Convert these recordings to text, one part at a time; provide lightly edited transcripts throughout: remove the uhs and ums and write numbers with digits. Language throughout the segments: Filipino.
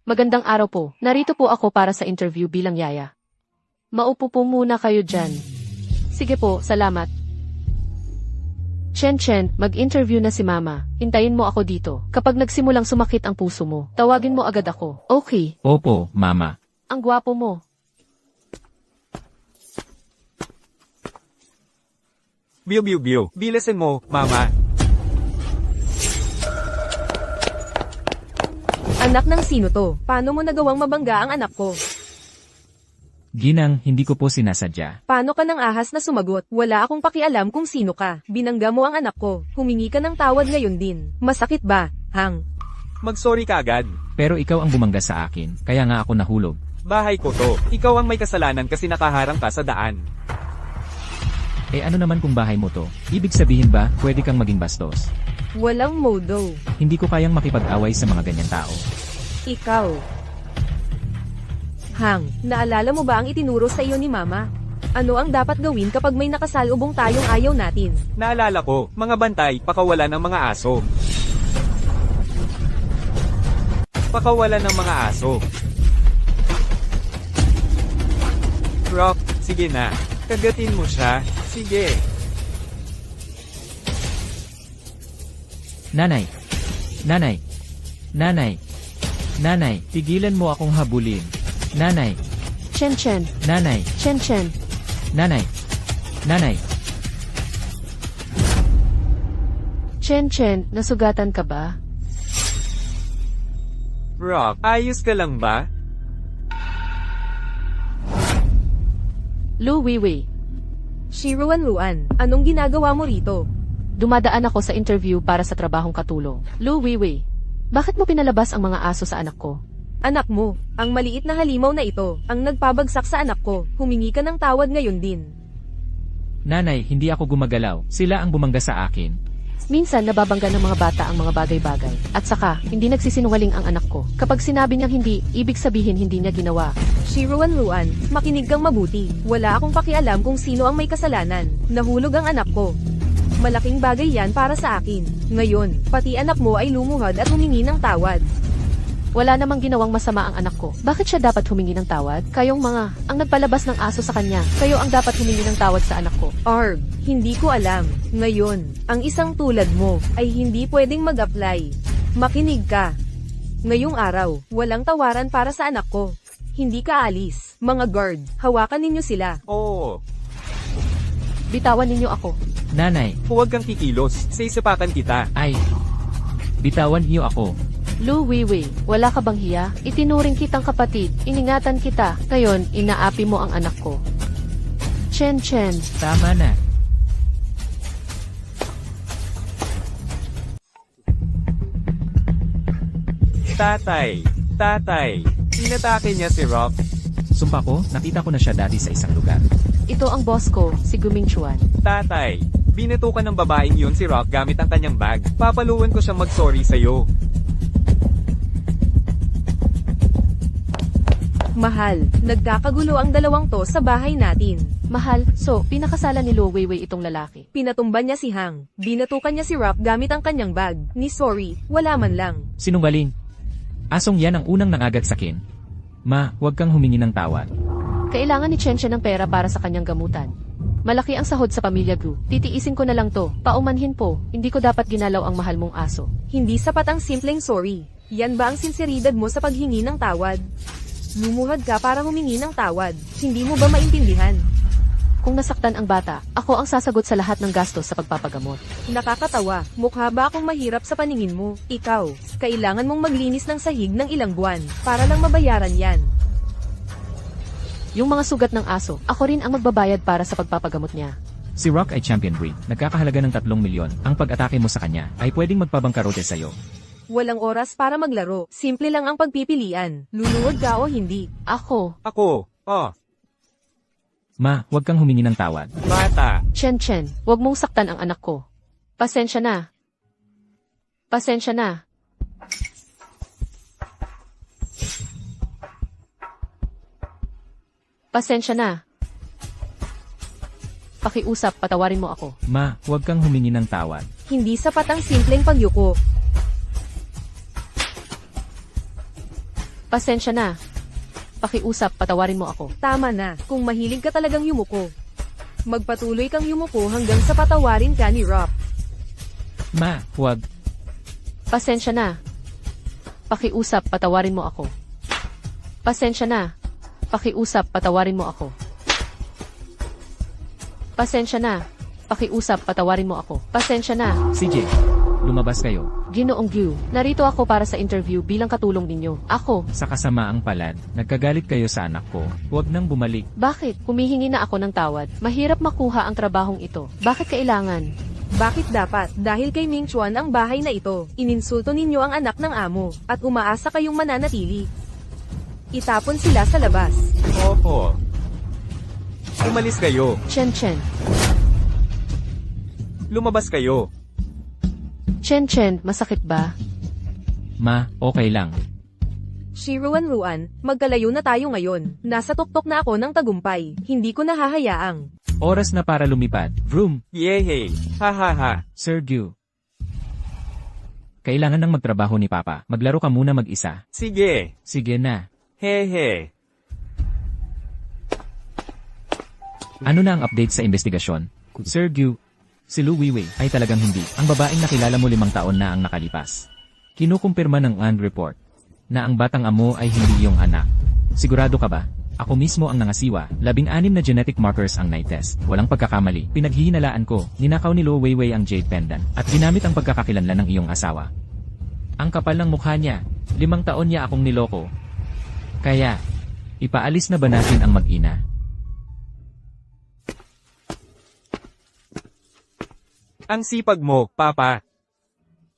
Magandang araw po. Narito po ako para sa interview bilang yaya. Maupo po muna kayo dyan. Sige po, salamat. Chen, mag-interview na si Mama. Hintayin mo ako dito. Kapag nagsimulang sumakit ang puso mo, tawagin mo agad ako. Okay. Opo, Mama. Ang gwapo mo. Biu. Bilisan mo, Mama. Anak ng sino to? Paano mo nagawang mabangga ang anak ko? Ginang, hindi ko po sinasadya. Paano ka ng ahas na sumagot? Wala akong pakialam kung sino ka. Binangga mo ang anak ko. Humingi ka ng tawad ngayon din. Masakit ba, Hang? Mag-sorry ka agad. Pero ikaw ang bumangga sa akin, kaya nga ako nahulog. Bahay ko to. Ikaw ang may kasalanan kasi nakaharang ka sa daan. Eh ano naman kung bahay mo to? Ibig sabihin ba, pwede kang maging bastos? Walang modo. Hindi ko kayang makipag-away sa mga ganyan tao. Ikaw. Hang, naalala mo ba ang itinuro sa iyo ni Mama? Ano ang dapat gawin kapag may nakasalubong tayong ayaw natin? Naalala ko, mga bantay, pakawala ng mga aso. Pakawala ng mga aso. Rock, sige na. Kagatin mo siya. Sige. Nanay, tigilan mo akong habulin. Nanay, Chen. Nanay, Chen, nasugatan ka ba? Rock, ayos ka lang ba? Lu Weiwei. Ruan, anong ginagawa mo rito? Dumadaan ako sa interview para sa trabahong katulong. Lu Weiwei. Bakit mo pinalabas ang mga aso sa anak ko? Anak mo, ang maliit na halimaw na ito, ang nagpabagsak sa anak ko. Humingi ka ng tawad ngayon din. Nanay, hindi ako gumagalaw. Sila ang bumangga sa akin. Minsan nababangga ng mga bata ang mga bagay-bagay. At saka, hindi nagsisinungaling ang anak ko. Kapag sinabi niyang hindi, ibig sabihin hindi niya ginawa. Ruan, makinig kang mabuti. Wala akong pakialam kung sino ang may kasalanan. Nahulog ang anak ko. Malaking bagay yan para sa akin. Ngayon, pati anak mo ay lumuhod at humingi ng tawad. Wala namang ginawang masama ang anak ko. Bakit siya dapat humingi ng tawad? Kayong mga, ang nagpalabas ng aso sa kanya. Kayo ang dapat humingi ng tawad sa anak ko. Arg, hindi ko alam. Ngayon, ang isang tulad mo ay hindi pwedeng mag-apply. Makinig ka. Ngayong araw, walang tawaran para sa anak ko. Hindi ka alis. Mga guard, hawakan ninyo sila. Oo. Bitawan ninyo ako. Nanay, Huwag kang kikilos. Sisipakan kita. ay, bitawan niyo ako. Lu Weiwei, wala ka bang hiya? Itinuring kitang kapatid, iningatan kita. Ngayon, inaapi mo ang anak ko. Chen. Tama na. Tatay. Inatake niya si Rock. Sumpa ko, nakita ko na siya dati sa isang lugar. Ito ang boss ko, si Guming Chuan. Tatay, binatukan ng babaeng yun si Rock gamit ang kanyang bag. Papaluan ko siyang mag-sorry sa'yo. Mahal, nagkakagulo ang dalawang to sa bahay natin. Mahal, so, pinakasalan ni Lu Weiwei itong lalaki. Pinatumba niya si Hang. Binatukan niya si Rock gamit ang kanyang bag. Ni sorry, wala man lang. Sinungaling. Asong yan ang unang nangagat sakin. Ma, huwag kang humingi ng tawad. Kailangan ni Chen ng pera para sa kanyang gamutan. Malaki ang sahod sa pamilya Gu. Titiisin ko na lang to. Paumanhin po, hindi ko dapat ginalaw ang mahal mong aso. Hindi sapat ang simpleng sorry. Yan ba ang sinseridad mo sa paghingi ng tawad? Lumuhad ka para humingi ng tawad. Hindi mo ba maintindihan? Kung nasaktan ang bata, ako ang sasagot sa lahat ng gastos sa pagpapagamot. Nakakatawa. Mukha ba akong mahirap sa paningin mo? Ikaw, kailangan mong maglinis ng sahig ng ilang buwan para lang mabayaran yan. Yung mga sugat ng aso, ako rin ang magbabayad para sa pagpapagamot niya. Si Rock ay champion breed. Nagkakahalaga ng 3 milyon. Ang pag-atake mo sa kanya ay pwedeng magpabangkarote sa'yo. Walang oras para maglaro. Simple lang ang pagpipilian. Luluhod ka o hindi. Ako, Oh, Ma, huwag kang humingi ng tawad. bata. Chen, wag mong saktan ang anak ko. Pasensya na. Pasensya na. Pakiusap, patawarin mo ako. Ma, huwag kang humingi ng tawad. Hindi sapat ang simpleng pagyuko. Pasensya na. Pakiusap, patawarin mo ako. Tama na, kung mahilig ka talagang yumuko. Magpatuloy kang yumuko hanggang sa patawarin ka ni Rock. Ma, huwag. Pasensya na. Pakiusap, patawarin mo ako. Pasensya na. Pakiusap, patawarin mo ako. Pasensya na. Pakiusap, patawarin mo ako. Pasensya na. CJ, lumabas kayo. Ginoong Gyu, narito ako para sa interview bilang katulong ninyo. Ako. Sa kasamaang palad, nagkagalit kayo sa anak ko. Huwag nang bumalik. Bakit? Humihingi na ako ng tawad. Mahirap makuha ang trabahong ito. Bakit kailangan? Bakit dapat? Dahil kay Ming Chuan ang bahay na ito. Ininsulto ninyo ang anak ng amo, at umaasa kayong mananatili. Itapon sila sa labas. Opo. Umalis kayo. Chen Chen. Lumabas kayo. Chen Chen, masakit ba? Ma, okay lang. Shiruan-ruan, magkalayo na tayo ngayon. Nasa tuktok na ako ng tagumpay. Hindi ko nahahayaang. Oras na para lumipad. Vroom, Yehey. Ha ha ha. Sir Gyu. Kailangan nang magtrabaho ni Papa. Maglaro ka muna mag-isa. Sige. Sige na. Hehe. Ano na ang update sa investigasyon? Sir Gyu, si Lu Weiwei ay talagang hindi. Ang babaeng nakilala mo 5 taon na ang nakalipas. Kinukumpirma ng UN report na ang batang amo ay hindi iyong anak. Sigurado ka ba? Ako mismo ang nangasiwa. 16 na genetic markers ang night-test. Walang pagkakamali. Pinaghihinalaan ko. Ninakaw ni Lu Weiwei ang jade pendant at ginamit ang pagkakakilanlan ng iyong asawa. Ang kapal ng mukha niya. 5 taon niya akong niloko. Kaya, ipaalis na ba natin ang mag-ina? Ang sipag mo, Papa.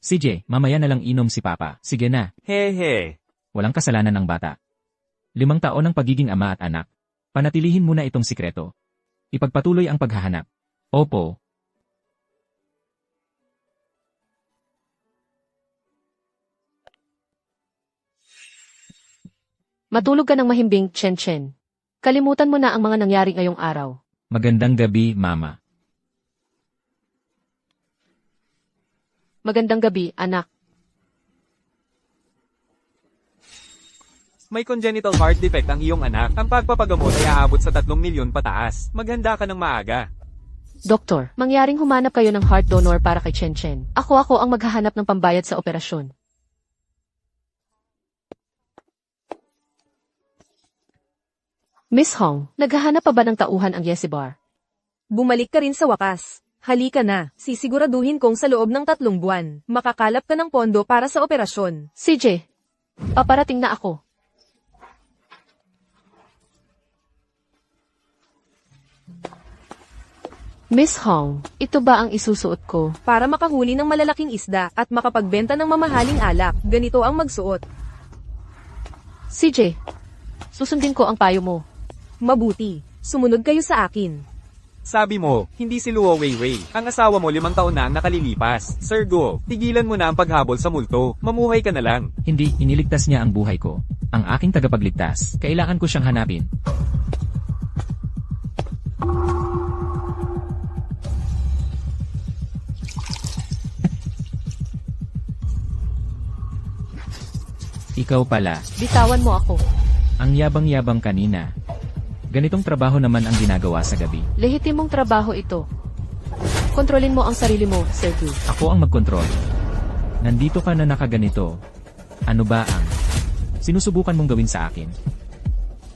CJ, mamaya na lang inom si Papa. Sige na. Hehe. Walang kasalanan ng bata. 5 taon ng pagiging ama at anak. Panatilihin muna itong sikreto. Ipagpatuloy ang paghahanap. Opo. Matulog ka ng mahimbing, Chen Chen. Kalimutan mo na ang mga nangyari ngayong araw. Magandang gabi, Mama. Magandang gabi, anak. May congenital heart defect ang iyong anak. Ang pagpapagamot ay aabot sa 3 milyon pataas. Maghanda ka ng maaga. Doktor, mangyaring humanap kayo ng heart donor para kay Chen Chen. Ako ang maghahanap ng pambayad sa operasyon. Miss Hong, naghahanap pa ba ng tauhan ang Yesibar? Bumalik ka rin sa wakas. Halika na, sisiguraduhin kong sa loob ng 3 buwan, makakalap ka ng pondo para sa operasyon. CJ, paparating na ako. Miss Hong, ito ba ang isusuot ko? Para makahuli ng malalaking isda at makapagbenta ng mamahaling alak, ganito ang magsuot. CJ, susundin ko ang payo mo. Mabuti, sumunod kayo sa akin. Sabi mo, hindi si Luo Weiwei. Ang asawa mo 5 taon na ang nakalilipas. Sir Guo, tigilan mo na ang paghabol sa multo. Mamuhay ka na lang. Hindi, iniligtas niya ang buhay ko. Ang aking tagapagligtas. Kailangan ko siyang hanapin. Ikaw pala. Bitawan mo ako. Ang yabang-yabang kanina. Ganitong trabaho naman ang ginagawa sa gabi. Lehitimong trabaho ito. Kontrolin mo ang sarili mo, Sir Gu. Ako ang magkontrol. Nandito ka na nakaganito. Ano ba ang sinusubukan mong gawin sa akin?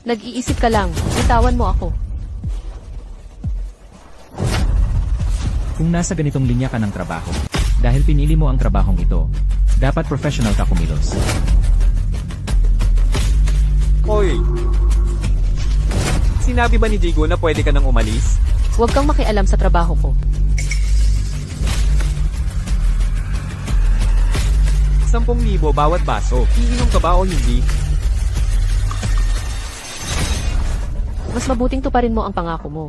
Nag-iisip ka lang. Bitawan mo ako. Kung nasa ganitong linya ka ng trabaho, dahil pinili mo ang trabahong ito, dapat professional ka kumilos. Hoy! Sinabi ba ni Jigo na pwede ka nang umalis? Huwag kang makialam sa trabaho ko. 10,000 bawat baso. Iinom ka ba o hindi? Mas mabuting tuparin mo ang pangako mo.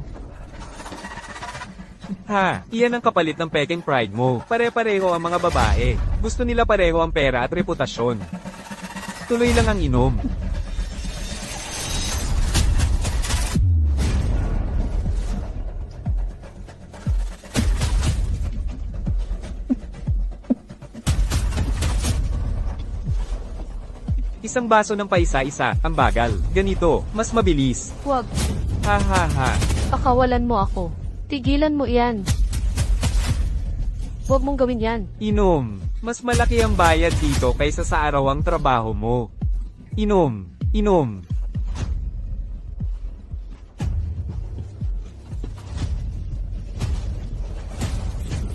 Ha, iyan ang kapalit ng peking pride mo. Pare-pareho ang mga babae. Gusto nila pareho ang pera at reputasyon. Tuloy lang ang inom. Isang baso ng paisa-isa, ang bagal. Ganito, mas mabilis. Huwag. Ha ha ha. Pakawalan mo ako. Tigilan mo iyan. Huwag mong gawin yan. Inom. Mas malaki ang bayad dito kaysa sa arawang trabaho mo. Inom. Inom.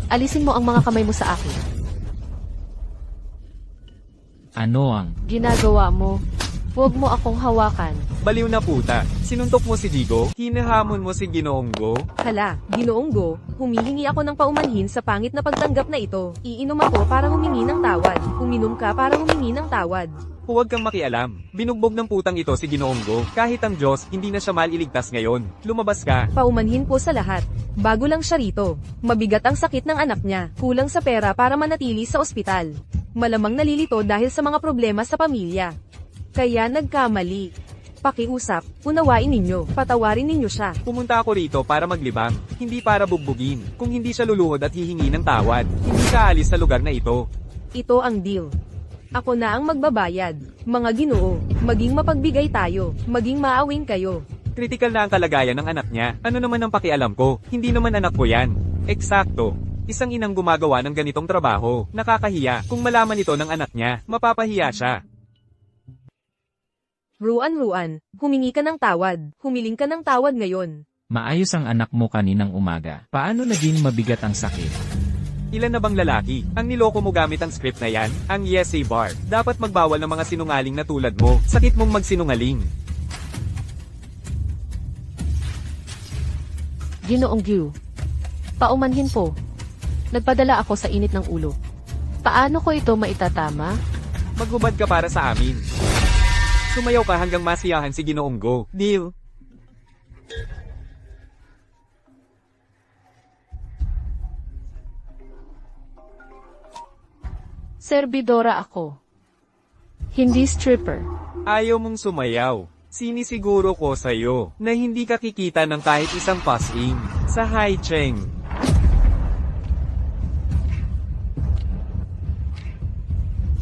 Alisin mo ang mga kamay mo sa akin. Ano ang... Ginagawa mo. Huwag mo akong hawakan. Baliw na puta. Sinuntok mo si Jigo? Hinahamon mo si Ginoong Go? Hala, Ginoong Go, humihingi ako ng paumanhin sa pangit na pagtanggap na ito. Iinom ako para humingi ng tawad. Uminom ka para humingi ng tawad. Huwag kang makialam. Binugbog ng putang ito si Ginoong Go. Kahit ang Diyos, hindi na siya maliligtas ngayon. Lumabas ka. Paumanhin po sa lahat. Bago lang siya rito. Mabigat ang sakit ng anak niya. Kulang sa pera para manatili sa ospital. Malamang nalilito dahil sa mga problema sa pamilya. Kaya nagkamali. Pakiusap, unawain ninyo, patawarin ninyo siya. Pumunta ako rito para maglibang, hindi para bugbugin. Kung hindi siya luluhod at hihingi ng tawad, hindi ka alis sa lugar na ito. Ito ang deal. Ako na ang magbabayad. Mga Ginoo, maging mapagbigay tayo, maging maawing kayo. Critical na ang kalagayan ng anak niya. Ano naman ang pakialam ko? Hindi naman anak ko yan. Eksakto. Isang inang gumagawa ng ganitong trabaho. Nakakahiya. Kung malaman ito ng anak niya, mapapahiya siya. Ruan, humingi ka ng tawad. Humiling ka ng tawad ngayon. Maayos ang anak mo kaninang umaga. Paano naging mabigat ang sakit? Ilan na bang lalaki? Ang niloko mo gamit ang script na yan? Ang yes say bar. Dapat magbawal ng mga sinungaling na tulad mo. Sakit mong magsinungaling. Ginoong Gu. Paumanhin po. Nagpadala ako sa init ng ulo. Paano ko ito maitatama? Maghubad ka para sa amin. Sumayaw ka hanggang masiyahan si Ginoong Go. Deal? Servidora ako. Hindi stripper. Ayaw mong sumayaw. Sinisiguro ko sa'yo na hindi ka kikita ng kahit isang pass-in sa Hai Cheng.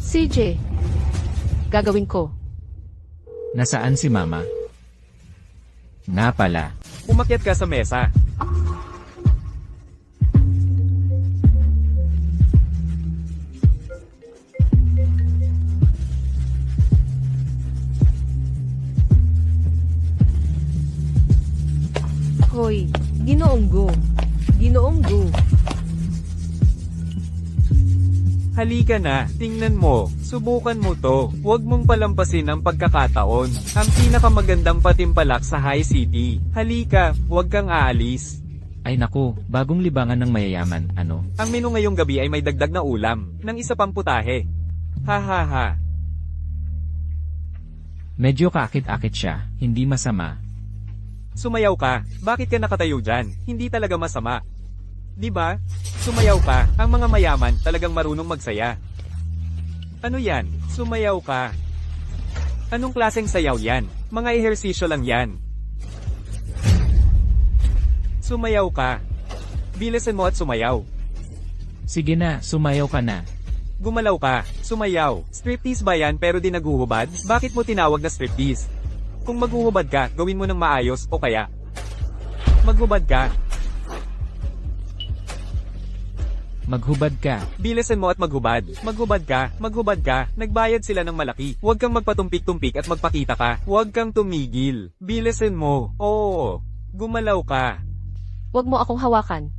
CJ. Gagawin ko. Nasaan si Mama? Nga pala. Umakyat ka sa mesa. Hoy, Ginoong Go. Ginoong Go. Halika na, tingnan mo, subukan mo to. Huwag mong palampasin ang pagkakataon. Ang pinakamagandang patimpalak sa High City. Halika, huwag kang aalis. Ay naku, bagong libangan ng mayayaman, ano? Ang menu ngayong gabi ay may dagdag na ulam, ng isa pang putahe. Ha ha ha. Medyo kaakit-akit siya, hindi masama. Sumayaw ka, bakit ka nakatayo dyan? Hindi talaga masama. Diba? Sumayaw ka, ang mga mayaman talagang marunong magsaya. Ano yan? Sumayaw ka. Anong klaseng sayaw yan? Mga ehersisyo lang yan. Sumayaw ka. Bilisan mo at sumayaw. Sige na, sumayaw ka na. Gumalaw ka, sumayaw. Striptease ba yan pero di naguhubad? Bakit mo tinawag na striptease? Kung maghuhubad ka, gawin mo ng maayos o kaya maghubad ka. Maghubad ka. Bilisan mo at maghubad. Maghubad ka, maghubad ka. Nagbayad sila ng malaki. Huwag kang magpatumpik-tumpik at magpakita ka. Huwag kang tumigil. Bilisan mo. Oo. Gumalaw ka. Huwag mo akong hawakan.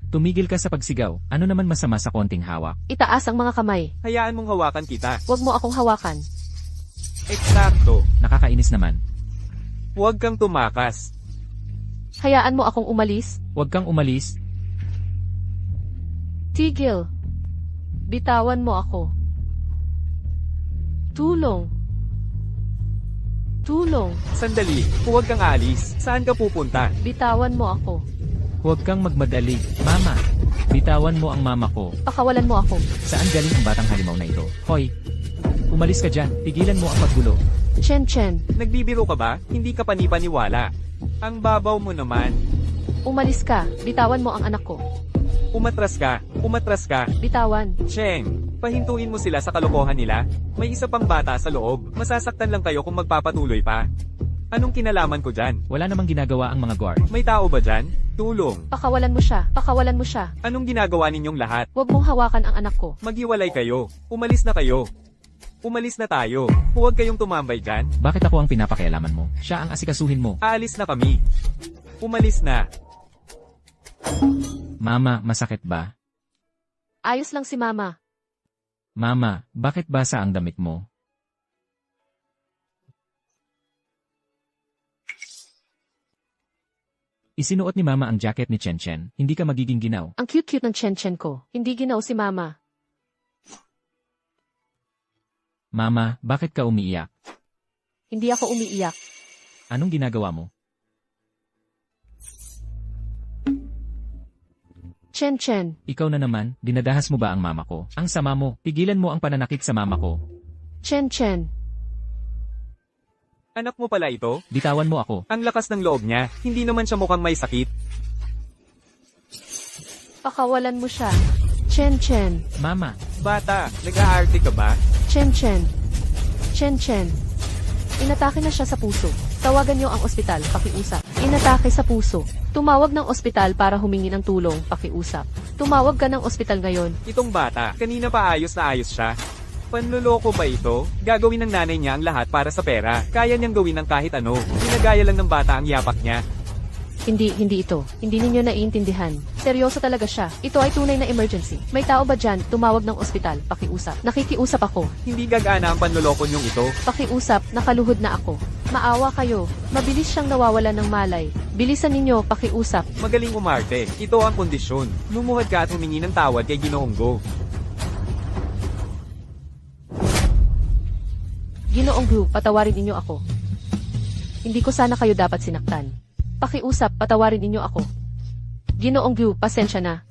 Tumigil ka sa pagsigaw. Ano naman masama sa konting hawak? Itaas ang mga kamay. Hayaan mong hawakan kita. Huwag mo akong hawakan. Eksakto. Nakakainis naman. Huwag kang tumakas. Hayaan mo akong umalis. Huwag kang umalis. Tigil. Bitawan mo ako. Tulong. Tulong. Sandali. Huwag kang alis. Saan ka pupunta? Bitawan mo ako. Huwag kang magmadali. Mama, bitawan mo ang mama ko. Pakawalan mo ako. Saan galing ang batang halimaw na ito? Hoy, umalis ka dyan. Pigilan mo ang paggulo. Chen Chen. Nagbibiro ka ba? Hindi ka panipaniwala. Ang babaw mo naman. Umalis ka. Bitawan mo ang anak ko. Umatras ka. Umatras ka. Bitawan. Cheng, pahintuin mo sila sa kalokohan nila. May isa pang bata sa loob. Masasaktan lang kayo kung magpapatuloy pa. Anong kinalaman ko dyan? Wala namang ginagawa ang mga guard. May tao ba dyan? Tulong. Pakawalan mo siya. Pakawalan mo siya. Anong ginagawa ninyong lahat? Huwag mong hawakan ang anak ko. Maghiwalay kayo. Umalis na kayo. Umalis na tayo. Huwag kayong tumambay dyan. Bakit ako ang pinapakialaman mo? Siya ang asikasuhin mo. Aalis na kami. Umalis na. Mama, masakit ba? Ayos lang si mama. Mama, bakit basa ang damit mo? Isinuot ni Mama ang jacket ni Chen Chen. Hindi ka magiging ginaw. Ang cute-cute ng Chen ko. Hindi ginaw si mama. Mama, bakit ka umiiyak? Hindi ako umiiyak. Anong ginagawa mo? Chen. Ikaw na naman, dinadahas mo ba ang mama ko? Ang sama mo, pigilan mo ang pananakit sa mama ko. Chen. Anak mo pala ito? Bitawan mo ako. Ang lakas ng loob niya. Hindi naman siya mukhang may sakit. Pakawalan mo siya. Chen. Mama, Bata, nag-aarte ka ba? Chen. Inatake na siya sa puso. Tawagan niyo ang ospital, pakiusap. Inatake sa puso. Tumawag ng ospital para humingi ng tulong, pakiusap. Tumawag ka ng ospital ngayon. Itong bata, kanina pa ayos na ayos siya. Panluloko ba ito? Gagawin ng nanay niya ang lahat para sa pera. Kaya niyang gawin ng kahit ano. Ginagaya lang ng bata ang yapak niya. Hindi ito. Hindi ninyo naiintindihan. Seryoso talaga siya. Ito ay tunay na emergency. May tao ba dyan? Tumawag ng ospital, pakiusap. Nakikiusap ako. Hindi gagana ang panluloko niyong ito. Pakiusap, nakaluhod na ako. Maawa kayo. Mabilis siyang nawawala ng malay. Bilisan ninyo, pakiusap. Magaling umarte. Ito ang kondisyon. Lumuhad ka at humingi ng tawad kay Ginoong Go. Ginoong Gu, patawarin ninyo ako. Hindi ko sana kayo dapat sinaktan. Pakiusap, patawarin ninyo ako. Ginoong Gu, pasensya na.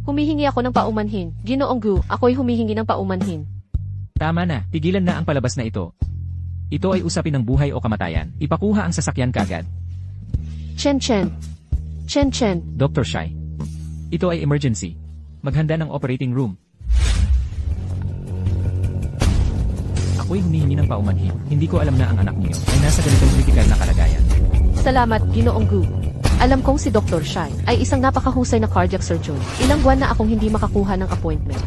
Humihingi ako ng paumanhin. Ginoong Gu, ako'y humihingi ng paumanhin. tama na, pigilan na ang palabas na ito. Ito ay usapin ng buhay o kamatayan. Ipakuha ang sasakyan kagad. Chen. Dr. Shai. Ito ay emergency. Maghanda ng operating room. Ako'y humihingi ng paumanhin. Hindi ko alam na ang anak niyo ay nasa ganitong kritikal na kalagayan. Salamat, Ginoong Gu. Alam kong si Dr. Shai ay isang napakahusay na cardiac surgeon. Ilang buwan na akong hindi makakuha ng appointment.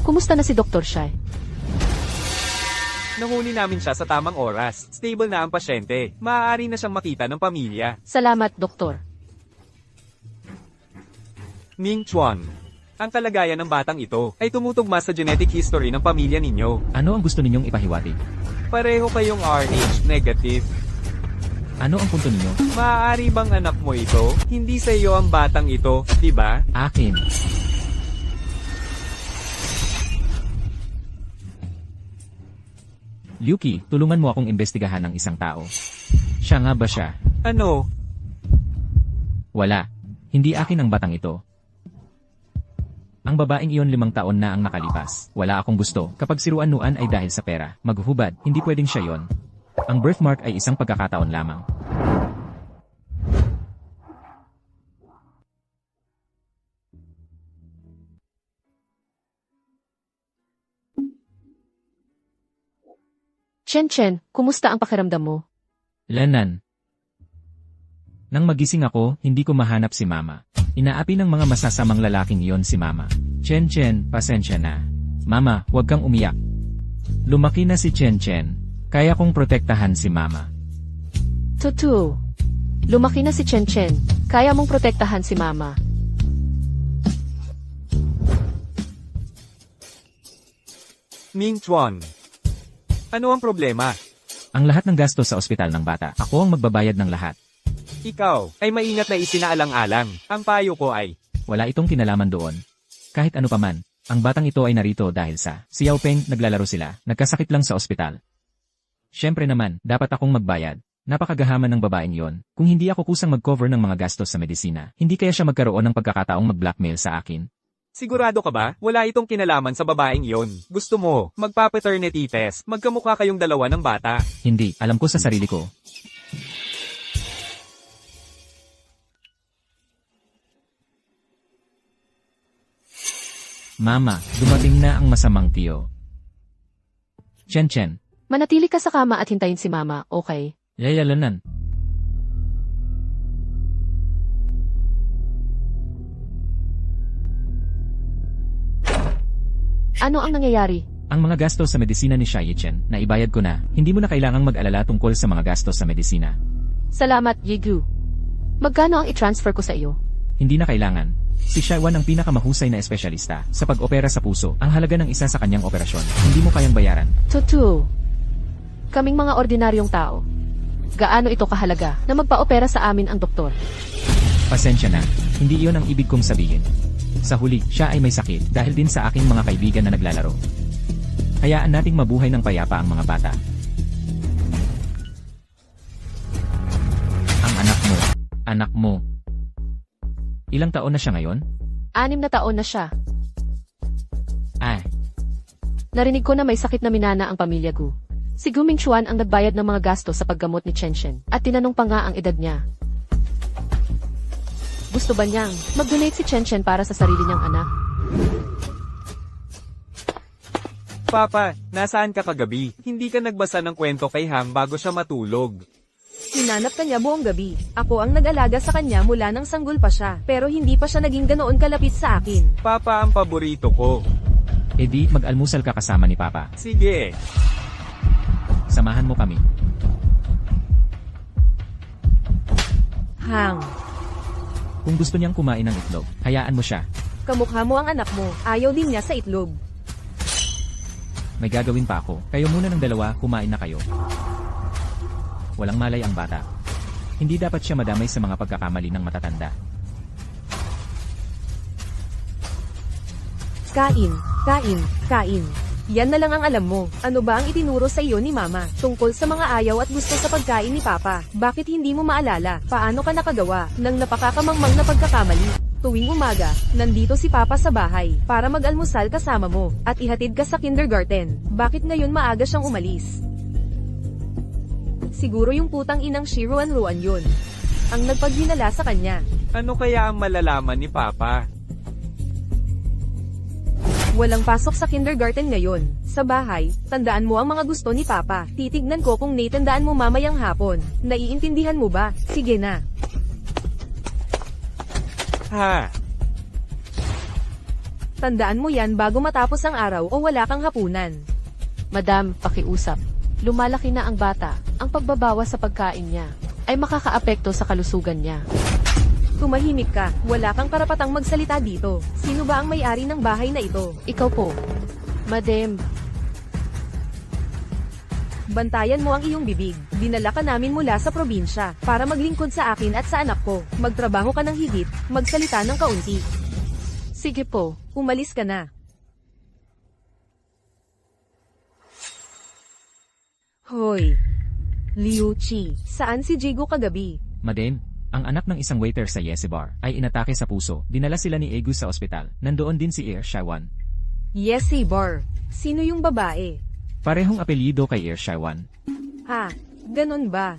Kumusta na si Dr. Shai? Nahuli namin siya sa tamang oras. Stable na ang pasyente. Maaari na siyang makita ng pamilya. Salamat, Doktor. Ming Chuan. Ang kalagayan ng batang ito ay tumutugma sa genetic history ng pamilya ninyo. Ano ang gusto ninyong ipahiwati? Pareho kayong Rh negative. Ano ang punto ninyo? Maaari bang anak mo ito? Hindi sa iyo ang batang ito, di ba? Akin. Yuki, tulungan mo akong imbestigahan ng isang tao. Siya nga ba siya? Ano? Wala. Hindi akin ang batang ito. Ang babaeng iyon 5 taon na ang nakalipas. Wala akong gusto. Kapag siruan-nuan ay dahil sa pera. Maghuhubad, hindi pwedeng siya yon. Ang birthmark ay isang pagkakataon lamang. Chen, kumusta ang pakiramdam mo? Lanan. Nang magising ako, hindi ko mahanap si Mama. Inaapi ng mga masasamang lalaking iyon si Mama. Chen, pasensya na. Mama, huwag kang umiyak. Lumaki na si Chen. Kaya kong protektahan si Mama. Tutu. Lumaki na si Chen. Kaya mong protektahan si Mama. Ming Chuan. Ano ang problema? Ang lahat ng gasto sa ospital ng bata, ako ang magbabayad ng lahat. Ikaw ay maingat na isinaalang-alang. Ang payo ko ay, Wala itong kinalaman doon. Kahit ano paman, ang batang ito ay narito dahil sa si Yao Peng, naglalaro sila, nagkasakit lang sa ospital. Siyempre naman, dapat akong magbayad. Napakagahaman ng babaeng yon. Kung hindi ako kusang mag-cover ng mga gastos sa medisina, hindi kaya siya magkaroon ng pagkakataong mag-blackmail sa akin. sigurado ka ba? Wala itong kinalaman sa babaeng iyon. Gusto mo, magpa-paternity test, magkamukha kayong dalawa ng bata. Hindi, alam ko sa sarili ko. Mama, dumating na ang masamang tiyo. Chen, Manatili ka sa kama at hintayin si Mama, okay? yayalanan. Ano ang nangyayari? Ang mga gastos sa medisina ni Chen, na ibayad ko na, hindi mo na kailangang mag-alala tungkol sa mga gastos sa medisina. Salamat, Yigu. Magkano ang i-transfer ko sa iyo? Hindi na kailangan. Si Shaiwan ang pinakamahusay na espesyalista sa pag-opera sa puso. Ang halaga ng isa sa kanyang operasyon, hindi mo kayang bayaran. Totoo. Kaming mga ordinaryong tao. Gaano ito kahalaga na magpa-opera sa amin ang doktor? Pasensya na, hindi iyon ang ibig kong sabihin. Sa huli, siya ay may sakit dahil din sa aking mga kaibigan na naglalaro. Hayaan nating mabuhay ng payapa ang mga bata. Ang anak mo. Ilang taon na siya ngayon? 6 na taon na siya. Ay, Narinig ko na may sakit na minana ang pamilya Gu. Si Gu Mingchuan ang nagbayad ng mga gasto sa paggamot ni Chen at tinanong pa nga ang edad niya. Gusto ba niyang mag-donate si Chen para sa sarili niyang anak? Papa, nasaan ka kagabi? Hindi ka nagbasa ng kwento kay Hang bago siya matulog. Hinanap ka niya buong gabi. Ako ang nag-alaga sa kanya mula nang sanggol pa siya. Pero hindi pa siya naging ganoon kalapit sa akin. Papa ang paborito ko. edi mag-almusal ka kasama ni Papa. Sige. Samahan mo kami. Hang, Kung gusto niyang kumain ng itlog, hayaan mo siya. kamukha mo ang anak mo. Ayaw din niya sa itlog. May gagawin pa ako. Kayo muna ng dalawa, kumain na kayo. Walang malay ang bata. Hindi dapat siya madamay sa mga pagkakamali ng matatanda. Kain, kain, kain. Yan na lang ang alam mo. Ano ba ang itinuro sa iyo ni Mama tungkol sa mga ayaw at gusto sa pagkain ni Papa? Bakit hindi mo maalala? Paano ka nakagawa ng napakakamangmang na pagkakamali? Tuwing umaga, nandito si Papa sa bahay para mag-almusal kasama mo at ihatid ka sa kindergarten. Bakit ngayon maaga siyang umalis? Siguro yung putang inang Shiruan-ruan yun ang nagpaghinala sa kanya. Ano kaya ang malalaman ni Papa? Walang pasok sa kindergarten ngayon. Sa bahay, tandaan mo ang mga gusto ni Papa. Titignan ko kung naitandaan mo mamayang hapon. Naiintindihan mo ba? Sige na. Ha? Tandaan mo yan bago matapos ang araw o wala kang hapunan. Madam, pakiusap. Lumalaki na ang bata. Ang pagbabawas sa pagkain niya ay makakaapekto sa kalusugan niya. Tumahimik ka. Wala kang karapatang magsalita dito. Sino ba ang may-ari ng bahay na ito? Ikaw po. Madam, Bantayan mo ang iyong bibig. Dinala ka namin mula sa probinsya para maglingkod sa akin at sa anak ko. Magtrabaho ka ng higit, magsalita ng kaunti. sige po. Umalis ka na. Hoy. Liu Chi, saan si Jigo kagabi? Madame, ang anak ng isang waiter sa Yesi Bar ay inatake sa puso. Dinala sila ni Egu sa ospital. Nandoon din si Shaiwan. Yes, si Bar. Sino yung babae? Parehong apelyido kay Shaiwan. Ha, ganun ba?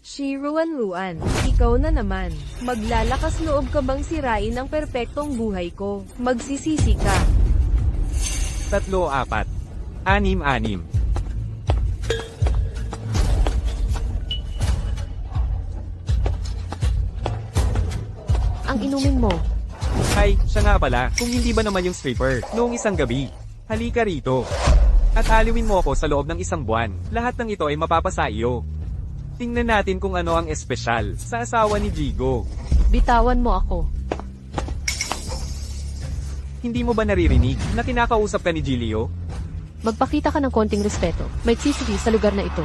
Shiruan-ruan, ikaw na naman. Maglalakas loob ka bang sirain ang perpektong buhay ko? Magsisisi ka. 3, 4, 6. Ang inumin mo. Ay, siya nga pala, kung hindi ba naman yung stripper, noong isang gabi. Halika rito. At aliwin mo ako sa loob ng 1 buwan. Lahat ng ito ay mapapasa iyo. Tingnan natin kung ano ang espesyal sa asawa ni Jigo. Bitawan mo ako. Hindi mo ba naririnig na kinakausap ka ni Gilio? Magpakita ka ng konting respeto. May CCTV sa lugar na ito.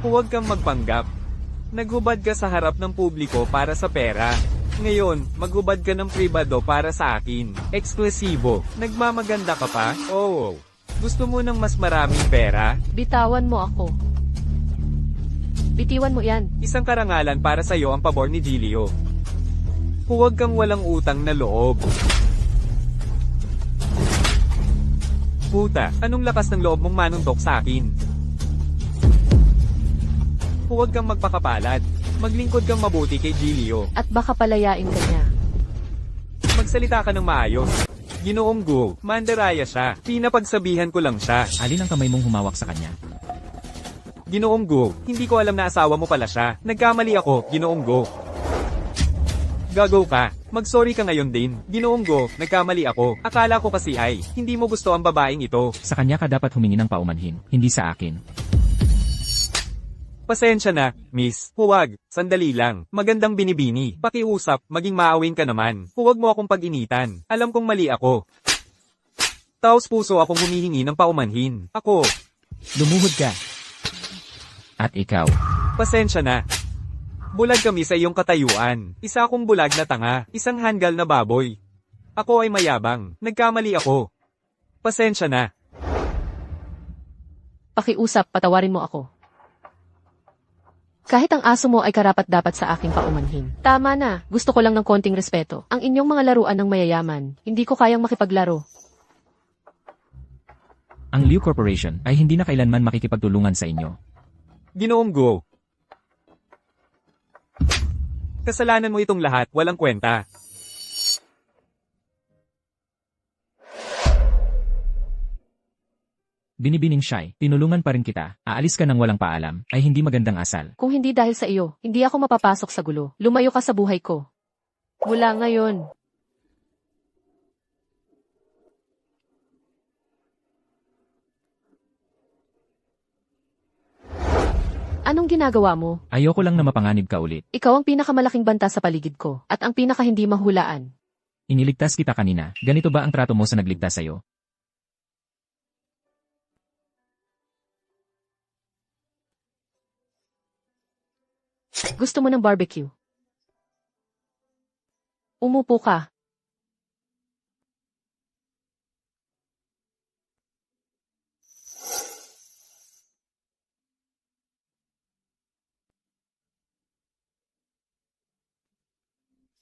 Huwag kang magpanggap. Naghubad ka sa harap ng publiko para sa pera. Ngayon, maghubad ka ng pribado para sa akin. Eksklusibo. Nagmamaganda ka pa? Oh. Gusto mo ng mas maraming pera? Bitawan mo ako. Bitiwan mo yan. Isang karangalan para sa iyo ang pabor ni Gilio. Huwag kang walang utang na loob. Puta, anong lakas ng loob mong manuntok sa akin? Huwag kang magpakapalad. Maglingkod kang mabuti kay Gilio. At baka palayain ka niya. Magsalita ka ng maayos. Ginoong Gu, mandaraya siya. Pinapagsabihan ko lang siya. Alin ang kamay mong humawak sa kanya? Ginoong Gu, hindi ko alam na asawa mo pala siya. Nagkamali ako, Ginoong Gu. Gagaw ka. Mag-sorry ka ngayon din. Ginoong Gu, nagkamali ako. Akala ko kasi ay, hindi mo gusto ang babaeng ito. Sa kanya ka dapat humingi ng paumanhin, hindi sa akin. Pasensya na, miss. Huwag, sandali lang. Magandang binibini. Pakiusap, maging maawin ka naman. Huwag mo akong pag-initan. Alam kong mali ako. Taos puso akong humihingi ng paumanhin. Ako, Lumuhod ka. At ikaw, pasensya na. Bulag kami sa iyong katayuan. Isa akong bulag na tanga, isang hanggal na baboy. Ako ay mayabang. Nagkamali ako. Pasensya na. Pakiusap, patawarin mo ako. Kahit ang aso mo ay karapat-dapat sa aking paumanhin. Tama na, gusto ko lang ng konting respeto. Ang inyong mga laruan ng mayayaman, hindi ko kayang makipaglaro. ang Liu Corporation ay hindi na kailanman makikipagtulungan sa inyo. Ginoong Gu. Kasalanan mo itong lahat, walang kwenta. Binibining Shy, tinulungan pa rin kita, aalis ka ng walang paalam, ay hindi magandang asal. Kung hindi dahil sa iyo, hindi ako mapapasok sa gulo. Lumayo ka sa buhay ko. Mula ngayon. Anong ginagawa mo? Ayoko lang na mapanganib ka ulit. Ikaw ang pinakamalaking banta sa paligid ko, at ang pinaka hindi mahulaan. Iniligtas kita kanina, ganito ba ang trato mo sa nagligtas sa'yo? Gusto mo ng barbecue? Umupo ka.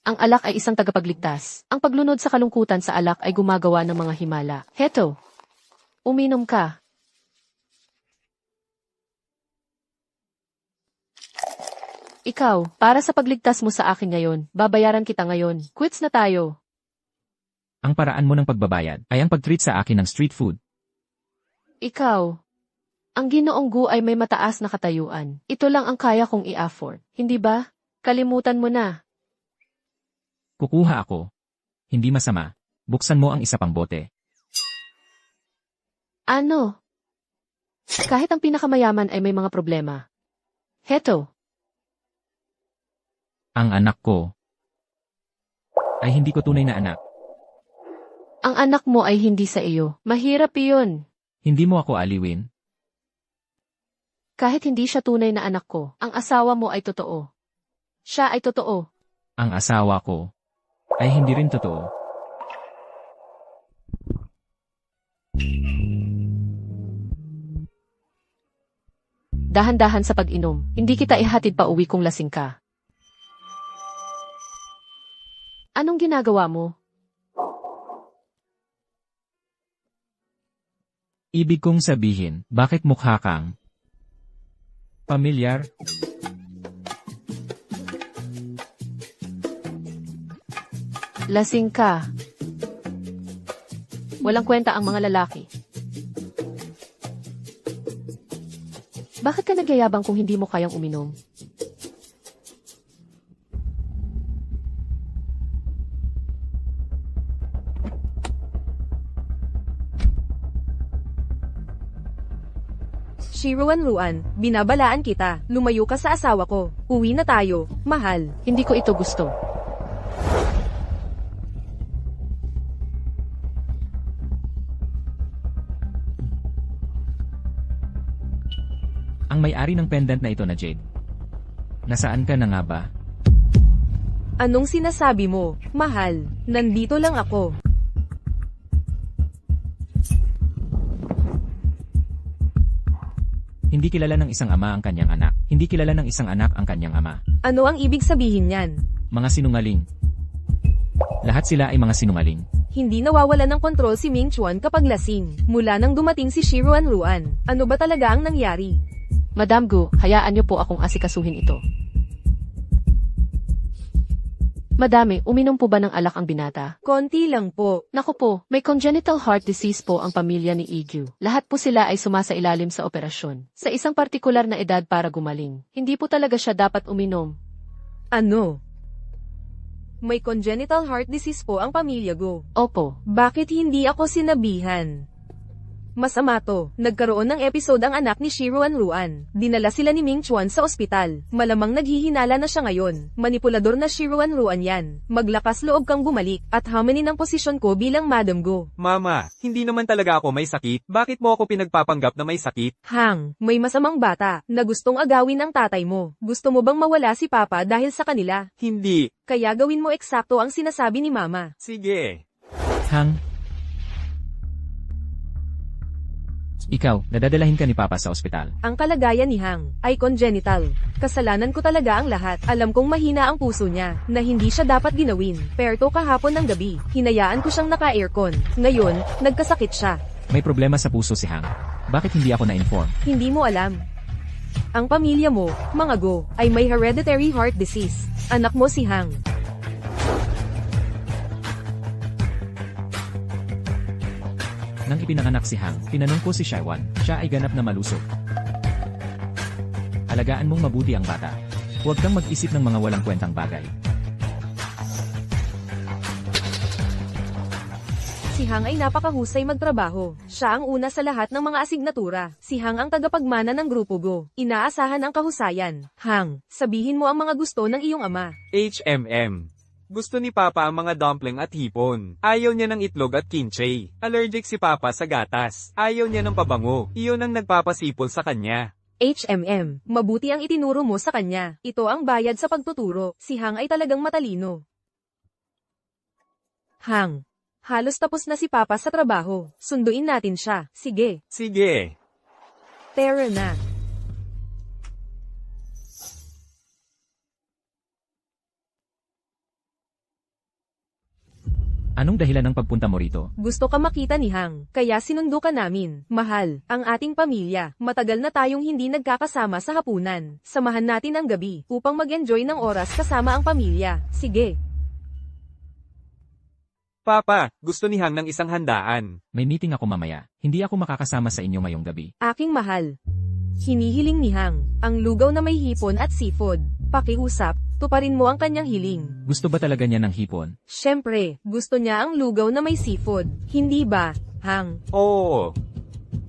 Ang alak ay isang tagapagligtas. Ang paglunod sa kalungkutan sa alak ay gumagawa ng mga himala. Heto. Uminom ka. Ikaw, para sa pagligtas mo sa akin ngayon, babayaran kita ngayon. Quits na tayo. Ang paraan mo ng pagbabayad ay ang pag-treat sa akin ng street food. Ikaw. Ang Ginoong Gu ay may mataas na katayuan. Ito lang ang kaya kong i-afford. Hindi ba? Kalimutan mo na. Kukuha ako. Hindi masama. Buksan mo ang isa pang bote. Ano? Kahit ang pinakamayaman ay may mga problema. Heto. Ang anak ko ay hindi ko tunay na anak. Ang anak mo ay hindi sa iyo. Mahirap iyon. Hindi mo ako aliwin. Kahit hindi siya tunay na anak ko, ang asawa mo ay totoo. Siya ay totoo. Ang asawa ko ay hindi rin totoo. Dahan-dahan sa pag-inom. Hindi kita ihatid pa uwi kung lasing ka. Anong ginagawa mo? Ibig kong sabihin, bakit mukha kang pamilyar? Lasing ka. Walang kwenta ang mga lalaki. Bakit ka nagyayabang kung hindi mo kayang uminom? Shiruan Ruan, binabalaan kita. Lumayo ka sa asawa ko. Uwi na tayo, mahal. Hindi ko ito gusto. Ang may-ari ng pendant na ito na Jade. Nasaan ka na nga ba? Anong sinasabi mo, mahal? Nandito lang ako. Hindi kilala ng isang ama ang kanyang anak. Hindi kilala ng isang anak ang kanyang ama. Ano ang ibig sabihin niyan? Mga sinungaling. Lahat sila ay mga sinungaling. Hindi nawawala ng kontrol si Ming Chuan kapag lasing. Mula nang dumating si Shiruan Ruan, ano ba talaga ang nangyari? Madam Gu, hayaan niyo po akong asikasuhin ito. Madami, uminom po ba ng alak ang binata? Konti lang po. Naku po, may congenital heart disease po ang pamilya ni EQ. Lahat po sila ay sumasailalim sa operasyon. Sa isang partikular na edad para gumaling. Hindi po talaga siya dapat uminom. Ano? May congenital heart disease po ang pamilya ko. Opo, Bakit hindi ako sinabihan? Masama to. Nagkaroon ng episode ang anak ni Shiruan Ruan. Dinala sila ni Ming Chuan sa ospital. Malamang naghihinala na siya ngayon. Manipulador na Shiruan Ruan yan. Maglakas loob kang bumalik at hamanin ang posisyon ko bilang Madam Go. Mama, hindi naman talaga ako may sakit. Bakit mo ako pinagpapanggap na may sakit? Hang, may masamang bata na gustong agawin ng tatay mo. Gusto mo bang mawala si Papa dahil sa kanila? Hindi. Kaya gawin mo eksakto ang sinasabi ni Mama. Sige. Hang, ikaw, nadadalahin ka ni Papa sa ospital. Ang kalagayan ni Hang ay congenital. Kasalanan ko talaga ang lahat. Alam kong mahina ang puso niya, na hindi siya dapat ginawin. Pero kahapon ng gabi, hinayaan ko siyang naka-aircon. Ngayon, nagkasakit siya. May problema sa puso si Hang. Bakit hindi ako na-inform? Hindi mo alam. Ang pamilya mo, mga Go, ay may hereditary heart disease. Anak mo si Hang. Nang ipinanganak si Hang, tinanong ko si Shaiwan, siya ay ganap na malusog. Alagaan mong mabuti ang bata. Huwag kang mag-isip ng mga walang kwentang bagay. Si Hang ay napakahusay magtrabaho. Siya ang una sa lahat ng mga asignatura. Si Hang ang tagapagmana ng grupo Go. Inaasahan ang kahusayan. Hang, sabihin mo ang mga gusto ng iyong ama. HMM. Gusto ni Papa ang mga dumpling at hipon. Ayaw niya ng itlog at kimchi. Allergic si Papa sa gatas. Ayaw niya ng pabango. Iyon ang nagpapasipol sa kanya. HMM, mabuti ang itinuro mo sa kanya. Ito ang bayad sa pagtuturo. Si Hang ay talagang matalino. Hang, halos tapos na si Papa sa trabaho. Sunduin natin siya. Sige, Sige. tara na. Anong dahilan ng pagpunta mo rito? Gusto ka makita ni Hang, kaya sinundo ka namin. Mahal, ang ating pamilya. Matagal na tayong hindi nagkakasama sa hapunan. Samahan natin ang gabi, upang mag-enjoy ng oras kasama ang pamilya. Sige. Papa, gusto ni Hang ng isang handaan. May meeting ako mamaya. Hindi ako makakasama sa inyo ngayong gabi. Aking mahal. Hinihiling ni Hang, ang lugaw na may hipon at seafood. Pakiusap, tuparin mo ang kanyang hiling. Gusto ba talaga niya ng hipon? Siyempre, gusto niya ang lugaw na may seafood. Hindi ba, Hang? Oo.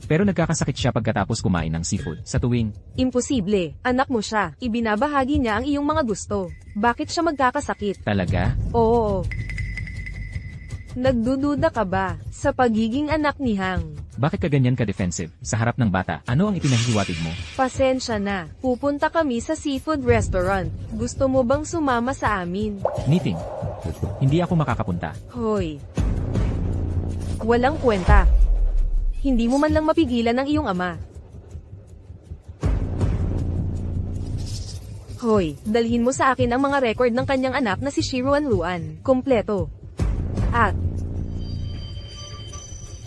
Pero nagkakasakit siya pagkatapos kumain ng seafood. Sa tuwing, Imposible, anak mo siya. Ibinabahagi niya ang iyong mga gusto. Bakit siya magkakasakit? talaga? Oo. Nagdududa ka ba sa pagiging anak ni Hang? Bakit ka ganyan ka-defensive? Sa harap ng bata, ano ang ipinahihiwatig mo? Pasensya na. Pupunta kami sa seafood restaurant. Gusto mo bang sumama sa amin? Meeting. Hindi ako makakapunta. Hoy. Walang kwenta. Hindi mo man lang mapigilan ang iyong ama. Hoy, dalhin mo sa akin ang mga record ng kanyang anak na si Shiruan Ruan. Kompleto. At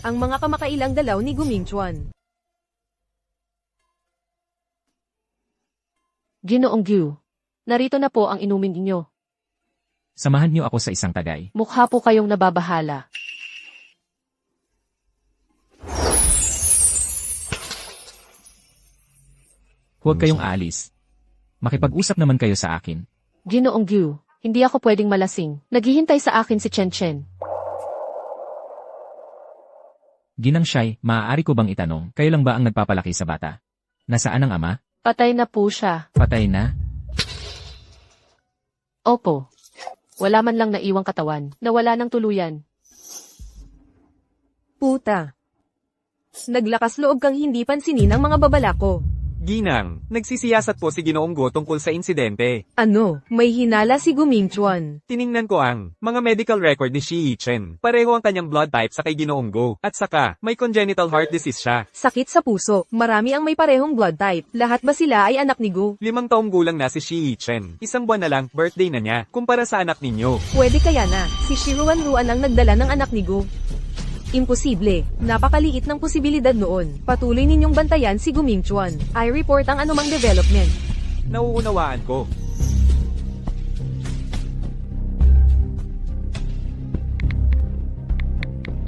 ang mga kamakailang dalaw ni Gu Mingchuan. Ginoong Gyu. Narito na po ang inumin ninyo. Samahan niyo ako sa isang tagay. Mukha po kayong nababahala. Huwag kayong aalis. Makipag-usap naman kayo sa akin. Ginoong Gyu, hindi ako pwedeng malasing. Naghihintay sa akin si Chen Chen. Ginang Shai, maaari ko bang itanong, kayo lang ba ang nagpapalaki sa bata? Nasaan ang ama? Patay na po siya. Patay na? Opo. Wala man lang naiwang katawan. Nawala ng tuluyan. Puta. Naglakas loob kang hindi pansinin ang mga babala ko. Ginang, nagsisiyasat po si Ginoong Go tungkol sa insidente. Ano, may hinala si Gu Mingchuan. Tiningnan ko ang mga medical record ni Shi Yichen. Pareho ang kanyang blood type sa kay Ginoong Go. At saka, may congenital heart disease siya. Sakit sa puso. Marami ang may parehong blood type. Lahat ba sila ay anak ni Gu? 5 taong gulang na si Shi Yichen. 1 buwan na lang, birthday na niya. Kumpara sa anak ninyo. Pwede kaya na, si Shiruan Ruan ang nagdala ng anak ni Gu. Imposible. Napakaliit ng posibilidad noon. Patuloy ninyong bantayan si Gu Mingchuan. I report ang anumang development. Nauunawaan ko.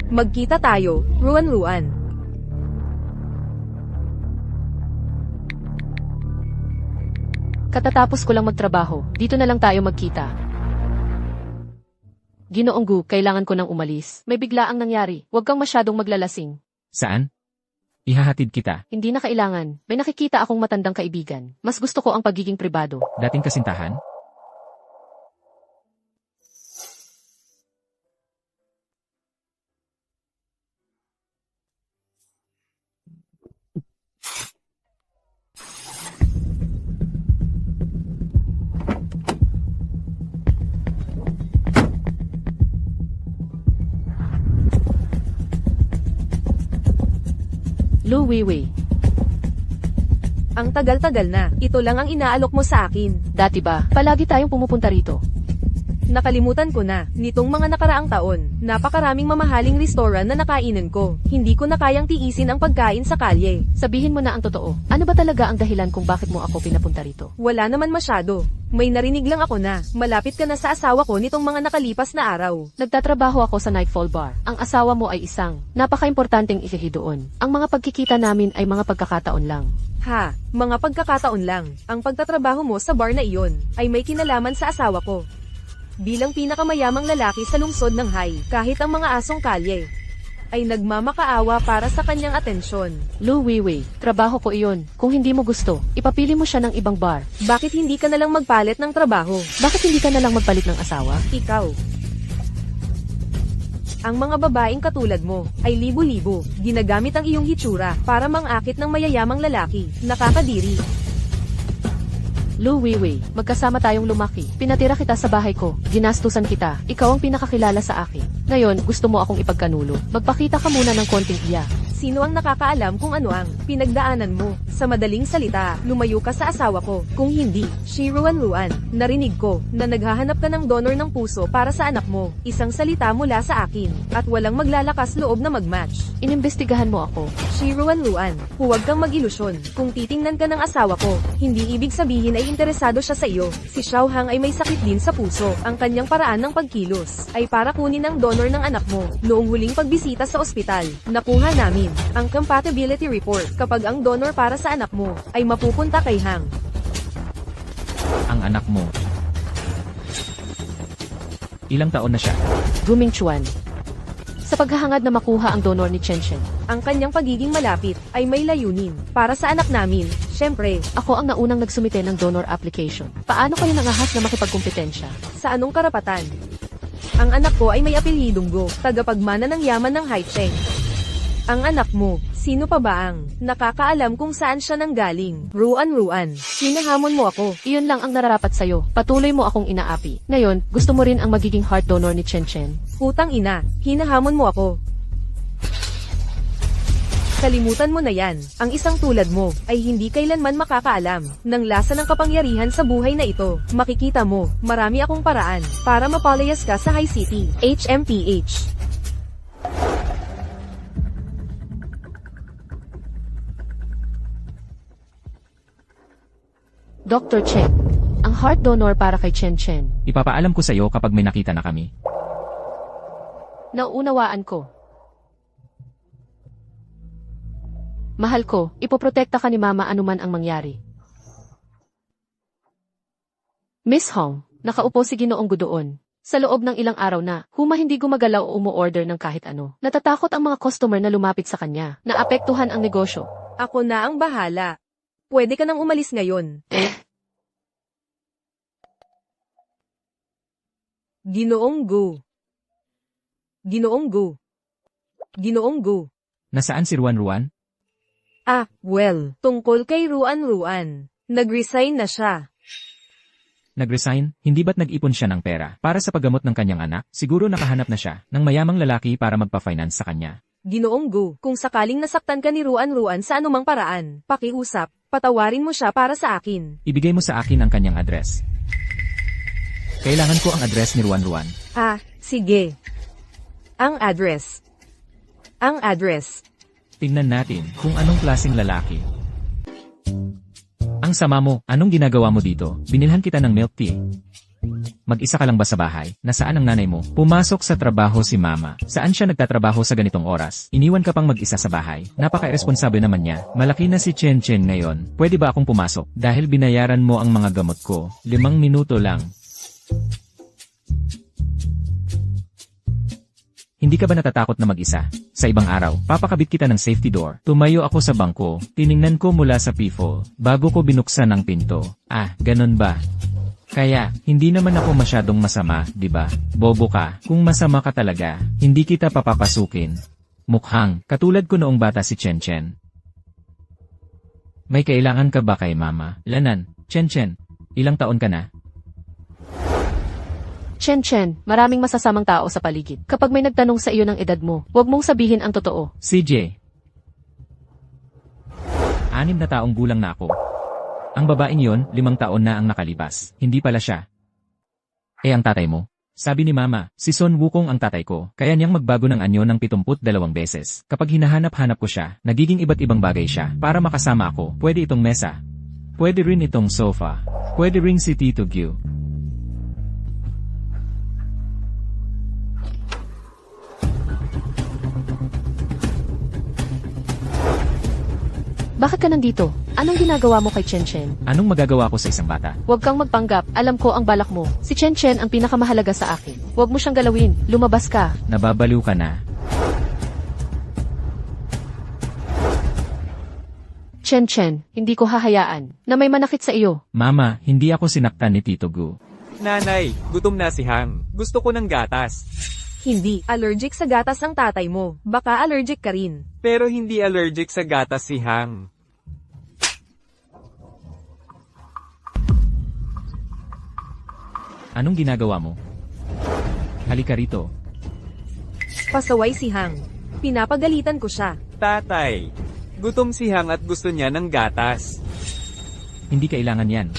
Magkita tayo, Ruan. Katatapos ko lang magtrabaho, dito na lang tayo magkita. Ginoong Gu, kailangan ko nang umalis. May biglaang nangyari, huwag kang masyadong maglalasing. Saan? Ihahatid kita. Hindi na kailangan, may nakikita akong matandang kaibigan. Mas gusto ko ang pagiging pribado. Dating kasintahan? Lu Weiwei, Ang tagal-tagal na, ito lang ang inaalok mo sa akin. dati ba, palagi tayong pumupunta rito? Nakalimutan ko na, nitong mga nakaraang taon, napakaraming mamahaling restoran na nakainan ko. Hindi ko na kayang tiisin ang pagkain sa kalye. Sabihin mo na ang totoo, ano ba talaga ang dahilan kung bakit mo ako pinapunta rito? Wala naman masyado. May narinig lang ako na, malapit ka na sa asawa ko nitong mga nakalipas na araw. Nagtatrabaho ako sa Nightfall Bar. Ang asawa mo ay isang napaka-importanteng ikihi doon. Ang mga pagkikita namin ay mga pagkakataon lang. Ha, mga pagkakataon lang. Ang pagtatrabaho mo sa bar na iyon, ay may kinalaman sa asawa ko. Bilang pinakamayamang lalaki sa lungsod ng Hai, kahit ang mga asong kalye, ay nagmamakaawa para sa kanyang atensyon. Lu Weiwei, trabaho ko iyon. Kung hindi mo gusto, ipapili mo siya ng ibang bar. Bakit hindi ka nalang magpalit ng trabaho? Bakit hindi ka nalang magpalit ng asawa? Ikaw. Ang mga babaeng katulad mo, ay libo-libo, ginagamit ang iyong hitsura, para mangakit ng mayayamang lalaki, nakakadiri. Lu Weiwei, magkasama tayong lumaki. Pinatira kita sa bahay ko. Ginastusan kita. Ikaw ang pinakakilala sa akin. Ngayon, gusto mo akong ipagkanulo. Magpakita ka muna ng konting iya. Sino ang nakakaalam kung ano ang pinagdaanan mo? Sa madaling salita, lumayo ka sa asawa ko. Kung hindi, Ruan, narinig ko na naghahanap ka ng donor ng puso para sa anak mo. Isang salita mula sa akin, at walang maglalakas loob na magmatch. Inimbestigahan mo ako. Ruan, huwag kang mag-ilusyon. Kung titingnan ka ng asawa ko, hindi ibig sabihin ay interesado siya sa iyo. Si Xiao Hang ay may sakit din sa puso. Ang kanyang paraan ng pagkilos ay para kunin ang donor ng anak mo. Noong huling pagbisita sa ospital, nakuha namin ang compatibility report kapag ang donor para sa anak mo ay mapupunta kay Hang. Ang anak mo. Ilang taon na siya? Guming Chuan. Sa paghahangad na makuha ang donor ni Chen Chen. Ang kanyang pagiging malapit ay may layunin para sa anak namin. Syempre, Ako ang naunang nagsumite ng donor application. Paano kayo nangahas na makipagkumpetensya? sa anong karapatan? Ang anak ko ay may apelyidong Go, tagapagmana ng yaman ng Haicheng. Ang anak mo, sino pa ba ang nakakaalam kung saan siya nanggaling? Ruan, hinahamon mo ako. Iyon lang ang nararapat sa'yo. Patuloy mo akong inaapi. Ngayon, gusto mo rin ang magiging heart donor ni Chen Chen. Putang ina, hinahamon mo ako. Kalimutan mo na yan. Ang isang tulad mo ay hindi kailanman makakaalam ng lasa ng kapangyarihan sa buhay na ito. Makikita mo, marami akong paraan para mapalayas ka sa High City. HMPH. Dr. Chen, ang heart donor para kay Chen Chen. Ipapaalam ko sa iyo kapag may nakita na kami. Nauunawaan ko. Mahal ko, ipoprotekta ka ni Mama anuman ang mangyari. Miss Hong, nakaupo si Ginoong Gu doon. Sa loob ng ilang araw na, hindi gumagalaw o umu-order ng kahit ano. Natatakot ang mga customer na lumapit sa kanya. Naapektuhan ang negosyo. Ako na ang bahala. Pwede ka nang umalis ngayon. Ginoong Gu. Nasaan si Ruan? Well, tungkol kay Ruan. Nag-resign na siya. Nag-resign, hindi ba't nag-ipon siya ng pera para sa paggamot ng kanyang anak? Siguro nakahanap na siya ng mayamang lalaki para magpa-finance sa kanya. Ginoong Gu, kung sakaling nasaktan ka ni Ruan sa anumang paraan, pakiusap, patawarin mo siya para sa akin. Ibigay mo sa akin ang kanyang address. Kailangan ko ang address ni Ruan. Sige. Ang address. Tingnan natin kung anong klaseng lalaki. Ang sama mo, anong ginagawa mo dito? Binilhan kita ng milk tea. Mag-isa ka lang ba sa bahay? Nasaan ang nanay mo? Pumasok sa trabaho si mama. Saan siya nagtatrabaho sa ganitong oras? Iniwan ka pang mag-isa sa bahay. Napaka-irresponsible naman niya. Malaki na si Chen Chen ngayon. Pwede ba akong pumasok? Dahil binayaran mo ang mga gamot ko. 5 minuto lang. Hindi ka ba natatakot na mag-isa? Sa ibang araw, papakabit kita ng safety door. Tumayo ako sa bangko, tiningnan ko mula sa peephole, bago ko binuksan ang pinto. Ah, ganun ba? Kaya, hindi naman ako masyadong masama, di ba? Bobo ka, kung masama ka talaga, hindi kita papapasukin. Mukhang, katulad ko noong bata si Chen Chen. May kailangan ka ba kay mama? Lanan, Chen Chen, ilang taon ka na? Chen Chen, maraming masasamang tao sa paligid. Kapag may nagtanong sa iyo ng edad mo, huwag mong sabihin ang totoo. CJ. 6 na taong gulang na ako. Ang babaeng yon, 5 taon na ang nakalipas. Hindi pala siya. Eh ang tatay mo? Sabi ni mama, si Son Wukong ang tatay ko, kaya niyang magbago ng anyo ng 72 beses. Kapag hinahanap-hanap ko siya, nagiging iba't ibang bagay siya. Para makasama ako, pwede itong mesa. Pwede rin itong sofa. Pwede rin si Tito Gyu. Bakit ka nandito? Anong ginagawa mo kay Chen Chen? Anong magagawa ko sa isang bata? Huwag kang magpanggap, alam ko ang balak mo. Si Chen Chen ang pinakamahalaga sa akin. Huwag mo siyang galawin, lumabas ka. Nababaliw ka na. Chen Chen, hindi ko hahayaan na may manakit sa iyo. Mama, hindi ako sinaktan ni Tito Gu. Nanay, gutom na si Hang. Gusto ko ng gatas. Hindi, allergic sa gatas ang tatay mo. Baka allergic ka rin. Pero hindi allergic sa gatas si Hang. Anong ginagawa mo? Halika rito. Pasaway si Hang. Pinapagalitan ko siya. Tatay, gutom si Hang at gusto niya ng gatas. Hindi kailangan yan.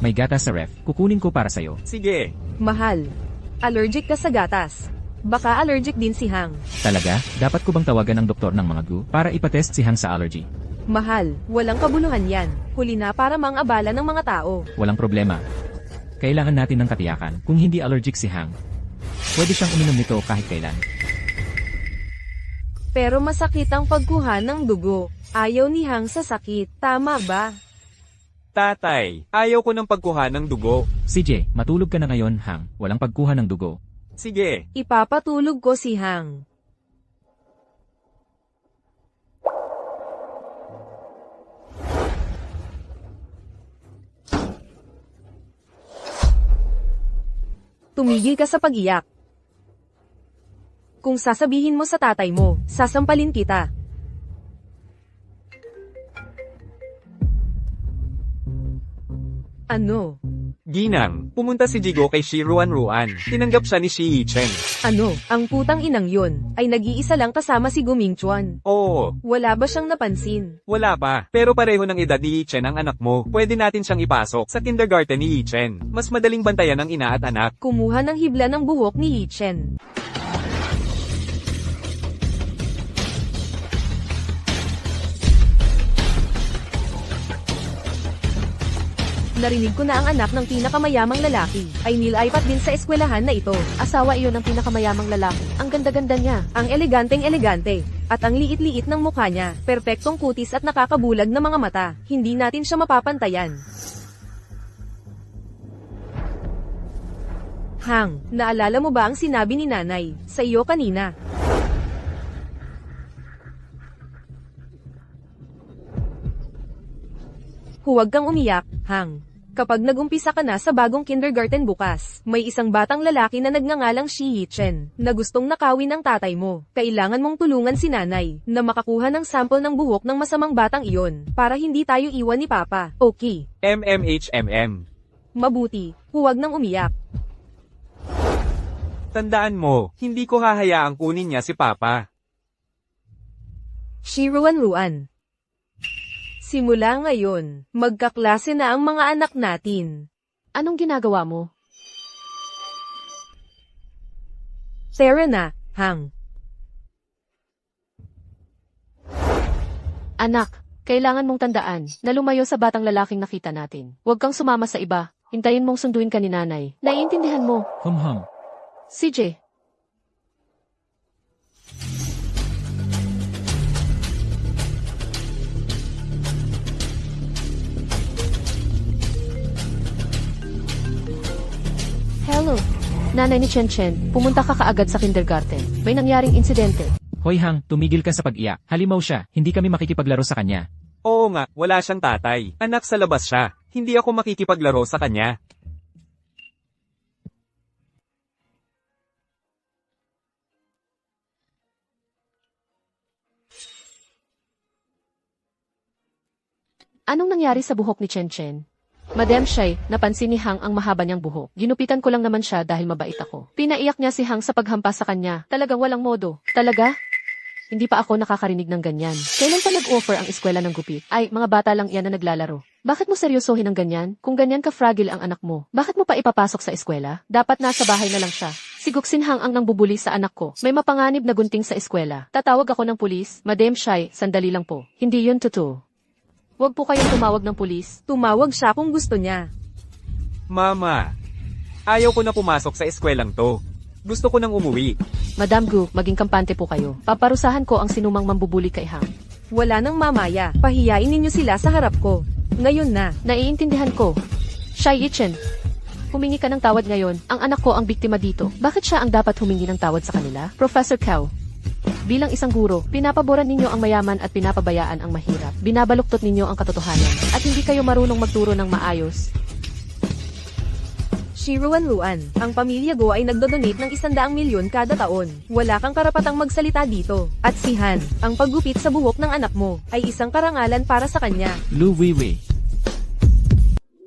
May gatas sa ref. Kukunin ko para sa'yo. Sige. Mahal. Allergic ka sa gatas. Baka allergic din si Hang. Talaga? Dapat ko bang tawagan ang doktor ng mga gu para ipatest si Hang sa allergy? Mahal, walang kabuluhan yan. Huli na para mang-abala ng mga tao. Walang problema. Kailangan natin ng katiyakan. Kung hindi allergic si Hang, pwede siyang uminom nito kahit kailan. Pero masakit ang pagkuha ng dugo. Ayaw ni Hang sa sakit. Tama ba? Tatay, ayaw ko ng pagkuha ng dugo. CJ, matulog ka na ngayon, Hang. Walang pagkuha ng dugo. Sige. Ipapatulog ko si Hang. Tumigil ka sa pag-iyak. Kung sasabihin mo sa tatay mo, sasampalin kita. Ano? Ginang, pumunta si Jigo kay Shi Ruan. Tinanggap siya ni Shi Yichen. Ano? Ang putang inang yun, ay nag-iisa lang kasama si Guming Chuan. Oo, Wala ba siyang napansin? wala pa. Pero pareho ng edad ni Yichen ang anak mo. Pwede natin siyang ipasok sa kindergarten ni Yichen. Mas madaling bantayan ng ina at anak. Kumuha ng hibla ng buhok ni Yichen. Narinig ko na ang anak ng pinakamayamang lalaki ay nilaipat din sa eskwelahan na ito. Asawa iyon ng pinakamayamang lalaki. Ang ganda-ganda niya. Ang eleganteng-elegante at ang liit-liit ng mukha niya, perpektong kutis at nakakabulag na mga mata. Hindi natin siya mapapantayan. Hang, naalala mo ba ang sinabi ni nanay sa iyo kanina? Huwag kang umiyak, Hang. Kapag nagumpisa ka na sa bagong kindergarten bukas, may isang batang lalaki na nagngangalang Shi Yichen, na gustong nakawin ang tatay mo. Kailangan mong tulungan si nanay, na makakuha ng sample ng buhok ng masamang batang iyon, para hindi tayo iwan ni Papa. Okay. MMHMM. Mabuti, huwag nang umiyak. Tandaan mo, hindi ko hahayaang kunin niya si Papa. Shi Ruan. Simula ngayon, magkaklase na ang mga anak natin. Anong ginagawa mo? Tara na, Hang. Anak, kailangan mong tandaan na lumayo sa batang lalaking nakita natin. Huwag kang sumama sa iba. Hintayin mong sunduin ka ni nanay. Naiintindihan mo. Hum. CJ. Hello. Nanay ni Chen Chen, pumunta ka kaagad sa kindergarten. May nangyaring insidente. Hoy Hang, tumigil ka sa pag-iyak. Halimaw siya, hindi kami makikipaglaro sa kanya. Oo nga, wala siyang tatay. Anak sa labas siya. Hindi ako makikipaglaro sa kanya. Anong nangyari sa buhok ni Chen Chen? Madam Shai, napansin ni Hang ang mahaba niyang buhok. Ginupitan ko lang naman siya dahil mabait ako. Pinaiyak niya si Hang sa paghampas sa kanya. Talagang walang modo. Talaga? Hindi pa ako nakakarinig ng ganyan. Kailan pa nag-offer ang eskwela ng gupit? Ay, mga bata lang yan na naglalaro. Bakit mo seryosohin ang ganyan? Kung ganyan ka fragile ang anak mo, bakit mo pa ipapasok sa eskwela? Dapat nasa bahay na lang siya. Si Guksin Hang ang nangbubuli sa anak ko. May mapanganib na gunting sa eskwela. Tatawag ako ng pulis. Madam Shai, sandali lang po. Hindi yun totoo. Huwag po kayong tumawag ng pulis. Tumawag siya kung gusto niya. Mama, ayaw ko na pumasok sa eskwelang to. Gusto ko nang umuwi. Madam Gu, maging kampante po kayo. Paparusahan ko ang sinumang mambubuli kay Hang. Wala nang mamaya. Pahiyain ninyo sila sa harap ko. Ngayon na. Naiintindihan ko. Shai Ichen, humingi ka ng tawad ngayon. Ang anak ko ang biktima dito. Bakit siya ang dapat humingi ng tawad sa kanila? Professor Cao, bilang isang guro, pinapaboran ninyo ang mayaman at pinapabayaan ang mahirap. Binabaluktot ninyo ang katotohanan at hindi kayo marunong magturo ng maayos. Shiruan Luan, ang pamilya Go ay nagdodonate ng 100 milyon kada taon. Wala kang karapatang magsalita dito. At si Han, ang paggupit sa buhok ng anak mo, ay isang karangalan para sa kanya. Lu Weiwei.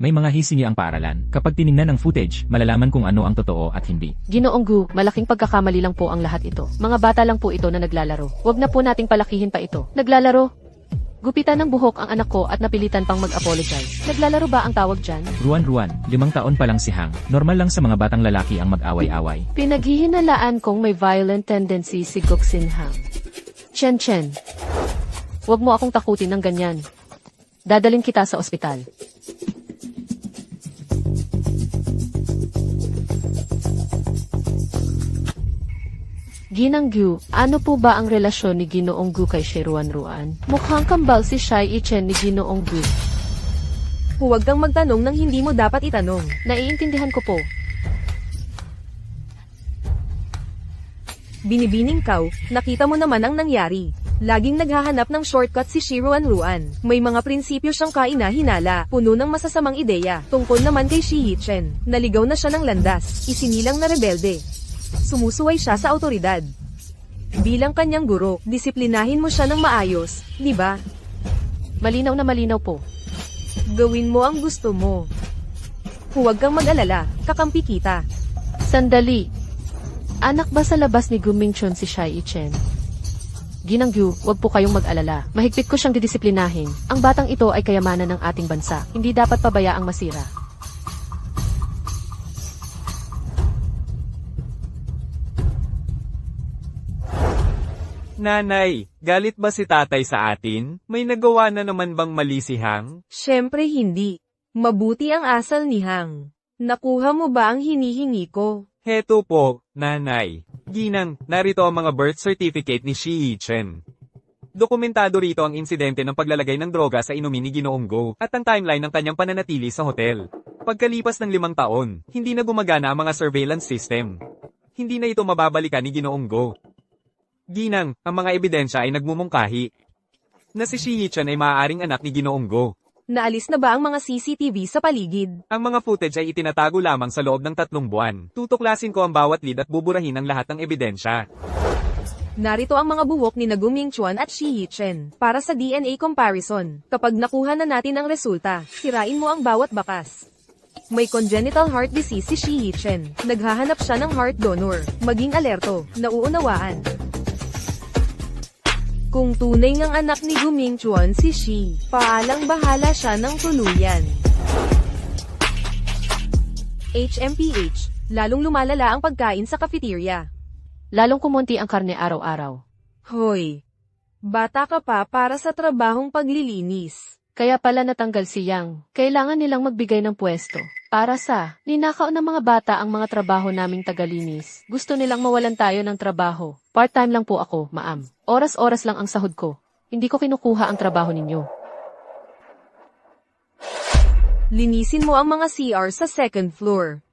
May mga hisingi ang paaralan. Kapag tiningnan ang footage, malalaman kung ano ang totoo at hindi. Ginoong Gu, malaking pagkakamali lang po ang lahat ito. Mga bata lang po ito na naglalaro. Huwag na po nating palakihin pa ito. Naglalaro? Gupitan ng buhok ang anak ko at napilitan pang mag-apologize. Naglalaro ba ang tawag dyan? Ruan, 5 taon pa lang si Hang. Normal lang sa mga batang lalaki ang mag-away-away. Pinaghihinalaan kong may violent tendency si Guksin Hang. Chen Chen, huwag mo akong takutin ng ganyan. Dadalhin kita sa ospital. Ginang Gu, ano po ba ang relasyon ni Ginoong Gu kay Shiruan Ruan? Mukhang kambal si Shai Ichen ni Ginoong Gu. Huwag kang magtanong ng hindi mo dapat itanong. Naiintindihan ko po. Binibining Kao, nakita mo naman ang nangyari. Laging naghahanap ng shortcut si Shiruan Ruan. May mga prinsipyo siyang kaina-hinala, puno ng masasamang ideya. Tungkol naman kay Shi Yichen, naligaw na siya ng landas, isinilang na rebelde. Sumusuway siya sa autoridad. Bilang kanyang guro, disiplinahin mo siya ng maayos, di ba? Malinaw na malinaw po. Gawin mo ang gusto mo. Huwag kang mag-alala, kakampi kita. Sandali. Anak ba sa labas ni Gu Mingchun si Shai Ichen? Ginang Gu, huwag po kayong mag-alala. Mahigpit ko siyang didisiplinahin. Ang batang ito ay kayamanan ng ating bansa. Hindi dapat pabayaang masira. Nanay, galit ba si tatay sa atin? May nagawa na naman bang mali si Hang? Siyempre hindi. Mabuti ang asal ni Hang. Nakuha mo ba ang hinihingi ko? Heto po, nanay. Ginang, narito ang mga birth certificate ni Shi Yichen. Dokumentado rito ang insidente ng paglalagay ng droga sa inumin ni Ginoong Go at ang timeline ng kanyang pananatili sa hotel. Pagkalipas ng 5 taon, hindi na gumagana ang mga surveillance system. Hindi na ito mababalikan ni Ginoong Go. Ginang, ang mga ebidensya ay nagmumungkahi na si Shi Yichen ay maaaring anak ni Ginoong Go. Naalis na ba ang mga CCTV sa paligid? Ang mga footage ay itinatago lamang sa loob ng 3 buwan. Tutuklasin ko ang bawat lead at buburahin ang lahat ng ebidensya. Narito ang mga buhok ni Gu Mingchuan at Shi Yichen para sa DNA comparison. Kapag nakuha na natin ang resulta, sirain mo ang bawat bakas. May congenital heart disease si Shi Yichen. Naghahanap siya ng heart donor. Maging alerto, nauunawaan. Kung tunay ngang anak ni Gu Mingchuan si Shi, paalang bahala siya ng tuluyan. HMPH, lalong lumalala ang pagkain sa cafeteria. Lalong kumonti ang karne araw-araw. Hoy, bata ka pa para sa trabahong paglilinis. Kaya pala natanggal si Yang. Kailangan nilang magbigay ng pwesto. Para sa ninakaw ng mga bata ang mga trabaho naming tagalinis. Gusto nilang mawalan tayo ng trabaho. Part-time lang po ako, ma'am. Oras-oras lang ang sahod ko. Hindi ko kinukuha ang trabaho ninyo. Linisin mo ang mga CR sa second floor.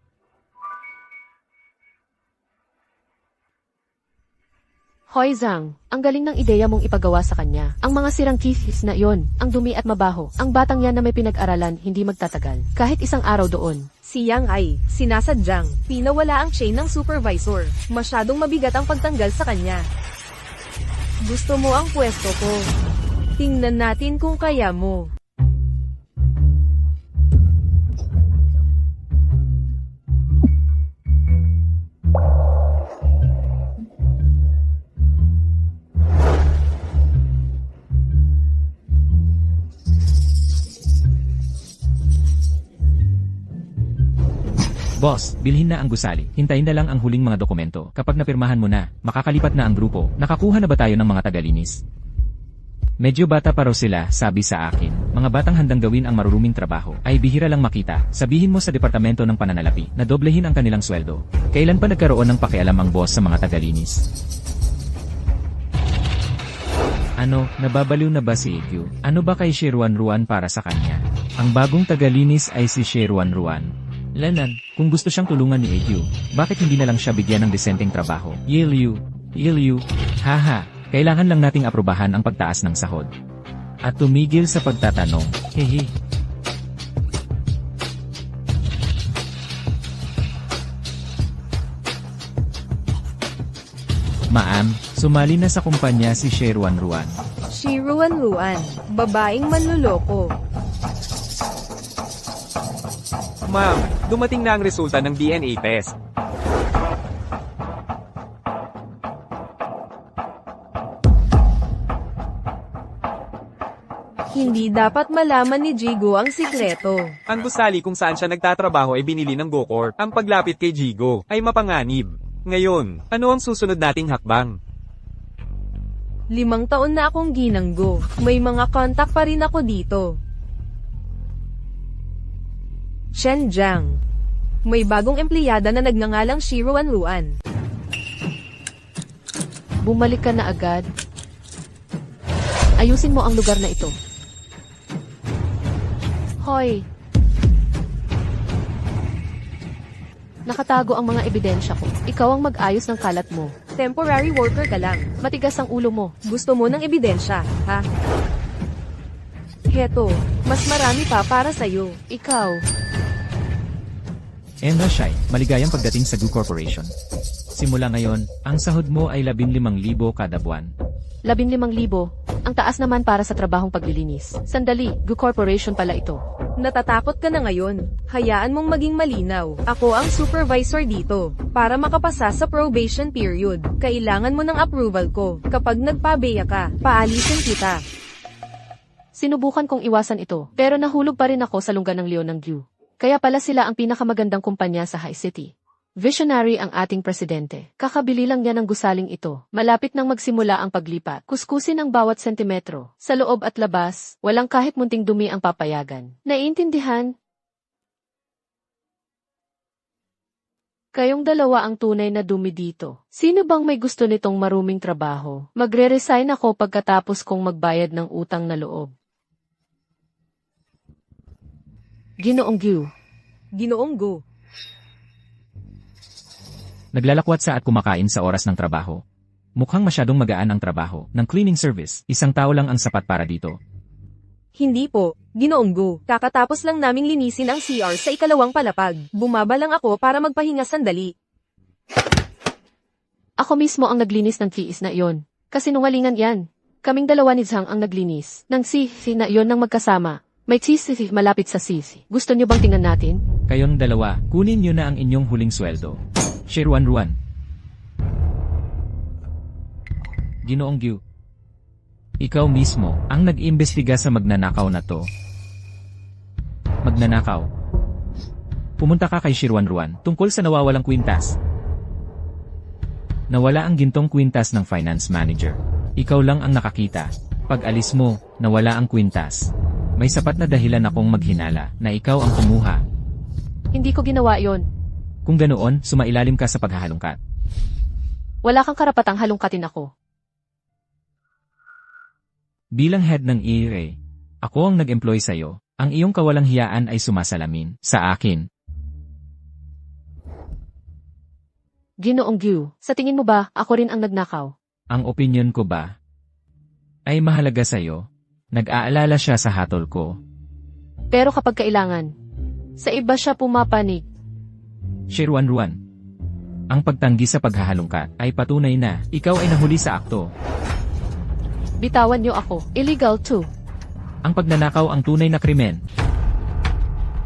Hoy Zhang, ang galing ng ideya mong ipagawa sa kanya. Ang mga sirang kifis na yon, ang dumi at mabaho. Ang batang yan na may pinag-aralan, hindi magtatagal. Kahit isang araw doon. Si Yang ay sinasadyang pinawala ang chain ng supervisor. Masyadong mabigat ang pagtanggal sa kanya. Gusto mo ang pwesto ko? Tingnan natin kung kaya mo. Boss, bilhin na ang gusali. Hintayin na lang ang huling mga dokumento. Kapag napirmahan mo na, makakalipat na ang grupo. Nakakuha na ba tayo ng mga tagalinis? Medyo bata pa raw sila, sabi sa akin. Mga batang handang gawin ang maruruming trabaho ay bihira lang makita. Sabihin mo sa departamento ng pananalapi na doblehin ang kanilang sweldo. Kailan pa nagkaroon ng pakialam ang boss sa mga tagalinis? Ano, nababaliw na ba si EQ? Ano ba kay Sherwan Ruan para sa kanya? Ang bagong tagalinis ay si Sherwan Ruan. Lanan, kung gusto siyang tulungan ni EQ, bakit hindi na lang siya bigyan ng desenteng trabaho? Yilyu, haha, kailangan lang nating aprobahan ang pagtaas ng sahod. At tumigil sa pagtatanong, hehe. Ma'am, sumali na sa kumpanya si Sherwan Ruan. Sherwan Ruan, babaeng manluloko. Ma'am, dumating na ang resulta ng DNA test. Hindi dapat malaman ni Jigo ang sikreto. Ang gusali kung saan siya nagtatrabaho ay binili ng Gokor. Ang paglapit kay Jigo ay mapanganib. Ngayon, ano ang susunod nating hakbang? 5 taon na akong ginanggo. May mga kontak pa rin ako dito. Shen Jiang. May bagong empleyada na nagngangalang Sherwan Ruan. Bumalik ka na agad. Ayusin mo ang lugar na ito. Hoy! Nakatago ang mga ebidensya ko. Ikaw ang mag-ayos ng kalat mo. Temporary worker ka lang. Matigas ang ulo mo. Gusto mo ng ebidensya, ha? Heto, mas marami pa para sa'yo. Ikaw. Emra Shai, maligayang pagdating sa Gu Corporation. Simula ngayon, ang sahod mo ay 15,000 kada buwan. 15,000. Ang taas naman para sa trabahong paglilinis. Sandali, Gu Corporation pala ito. Natatakot ka na ngayon. Hayaan mong maging malinaw. Ako ang supervisor dito. Para makapasa sa probation period, kailangan mo ng approval ko. Kapag nagpabeya ka, paalisin kita. Sinubukan kong iwasan ito, pero nahulog pa rin ako sa lungga ng leon ng Gu. Kaya pala sila ang pinakamagandang kumpanya sa High City. Visionary ang ating presidente. Kakabili lang niya ng gusaling ito. Malapit nang magsimula ang paglipat. Kuskusin ang bawat sentimetro. Sa loob at labas, walang kahit munting dumi ang papayagan. Naiintindihan? Kayong dalawa ang tunay na dumi dito. Sino bang may gusto nitong maruming trabaho? Magre-resign ako pagkatapos kong magbayad ng utang na loob. Ginoong Gu. Ginoong Gu. Naglalakwat sa at kumakain sa oras ng trabaho. Mukhang masyadong magaan ang trabaho ng cleaning service. Isang tao lang ang sapat para dito. Hindi po, Ginoong Gu. Kakatapos lang naming linisin ang CR sa ikalawang palapag. Bumaba lang ako para magpahinga sandali. Ako mismo ang naglinis ng kiis na iyon. Kasinungalingan yan. Kaming dalawa ni Zhang ang naglinis. Ng sisi na iyon ng magkasama. May sisi malapit sa sisi. Gusto niyo bang tingnan natin? Kayong dalawa, kunin niyo na ang inyong huling sweldo. Sherwan Ruan. Ginoong Gu. Ikaw mismo ang nag-imbestiga sa magnanakaw na to. Magnanakaw. Pumunta ka kay Sherwan Ruan tungkol sa nawawalang kwintas. Nawala ang gintong kwintas ng finance manager. Ikaw lang ang nakakita. Pag alis mo, nawala ang kwintas. May sapat na dahilan akong maghinala na ikaw ang kumuha. Hindi ko ginawa yon. Kung ganoon, sumailalim ka sa paghahalungkat. Wala kang karapatang halungkatin ako. Bilang head ng ERA, ako ang nag-employ sa'yo. Ang iyong kawalang hiyaan ay sumasalamin sa akin. Ginoong Gyu, sa tingin mo ba ako rin ang nagnakaw? Ang opinyon ko ba ay mahalaga sa'yo? Nag-aalala siya sa hatol ko. Pero kapag kailangan, sa iba siya pumapanig. Shirwan-ruan. Ang pagtanggi sa paghahalungkat ay patunay na ikaw ay nahuli sa akto. Bitawan niyo ako. Illegal too. Ang pagnanakaw ang tunay na krimen.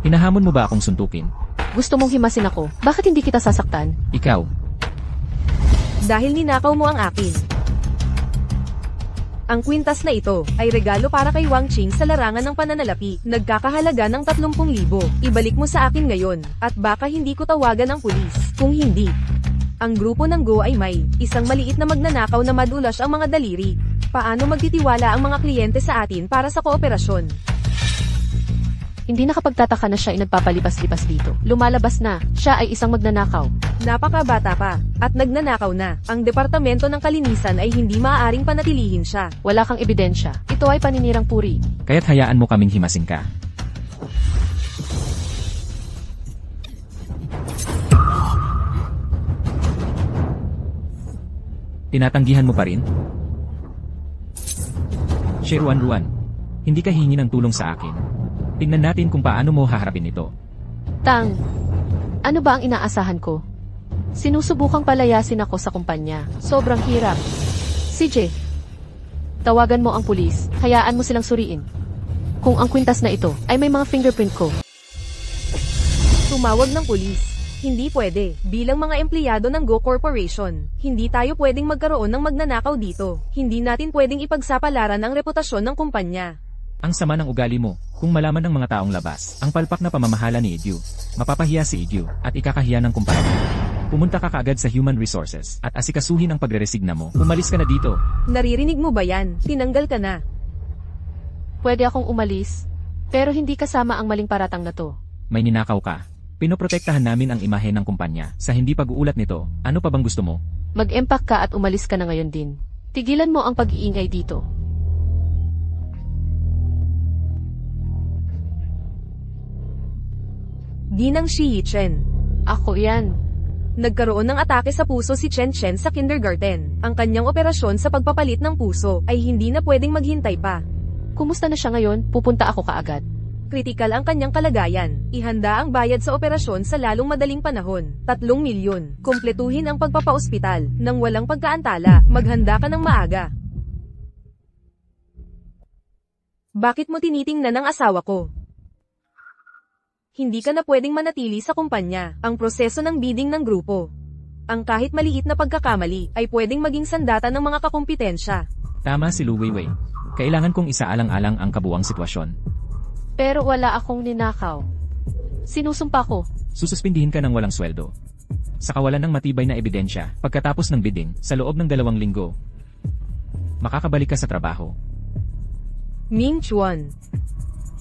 Hinahamon mo ba akong suntukin? Gusto mong himasin ako. Bakit hindi kita sasaktan? Ikaw. Dahil ninakaw mo ang akin. Ang kwintas na ito ay regalo para kay Wang Qing sa larangan ng pananalapi. Nagkakahalaga ng 30,000. Ibalik mo sa akin ngayon, at baka hindi ko tawagan ng pulis. Kung hindi, ang grupo ng Go ay may isang maliit na magnanakaw na madulas ang mga daliri. Paano magtitiwala ang mga kliyente sa atin para sa kooperasyon? Hindi nakapagtataka na siya ay nagpapalipas-lipas dito. Lumalabas na, siya ay isang magnanakaw. Napakabata pa, at nagnanakaw na. Ang Departamento ng Kalinisan ay hindi maaaring panatilihin siya. Wala kang ebidensya. Ito ay paninirang puri. Kaya't hayaan mo kaming himasin ka. Tinatanggihan mo pa rin? Shirwan-ruan, hindi ka hingi ng tulong sa akin. Tingnan natin kung paano mo haharapin ito. Tang, ano ba ang inaasahan ko? Sinusubukang palayasin ako sa kumpanya. Sobrang hirap. CJ, tawagan mo ang pulis. Hayaan mo silang suriin. Kung ang kwintas na ito ay may mga fingerprint ko. Tumawag ng pulis. Hindi pwede. Bilang mga empleyado ng Go Corporation, hindi tayo pwedeng magkaroon ng magnanakaw dito. Hindi natin pwedeng ipagsapalaran ang reputasyon ng kumpanya. Ang sama ng ugali mo, kung malaman ng mga taong labas, ang palpak na pamamahala ni Idyu, mapapahiya si Idyu, at ikakahiya ng kumpanya. Pumunta ka kaagad sa Human Resources, at asikasuhin ang pagreresigna mo. Umalis ka na dito. Naririnig mo ba yan? Tinanggal ka na. Pwede akong umalis, pero hindi kasama ang maling paratang na to. May ninakaw ka. Pinoprotektahan namin ang imahe ng kumpanya. Sa hindi pag-uulat nito, ano pa bang gusto mo? Mag-empack ka at umalis ka na ngayon din. Tigilan mo ang pag-iingay dito. Ginang Shi Chen. Ako yan. Nagkaroon ng atake sa puso si Chen Chen sa kindergarten. Ang kanyang operasyon sa pagpapalit ng puso ay hindi na pwedeng maghintay pa. Kumusta na siya ngayon? Pupunta ako kaagad. Kritikal ang kanyang kalagayan. Ihanda ang bayad sa operasyon sa lalong madaling panahon. 3 milyon. Kumpletuhin ang pagpapaospital. Nang walang pagkaantala, maghanda ka ng maaga. Bakit mo tinitingnan ang asawa ko? Hindi ka na pwedeng manatili sa kumpanya. Ang proseso ng bidding ng grupo. Ang kahit maliit na pagkakamali ay pwedeng maging sandata ng mga kakumpetensya. Tama si Lu Weiwei. Kailangan kong isaalang-alang ang kabuang sitwasyon. Pero wala akong ninakaw. Sinusumpa ko. Sususpindihin ka ng walang sweldo. Sa kawalan ng matibay na ebidensya, pagkatapos ng bidding, sa loob ng 2 linggo, makakabalik ka sa trabaho. Ming Chuan.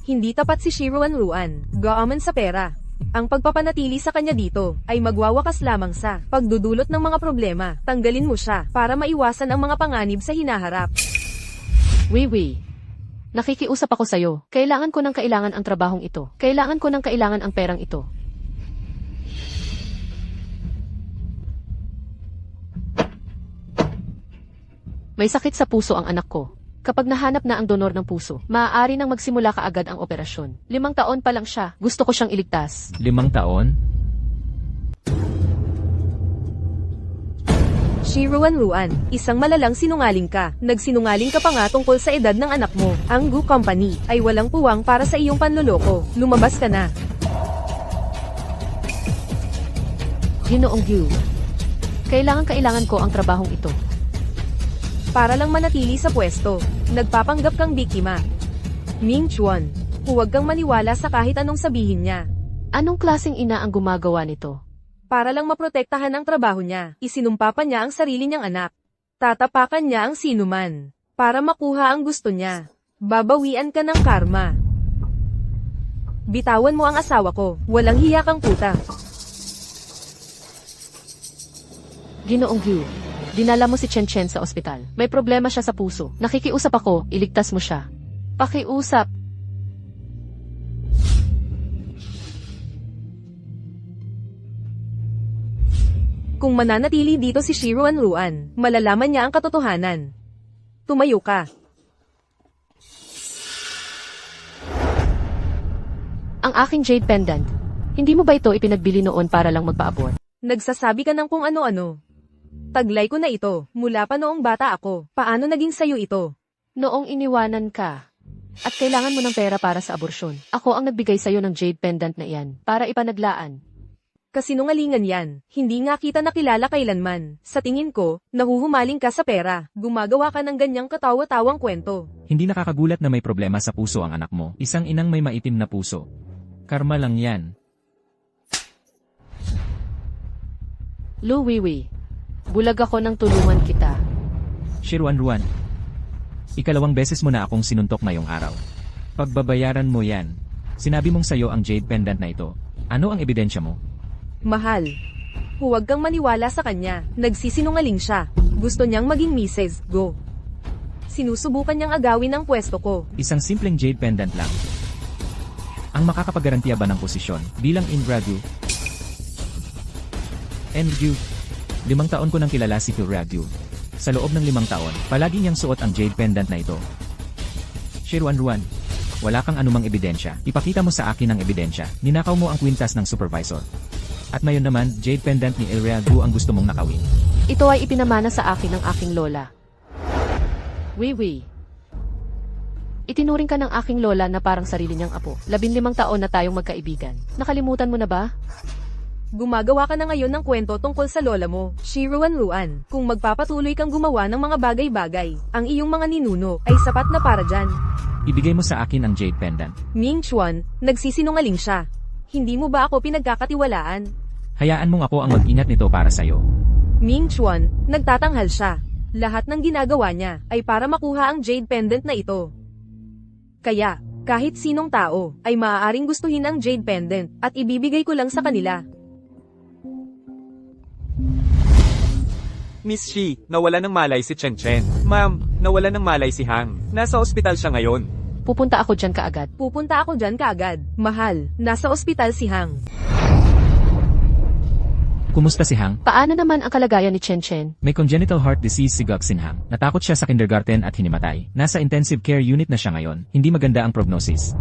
Hindi tapat si Shiruan Ruan, gaaman sa pera. Ang pagpapanatili sa kanya dito ay magwawakas lamang sa pagdudulot ng mga problema. Tanggalin mo siya para maiwasan ang mga panganib sa hinaharap. Wiwi. Nakikiusap ako sa'yo. Kailangan ko ng kailangan ang trabahong ito. Kailangan ko ng kailangan ang perang ito. May sakit sa puso ang anak ko. Kapag nahanap na ang donor ng puso, maaari nang magsimula kaagad ang operasyon. 5 taon pa lang siya. Gusto ko siyang iligtas. 5 taon? Shiruan Ruan, isang malalang sinungaling ka. Nagsinungaling ka pa nga tungkol sa edad ng anak mo. Ang Gu Company ay walang puwang para sa iyong panloloko. Lumabas ka na. Ginoong Gyu. Kailangan ko ang trabahong ito. Para lang manatili sa pwesto, nagpapanggap kang biktima. Ming Chuan, huwag kang maniwala sa kahit anong sabihin niya. Anong klaseng ina ang gumagawa nito? Para lang maprotektahan ang trabaho niya, isinumpa pa niya ang sarili niyang anak. Tatapakan niya ang sinuman. Para makuha ang gusto niya. Babawian ka ng karma. Bitawan mo ang asawa ko. Walang hiya kang puta. Ginoong Gyu, dinala mo si Chen Chen sa ospital. May problema siya sa puso. Nakikiusap ako, iligtas mo siya. Pakiusap. Kung mananatili dito si Shiruan Ruan, malalaman niya ang katotohanan. Tumayo ka. Ang aking jade pendant. Hindi mo ba ito ipinagbili noon para lang magpa-abort? Nagsasabi ka ng kung ano-ano. Taglay ko na ito, mula pa noong bata ako. Paano naging sayo ito? Noong iniwanan ka, at kailangan mo ng pera para sa aborsyon. Ako ang nagbigay sa'yo ng jade pendant na iyan, para ipanaglaan. Kasinungalingan yan. Hindi nga kita nakilala kailanman. Sa tingin ko, nahuhumaling ka sa pera. Gumagawa ka ng ganyang katawa-tawang kwento. Hindi nakakagulat na may problema sa puso ang anak mo. Isang inang may maitim na puso. Karma lang yan. Lu Wiwi, bulag ako nang tulungan kita. Shiruan Ruan. Ikalawang beses mo na akong sinuntok ngayong araw. Pagbabayaran mo yan. Sinabi mong sayo ang jade pendant na ito. Ano ang ebidensya mo? Mahal. Huwag kang maniwala sa kanya. Nagsisinungaling siya. Gusto niyang maging Mrs. Go. Sinusubukan niyang agawin ang pwesto ko. Isang simpleng jade pendant lang. Ang makakapagarantiya ba ng posisyon bilang Ingradu? Enryu. 5 taon ko nang kilala si Kilradu. Sa loob ng 5 taon, palagi niyang suot ang jade pendant na ito. Shiruan Ruan, wala kang anumang ebidensya. Ipakita mo sa akin ang ebidensya. Ninakaw mo ang kwintas ng supervisor. At ngayon naman, jade pendant ni Ilradu ang gusto mong nakawin. Ito ay ipinamana sa akin ng aking lola. Wiwi. Itinuring ka ng aking lola na parang sarili niyang apo. 15 taon na tayong magkaibigan. Nakalimutan mo na ba? Gumagawa ka na ngayon ng kwento tungkol sa lola mo, Shiruan Ruan. Kung magpapatuloy kang gumawa ng mga bagay-bagay, ang iyong mga ninuno ay sapat na para dyan. Ibigay mo sa akin ang jade pendant. Ming Chuan, nagsisinungaling siya. Hindi mo ba ako pinagkakatiwalaan? Hayaan mong ako ang mag-ingat nito para sa'yo. Ming Chuan, nagtatanghal siya. Lahat ng ginagawa niya ay para makuha ang jade pendant na ito. Kaya, kahit sinong tao ay maaaring gustuhin ang jade pendant at ibibigay ko lang sa kanila. Miss Shi, nawala ng malay si Chen Chen. Ma'am, nawala ng malay si Hang. Nasa ospital siya ngayon. Pupunta ako dyan kaagad. Pupunta ako dyan kaagad. Mahal, nasa ospital si Hang. Kumusta si Hang? Paano naman ang kalagayan ni Chen Chen? May congenital heart disease si Goksin Hang. Natakot siya sa kindergarten at hinimatay. Nasa intensive care unit na siya ngayon. Hindi maganda ang prognosis.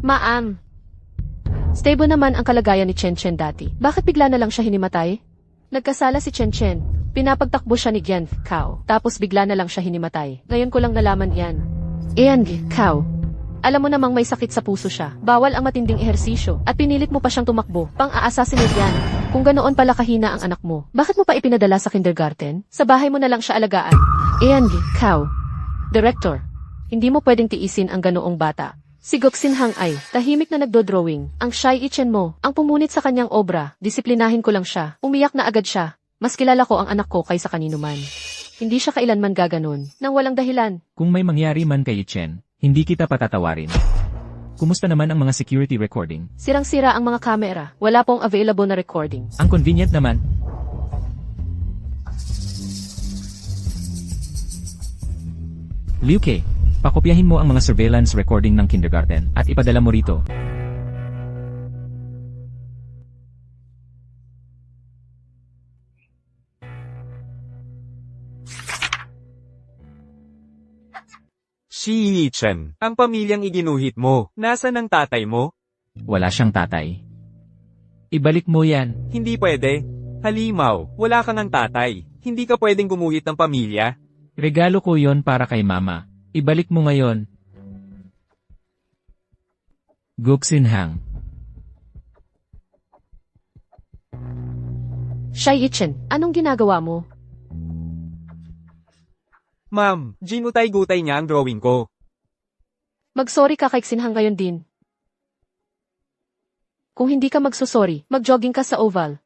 Ma'am. Stable naman ang kalagayan ni Chen Chen dati. Bakit bigla na lang siya hinimatay? Nagkasala si Chen Chen. Pinapagtakbo siya ni Gian Kao. Tapos bigla na lang siya hinimatay. Ngayon ko lang nalaman yan. Ian Kao. Alam mo namang may sakit sa puso siya. Bawal ang matinding ehersisyo. At pinilit mo pa siyang tumakbo. Pang-aasasinate yan. Kung ganoon pala kahina ang anak mo, bakit mo pa ipinadala sa kindergarten? Sa bahay mo na lang siya alagaan. Ian Kao. Director. Hindi mo pwedeng tiisin ang ganoong bata. Si Goksin Hang ay tahimik na nagdo-drawing. Ang shy Ichen mo, ang pumunit sa kanyang obra, disiplinahin ko lang siya. Umiyak na agad siya. Mas kilala ko ang anak ko kaysa kanino man. Hindi siya kailanman gaganon, nang walang dahilan. Kung may mangyari man kay Chen, hindi kita patatawarin. Kumusta naman ang mga security recording? Sirang-sira ang mga kamera. Wala pong available na recordings. Ang convenient naman. Liu Ke, pakopyahin mo ang mga surveillance recording ng kindergarten at ipadala mo rito. Shi Chen, ang pamilyang iginuhit mo, nasaan ang tatay mo? Wala siyang tatay. Ibalik mo yan. Hindi pwede. Halimaw, wala kang ang tatay. Hindi ka pwedeng gumuhit ng pamilya. Regalo ko yon para kay mama. Ibalik mo ngayon. Goksin Hang. Shy Ichen, anong ginagawa mo? Ma'am, ginutay-gutay niya ang drawing ko. Mag-sorry ka kay Xinhang ngayon din. Kung hindi ka magsusorry, mag-jogging ka sa oval.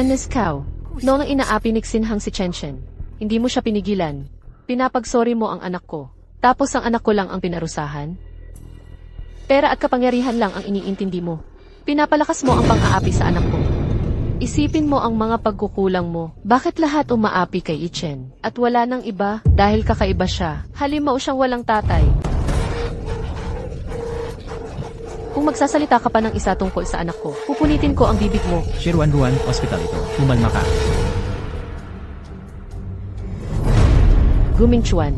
Enescow, noong inaapi ni Xinhang si Chen, hindi mo siya pinigilan. Pinapagsorry mo ang anak ko. Tapos ang anak ko lang ang pinarusahan? Pera at kapangyarihan lang ang iniintindi mo. Pinapalakas mo ang pang-aapi sa anak ko. Isipin mo ang mga pagkukulang mo. Bakit lahat umaapi kay Ichen? At wala nang iba dahil kakaiba siya. Halimaw siyang walang tatay. Kung magsasalita ka pa ng isa tungkol sa anak ko, pupunitin ko ang bibig mo. Shirwanruan Hospital ito. Kumalma ka. Gumingchuan.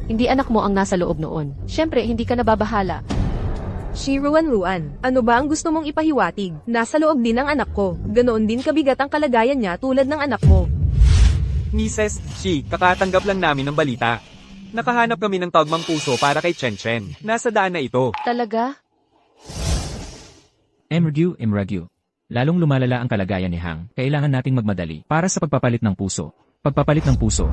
Hindi anak mo ang nasa loob noon. Siyempre, hindi ka nababahala. Shirwanruan, ano ba ang gusto mong ipahiwatig? Nasa loob din ang anak ko. Ganoon din kabigat ang kalagayan niya tulad ng anak mo. Mrs. Shi, kakatanggap lang namin ng balita. Nakahanap kami ng tagmang puso para kay Chen. Nasa daan na ito. Talaga? Imragyu. Lalong lumalala ang kalagayan ni Hang. Kailangan nating magmadali para sa pagpapalit ng puso. Pagpapalit ng puso.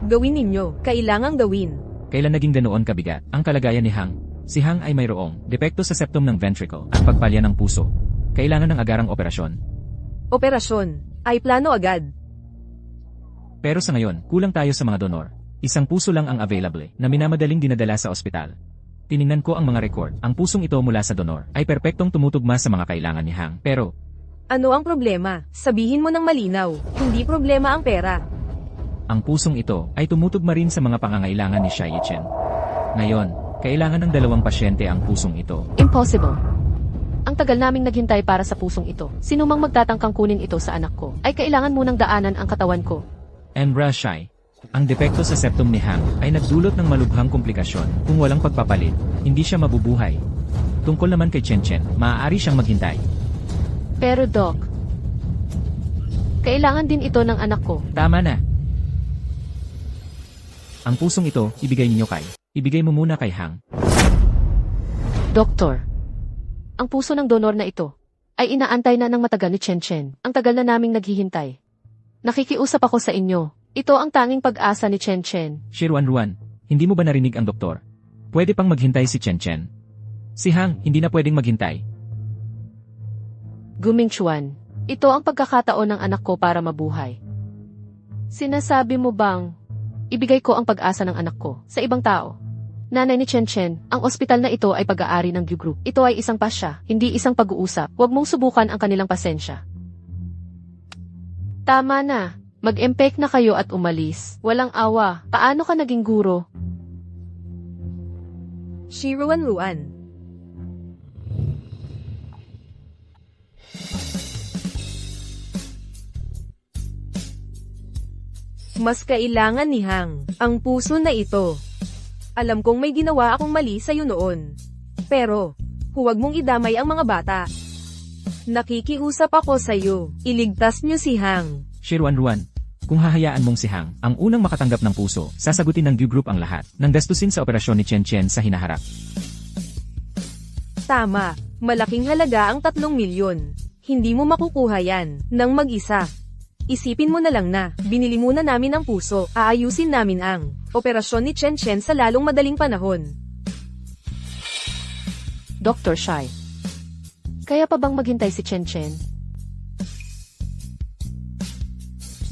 Gawin ninyo, kailangang gawin. Kailan naging ganoon kabigat ang kalagayan ni Hang? Si Hang ay mayroong depekto sa septum ng ventricle at pagpalya ng puso. Kailangan ng agarang operasyon. Operasyon, ay plano agad. Pero sa ngayon, kulang tayo sa mga donor. Isang puso lang ang available na minamadaling dinadala sa ospital. Tiningnan ko ang mga record. Ang pusong ito mula sa donor ay perpektong tumutugma sa mga kailangan ni Hang. Pero, Ano ang problema? Sabihin mo ng malinaw, hindi problema ang pera. ang pusong ito ay tumutugma rin sa mga pangangailangan ni Shai Chen. Ngayon, kailangan ng 2 pasyente ang pusong ito. Impossible. Ang tagal naming naghintay para sa pusong ito. Sinumang magtatangkang kunin ito sa anak ko, ay kailangan munang daanan ang katawan ko. Embra Shai. Ang depekto sa septum ni Hang ay nagdulot ng malubhang komplikasyon. Kung walang pagpapalit, hindi siya mabubuhay. Tungkol naman kay Chen, maaari siyang maghintay. Pero Doc, kailangan din ito ng anak ko. Tama na. Ang pusong ito, ibigay ninyo kay. Ibigay mo muna kay Hang. Doktor, ang puso ng donor na ito ay inaantay na ng matagal ni Chen. Ang tagal na naming naghihintay. Nakikiusap ako sa inyo. Ito ang tanging pag-asa ni Chen. Shirwanruan, hindi mo ba narinig ang doktor? Pwede pang maghintay si Chen. Si Hang, hindi na pwedeng maghintay. Gumingchuan, ito ang pagkakataon ng anak ko para mabuhay. Sinasabi mo bang ibigay ko ang pag-asa ng anak ko sa ibang tao? Nanay ni Chen, ang ospital na ito ay pag-aari ng Gu Group. Ito ay isang pasya, hindi isang pag-uusap. Huwag mong subukan ang kanilang pasensya. Tama na. Mag-empek na kayo at umalis. Walang awa. Paano ka naging guro? Shirwanruan. Mas kailangan ni Hang ang puso na ito. Alam kong may ginawa akong mali sa'yo noon. Pero, huwag mong idamay ang mga bata. Nakikiusap ako sa'yo. Iligtas niyo si Hang. Shirwanruan, kung hahayaan mong si Hang, ang unang makatanggap ng puso, sasagutin ng Gu Group ang lahat ng gastusin sa operasyon ni Chen sa hinaharap. Tama, malaking halaga ang 3 milyon. Hindi mo makukuha yan ng mag-isa. Isipin mo na lang na, binili muna namin ang puso, aayusin namin ang operasyon ni Chen sa lalong madaling panahon. Dr. Shai, kaya pa bang maghintay si Chen?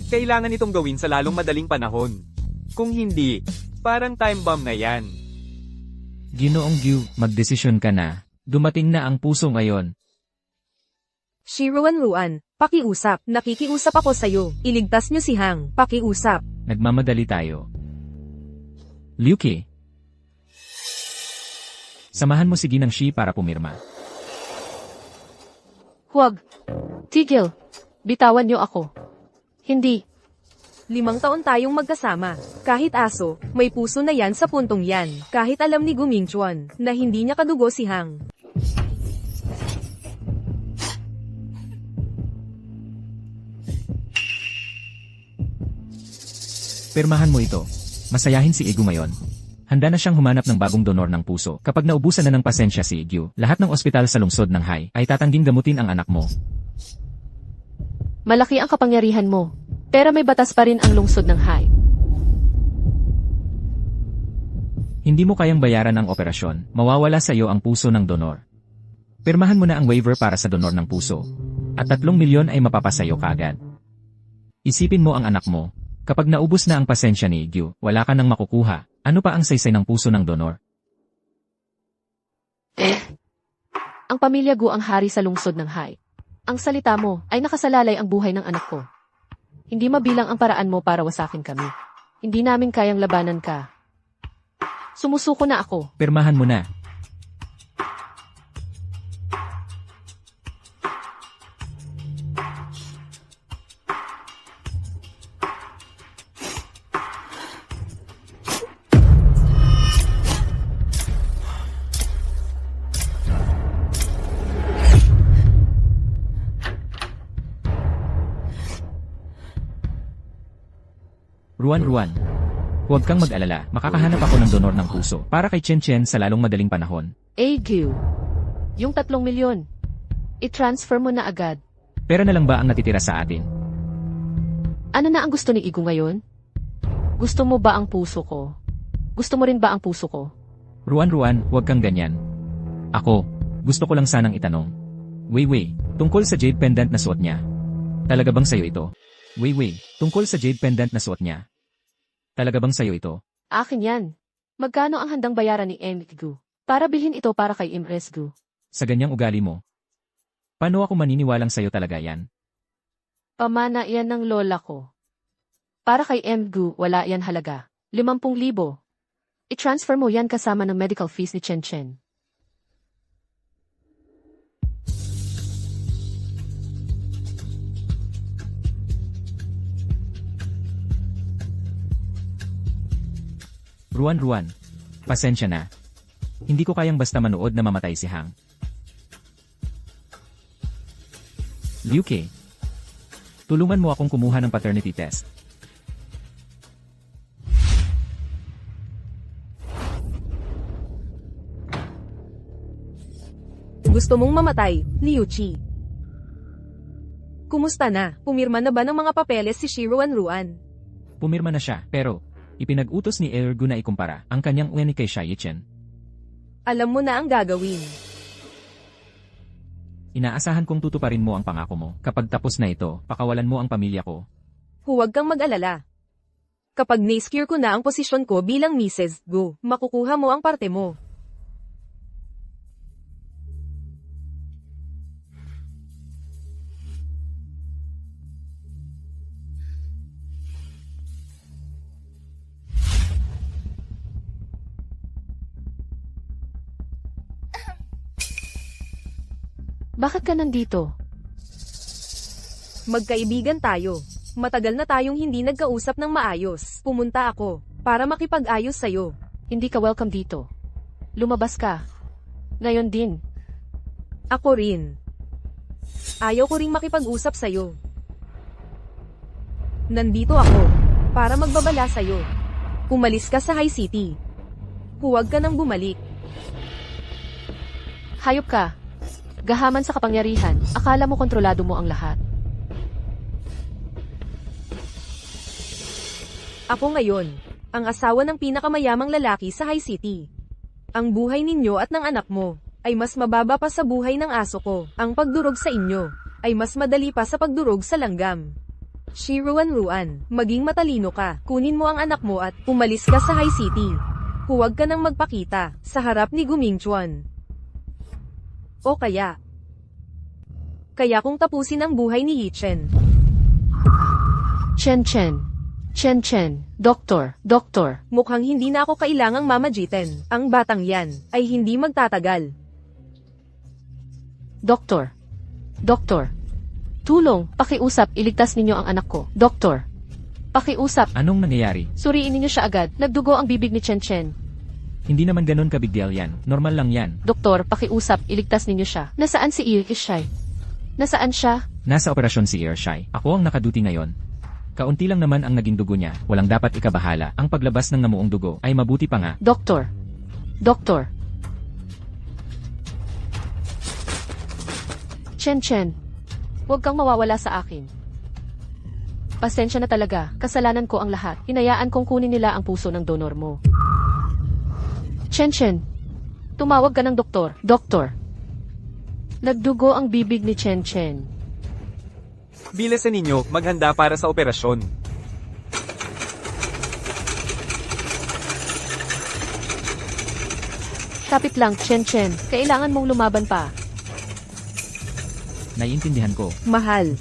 Kailangan itong gawin sa lalong madaling panahon. Kung hindi, parang time bomb na yan. Ginoong Gu, magdesisyon ka na. Dumating na ang puso ngayon. Shirwanruan, pakiusap, nakikiusap ako sa'yo. Iligtas niyo si Hang, pakiusap. Nagmamadali tayo. Liu Qi. Samahan mo si Ginang Shi para pumirma. Huwag. Tigil. Bitawan niyo ako. Hindi. 5 taon tayong magkasama. Kahit aso, may puso na yan sa puntong yan. Kahit alam ni Gumingchuan na hindi niya kadugo si Hang. Pirmahan mo ito. Masayahin si Egu ngayon. Handa na siyang humanap ng bagong donor ng puso. Kapag naubusan na ng pasensya si Egu, lahat ng ospital sa lungsod ng Hai ay tatangging gamutin ang anak mo. Malaki ang kapangyarihan mo. Pero may batas pa rin ang lungsod ng Hai. Hindi mo kayang bayaran ang operasyon, mawawala sa iyo ang puso ng donor. Pirmahan mo na ang waiver para sa donor ng puso. At 3 milyon ay mapapasayo kaagad. Isipin mo ang anak mo. Kapag naubos na ang pasensya ni Gyu, wala ka nang makukuha. Ano pa ang saysay ng puso ng donor? Ang pamilya Gu ang hari sa lungsod ng Hai. Ang salita mo ay nakasalalay ang buhay ng anak ko. Hindi mabilang ang paraan mo para wasakin kami. Hindi namin kayang labanan ka. Sumusuko na ako. Pirmahan mo na. Ruan. Huwag kang mag-alala, makakahanap ako ng donor ng puso para kay Chen Chen sa lalong madaling panahon. Gu. Yung 3 milyon. I-transfer mo na agad. Pera na lang ba ang natitira sa atin? Ano na ang gusto ni Igu ngayon? Gusto mo ba ang puso ko? Gusto mo rin ba ang puso ko? Ruan, huwag kang ganyan. Ako, gusto ko lang sanang itanong. Wei, tungkol sa jade pendant na suot niya. Talaga bang sayo ito? Wei, tungkol sa jade pendant na suot niya. Talaga bang sayo ito? Akin yan. Magkano ang handang bayaran ni Gu para bilhin ito para kay Imres Gu? Sa ganyang ugali mo. Paano ako maniniwalang sayo talaga yan? Pamana yan ng lola ko. Para kay Gu, wala yan halaga. 50,000. I-transfer mo yan kasama ng medical fees ni Chen Chen. Ruan, pasensya na. Hindi ko kayang basta manood na mamatay si Hang. Liu Ke, tulungan mo akong kumuha ng paternity test. Gusto mong mamatay, Liu Qi? Kumusta na? Pumirma na ba ng mga papeles si Shiruan Ruan? Pumirma na siya, pero ipinag-utos ni Ergu na ikumpara ang kanyang weni kay Xia Yichen. Alam mo na ang gagawin. Inaasahan kong tutuparin mo ang pangako mo. Kapag tapos na ito, pakawalan mo ang pamilya ko. Huwag kang mag-alala. Kapag na-secure ko na ang posisyon ko bilang Mrs. Gu, makukuha mo ang parte mo. Bakit ka nandito? Magkaibigan tayo. Matagal na tayong hindi nagkausap ng maayos. Pumunta ako para makipag-ayos sa'yo. Hindi ka welcome dito. Lumabas ka. Ngayon din. Ako rin. Ayaw ko ring makipag-usap sa'yo. Nandito ako para magbabala sa'yo. Umalis ka sa High City. Huwag ka nang bumalik. Hayop ka. Gahaman sa kapangyarihan, akala mo kontrolado mo ang lahat. Ako ngayon, ang asawa ng pinakamayamang lalaki sa High City. Ang buhay ninyo at ng anak mo ay mas mababa pa sa buhay ng aso ko. Ang pagdurog sa inyo ay mas madali pa sa pagdurog sa langgam. Shiruan Ruan, maging matalino ka. Kunin mo ang anak mo at umalis ka sa High City. Huwag ka nang magpakita sa harap ni Gu Mingchuan. O kaya kung tapusin ang buhay ni Yichen. Chen, doktor. Mukhang hindi na ako kailangang mamagitin. Ang batang yan ay hindi magtatagal. Doktor. Tulong, pakiusap, iligtas ninyo ang anak ko. Doktor. Pakiusap, Anong nangyayari? suriin ninyo siya agad. Nagdugo ang bibig ni Chen Chen. Hindi naman ganun ka big deal yan. Normal lang yan. Doktor, pakiusap, iligtas ninyo siya. Nasaan si Irishai? Nasaan siya? Nasa operasyon si Irshai. Ako ang nakaduty ngayon. Kaunti lang naman ang naging dugo niya. Walang dapat ikabahala. Ang paglabas ng namuong dugo ay mabuti pa nga. Doktor. Chen, huwag kang mawawala sa akin. Pasensya na talaga, kasalanan ko ang lahat. Hinayaan kong kunin nila ang puso ng donor mo. Chen, tumawag ka ng doktor. Doktor. Nagdugo ang bibig ni Chen. Bilisan ninyo, maghanda para sa operasyon. Kapit lang, Chen. Kailangan mong lumaban pa. Naiintindihan ko. Mahal.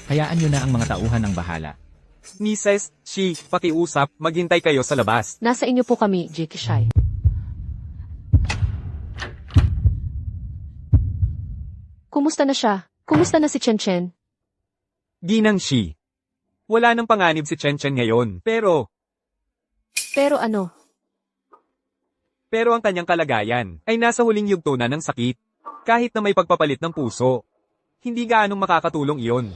Hayaan nyo na ang mga tauhan ang bahala. Mrs. Shi, pakiusap, maghintay kayo sa labas. Nasa inyo po kami, Jikishai. Kumusta na siya? Kumusta na si Chen? Ginang Shi. Wala nang panganib si Chen ngayon, pero Ano? ang kanyang kalagayan ay nasa huling yugto na ng sakit. Kahit na may pagpapalit ng puso, hindi gaanong makakatulong iyon.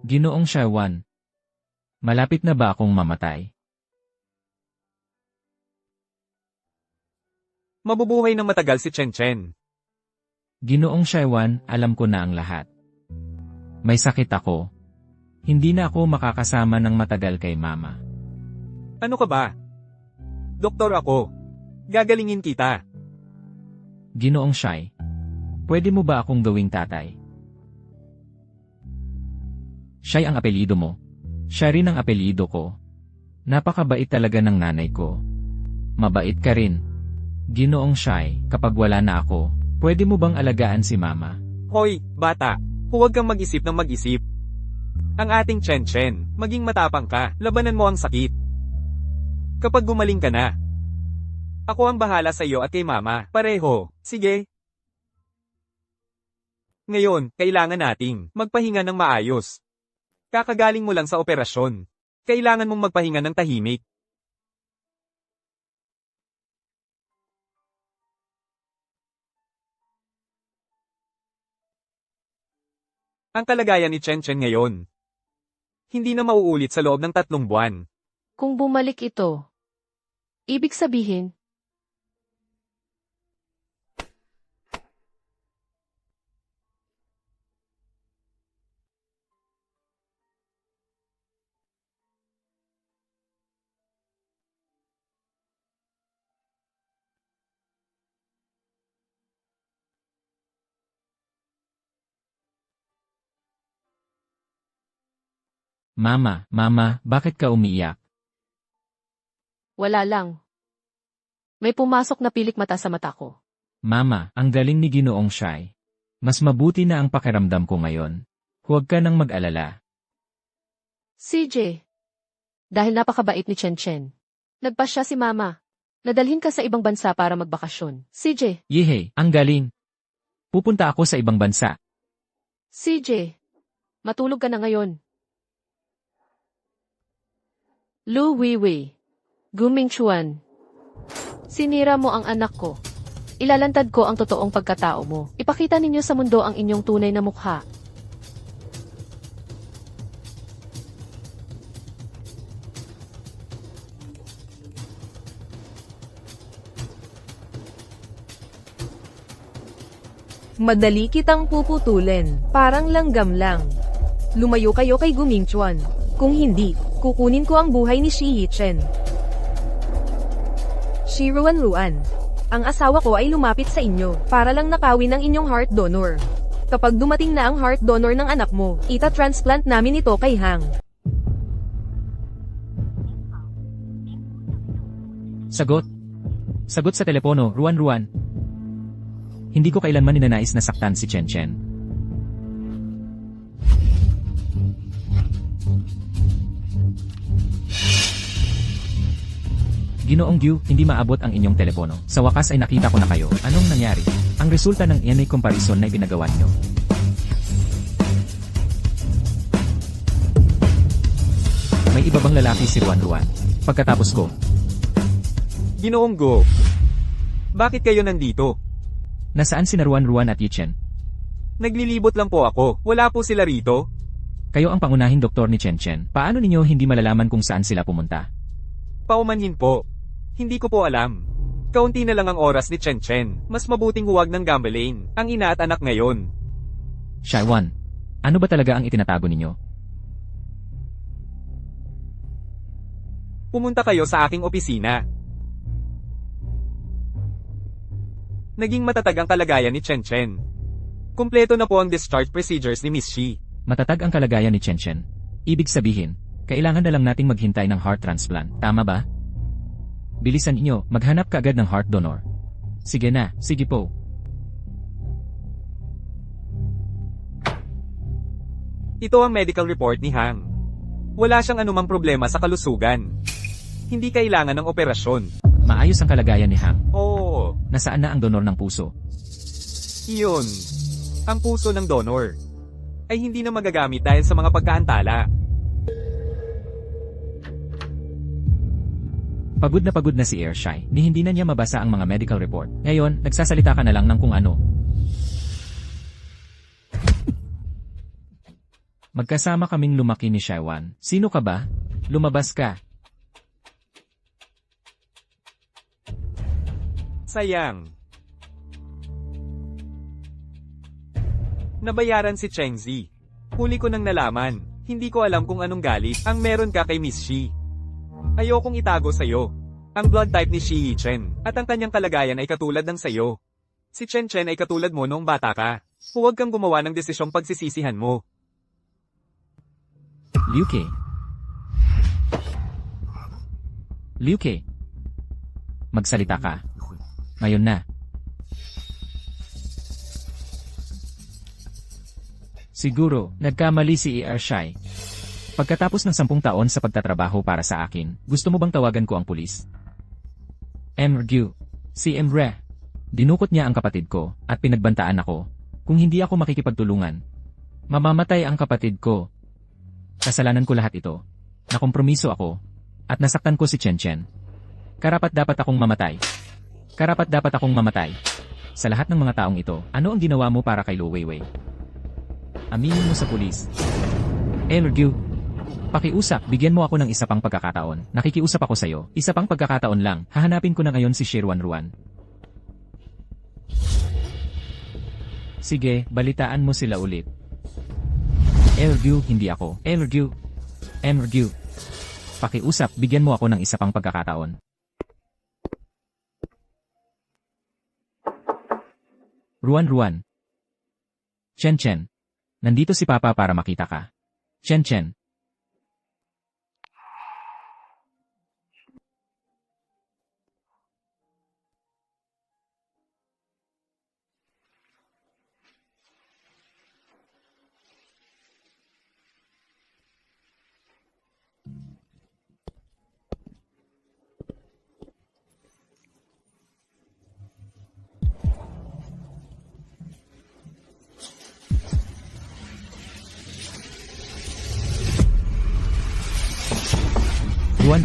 Ginoong Shaiwan. Malapit na ba akong mamatay? Mabubuhay ng matagal si Chen. Ginoong Shaiwan, alam ko na ang lahat. May sakit ako. Hindi na ako makakasama ng matagal kay Mama. Ano ka ba? Doktor ako. Gagalingin kita. Ginoong Shai. Pwede mo ba akong gawing tatay? Shai ang apelyido mo. Siya rin ang apelyido ko. Napakabait talaga ng nanay ko. Mabait ka rin. Ginoong Shai, kapag wala na ako, pwede mo bang alagaan si Mama? Hoy, bata. Huwag kang mag-isip ng mag-isip. Ang ating Chen, maging matapang ka, labanan mo ang sakit. Kapag gumaling ka na, ako ang bahala sa iyo at kay Mama, pareho, sige. Ngayon, kailangan nating magpahinga ng maayos. Kakagaling mo lang sa operasyon. Kailangan mong magpahinga ng tahimik. Ang kalagayan ni Chen ngayon, hindi na mauulit sa loob ng 3 buwan. Kung bumalik ito, ibig sabihin, Mama, bakit ka umiiyak? wala lang. May pumasok na pilik mata sa mata ko. Mama, ang galing ni Ginoong Shai. Mas mabuti na ang pakiramdam ko ngayon. Huwag ka nang mag-alala. CJ, dahil napakabait ni Chen. Nagpasya si Mama. Nadalhin ka sa ibang bansa para magbakasyon. CJ, Yehey, ang galing. Pupunta ako sa ibang bansa. CJ, matulog ka na ngayon. Lu Weiwei, Guming Chuan. Sinira mo ang anak ko. Ilalantad ko ang totoong pagkatao mo. Ipakita ninyo sa mundo ang inyong tunay na mukha. Madali kitang puputulin, parang langgam lang. Lumayo kayo kay Gumingchuan. Kung hindi, kukunin ko ang buhay ni Shi Yichen. Shi Ruan, ang asawa ko ay lumapit sa inyo, para lang nakawin ang inyong heart donor. Kapag dumating na ang heart donor ng anak mo, ita-transplant namin ito kay Hang. Sagot. Sagot sa telepono, Ruan. Hindi ko kailanman ninanais na saktan si Chen. Ginoong Gyu, hindi maabot ang inyong telepono. Sa wakas ay nakita ko na kayo. Anong nangyari? Ang resulta ng ENA comparison na ipinagawa niyo. May iba bang lalaki si Ruan? Pagkatapos ko, Ginoong Go. Bakit kayo nandito? nasaan sina Ruan at Yichen? Naglilibot lang po ako, wala po sila rito. Kayo ang pangunahing doktor ni Chen. Paano ninyo hindi malalaman kung saan sila pumunta? Paumanhin po. Hindi ko po alam. Kaunti na lang ang oras ni Chen. Mas mabuting huwag ng gambling, ang ina at anak ngayon. Shaiwan, ano ba talaga ang itinatago ninyo? Pumunta kayo sa aking opisina. Naging matatag ang kalagayan ni Chen Chen. Kumpleto na po ang discharge procedures ni Miss Shi. Matatag ang kalagayan ni Chen Chen. Ibig sabihin, kailangan na lang nating maghintay ng heart transplant, tama ba? Bilisan inyo, maghanap kaagad ng heart donor. Sige na, sige po. Ito ang medical report ni Hang. Wala siyang anumang problema sa kalusugan. Hindi kailangan ng operasyon. Maayos ang kalagayan ni Hang. Oo, Nasaan na ang donor ng puso? iyon. Ang puso ng donor ay hindi na magagamit dahil sa mga pagkaantala. Pagod na si Airshai, ni hindi na niya mabasa ang mga medical report. Ngayon, nagsasalita ka na lang ng kung ano. Magkasama kaming lumaki ni Shaiwan. Sino ka ba? Lumabas ka. Sayang. Nabayaran si Chengzi. Huli ko nang nalaman. Hindi ko alam kung anong galit ang meron ka kay Miss Shi. Ayokong itago sa'yo. Ang blood type ni Shi Chen at ang kanyang kalagayan ay katulad ng sayo. Si Chen Chen ay katulad mo noong bata ka. Huwag kang gumawa ng desisyong pagsisisihan mo. Liu Ke. Liu Ke. Magsalita ka. Ngayon na. Siguro, nagkamali si Airshai. Pagkatapos ng 10 taon sa pagtatrabaho para sa akin, gusto mo bang tawagan ko ang pulis? Mrgu. Si Mre. Dinukot niya ang kapatid ko, at pinagbantaan ako. Kung hindi ako makikipagtulungan, mamamatay ang kapatid ko. Kasalanan ko lahat ito. Nakompromiso ako, at nasaktan ko si Chen Chen. Karapat dapat akong mamatay. Karapat dapat akong mamatay. Sa lahat ng mga taong ito, ano ang ginawa mo para kay Lu Weiwei? Aminin mo sa pulis. Mrgu. Pakiusap, bigyan mo ako ng isa pang pagkakataon. Nakikiusap ako sa'yo. Isa pang pagkakataon lang. Hahanapin ko na ngayon si Shirwan Ruan. Sige, balitaan mo sila ulit. Mrgu, hindi ako. Mrgu. Mrgu. Pakiusap, bigyan mo ako ng isa pang pagkakataon. Ruan. Chen Chen. Nandito si Papa para makita ka. Chen Chen.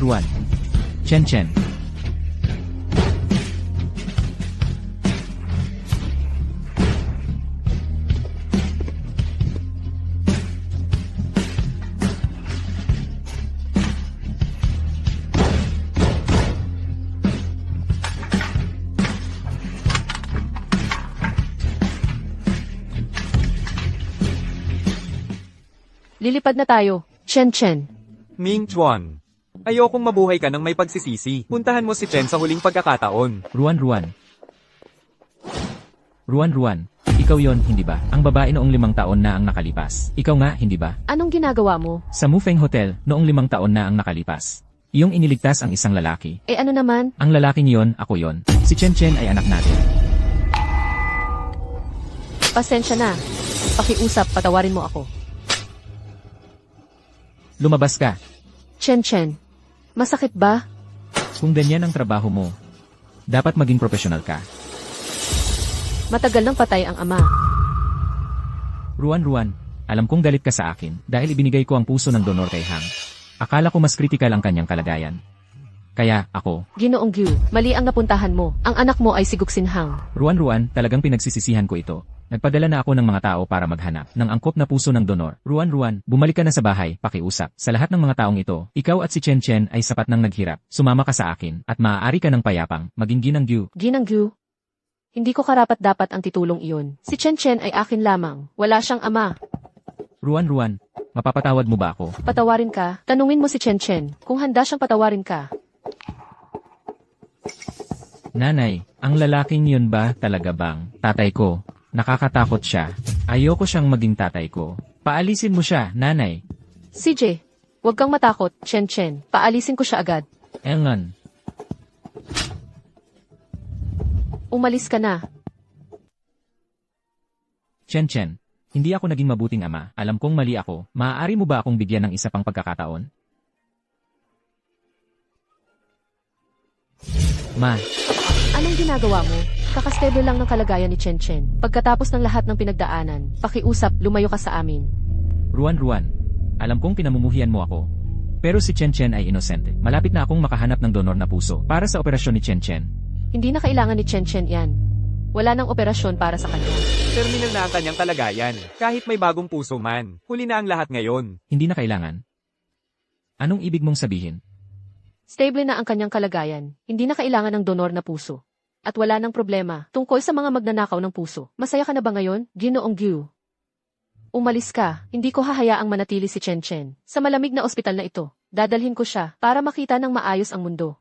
Ruan. Chen Chen. Lilipad na tayo, Chen Chen. Ming Chuan. Ayokong mabuhay ka ng may pagsisisi. Puntahan mo si Chen sa huling pagkakataon. Ruan. Ikaw yon, hindi ba? Ang babae noong 5 taon na ang nakalipas. Ikaw nga, hindi ba? Anong ginagawa mo? Sa Mufeng Hotel, noong 5 taon na ang nakalipas. Iyong iniligtas ang isang lalaki. Eh ano naman? Ang lalaking yon, ako yon. Si Chen Chen ay anak natin. Pasensya na. Pakiusap, patawarin mo ako. Lumabas ka. Chen Chen. Masakit ba? Kung ganyan ang trabaho mo, dapat maging profesional ka. Matagal nang patay ang ama. Ruan, alam kong galit ka sa akin dahil ibinigay ko ang puso ng donor kay Hang. Akala ko mas kritikal ang kanyang kalagayan. Kaya, ako. Ginoong Gyu, mali ang napuntahan mo. Ang anak mo ay si Guksinhang. Ruan, talagang pinagsisisihan ko ito. Nagpadala na ako ng mga tao para maghanap ng angkop na puso ng donor. Ruan, bumalik ka na sa bahay, pakiusap. Sa lahat ng mga taong ito, ikaw at si Chen Chen ay sapat ng naghirap. Sumama ka sa akin, at maaari ka ng payapang, maging Ginang Gyu. Ginang Gyu. Hindi ko karapat-dapat ang titulong iyon. Si Chen Chen ay akin lamang. Wala siyang ama. Ruan, mapapatawad mo ba ako? Patawarin ka, tanungin mo si Chen Chen kung handa siyang patawarin ka. Nanay, ang lalaking yun ba talaga bang tatay ko? Nakakatakot siya. Ayoko siyang maging tatay ko. Paalisin mo siya, nanay. CJ, huwag kang matakot, Chen Chen. Paalisin ko siya agad. Engan. Umalis ka na. Chen, hindi ako naging mabuting ama. Alam kong mali ako. Maaari mo ba akong bigyan ng isa pang pagkakataon? Ma, Anong ginagawa mo? Kakastable lang ng kalagayan ni Chen Chen. Pagkatapos ng lahat ng pinagdaanan, pakiusap, lumayo ka sa amin. Ruan, alam kong pinamumuhian mo ako. Pero si Chen ay inosente. Malapit na akong makahanap ng donor na puso para sa operasyon ni Chen. Hindi na kailangan ni Chen Chen yan. Wala nang operasyon para sa kanya. Terminal na ang kanyang kalagayan. Kahit may bagong puso man, huli na ang lahat ngayon. Hindi na kailangan. Anong ibig mong sabihin? Stable na ang kanyang kalagayan. Hindi na kailangan ng donor na puso. At wala nang problema tungkol sa mga magnanakaw ng puso. Masaya ka na ba ngayon, Ginoong Gyu? Umalis ka. Hindi ko hahayaang manatili si Chen Chen sa malamig na ospital na ito. Dadalhin ko siya para makita ng maayos ang mundo.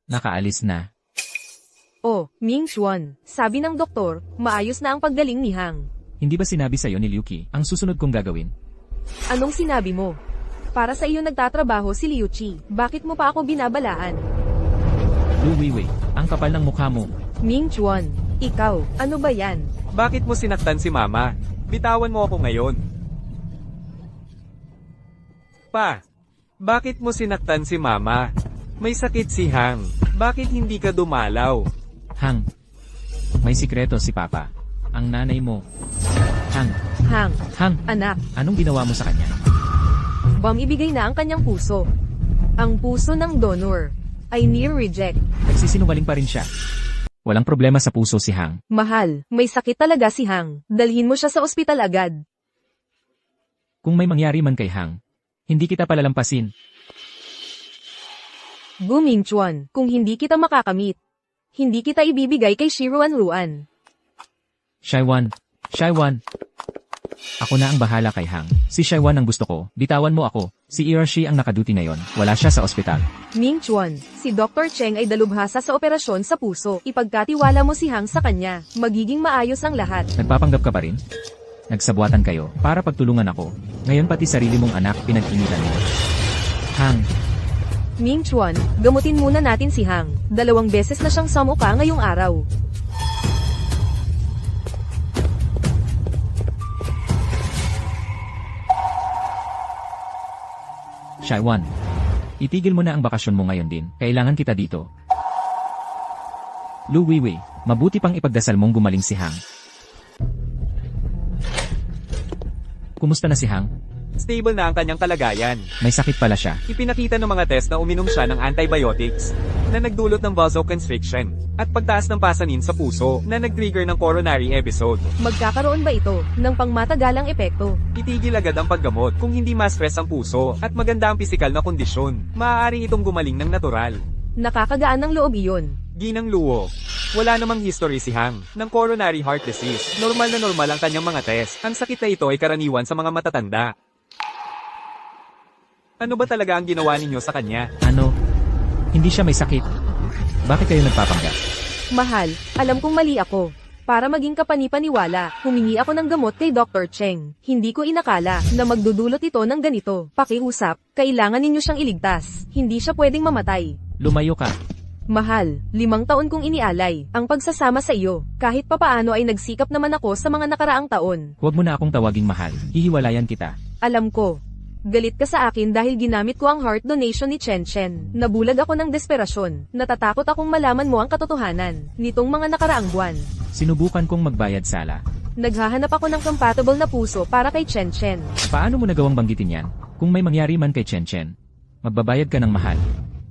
Nakaalis na. Oh, Ming Chuan, sabi ng doktor, maayos na ang paggaling ni Hang. Hindi ba sinabi sa'yo ni Liu Qi ang susunod kong gagawin? Anong sinabi mo? Para sa iyo nagtatrabaho si Liu Qi, bakit mo pa ako binabalaan? Lu Weiwei, ang kapal ng mukha mo. Ming Chuan, ikaw, ano ba yan? Bakit mo sinaktan si Mama? Bitawan mo ako ngayon. Pa, bakit mo sinaktan si Mama? May sakit si Hang. Bakit hindi ka dumalaw? Hang, may sikreto si Papa. Ang nanay mo. Hang, Hang, anak, anong ginawa mo sa kanya? Bam ibigay na ang kanyang puso. Ang puso ng donor ay near reject. Nagsisinungaling pa rin siya. Walang problema sa puso si Hang. Mahal, may sakit talaga si Hang. Dalhin mo siya sa ospital agad. Kung may mangyari man kay Hang, hindi kita palalampasin. Gu Ming Chuan, kung hindi kita makakamit, hindi kita ibibigay kay Shiruan Ruan. Shaiwan, ako na ang bahala kay Hang. Si Shaiwan ang gusto ko. Bitawan mo ako. Si Irashi ang nakaduty ngayon. Wala siya sa ospital. Ming Chuan, si Dr. Cheng ay dalubhasa sa operasyon sa puso. Ipagkatiwala mo si Hang sa kanya. Magiging maayos ang lahat. Nagpapanggap ka pa rin? Nagsabwatan kayo para pagtulungan ako. Ngayon pati sarili mong anak pinag-initan mo. Hang, Ming Chuan, gamutin muna natin si Hang. 2 beses na siyang samuka ngayong araw. Shaiwan, itigil mo na ang bakasyon mo ngayon din. Kailangan kita dito. Lu Weiwei, mabuti pang ipagdasal mong gumaling si Hang. Kumusta na si Hang? Stable na ang kanyang kalagayan. May sakit pala siya. Ipinakita ng mga test na uminom siya ng antibiotics na nagdulot ng vasoconstriction at pagtaas ng pasanin sa puso na nag-trigger ng coronary episode. Magkakaroon ba ito ng pangmatagalang epekto? Itigil agad ang paggamot kung hindi ma-stress ang puso at maganda ang pisikal na kondisyon. Maaaring itong gumaling ng natural. Nakakagaan ng loob iyon. Ginang Luo. Wala namang history si Hang ng coronary heart disease. Normal na normal ang kanyang mga test. Ang sakit na ito ay karaniwan sa mga matatanda. Ano ba talaga ang ginawa ninyo sa kanya? Ano? Hindi siya may sakit. Bakit kayo nagpapanggap? Mahal, alam kong mali ako. Para maging kapanipaniwala, humingi ako ng gamot kay Dr. Cheng. Hindi ko inakala na magdudulot ito ng ganito. Pakiusap, kailangan ninyo siyang iligtas. Hindi siya pwedeng mamatay. Lumayo ka. Mahal, 5 taon kong inialay ang pagsasama sa iyo. Kahit papaano ay nagsikap naman ako sa mga nakaraang taon. Huwag mo na akong tawaging mahal. Hihiwalayan kita. Alam ko. Galit ka sa akin dahil ginamit ko ang heart donation ni Chen Chen. Nabulag ako ng desperasyon. Natatakot akong malaman mo ang katotohanan nitong mga nakaraang buwan. Sinubukan kong magbayad sala. Naghahanap ako ng compatible na puso para kay Chen Chen. Paano mo nagawang banggitin yan? Kung may mangyari man kay Chen, magbabayad ka ng mahal.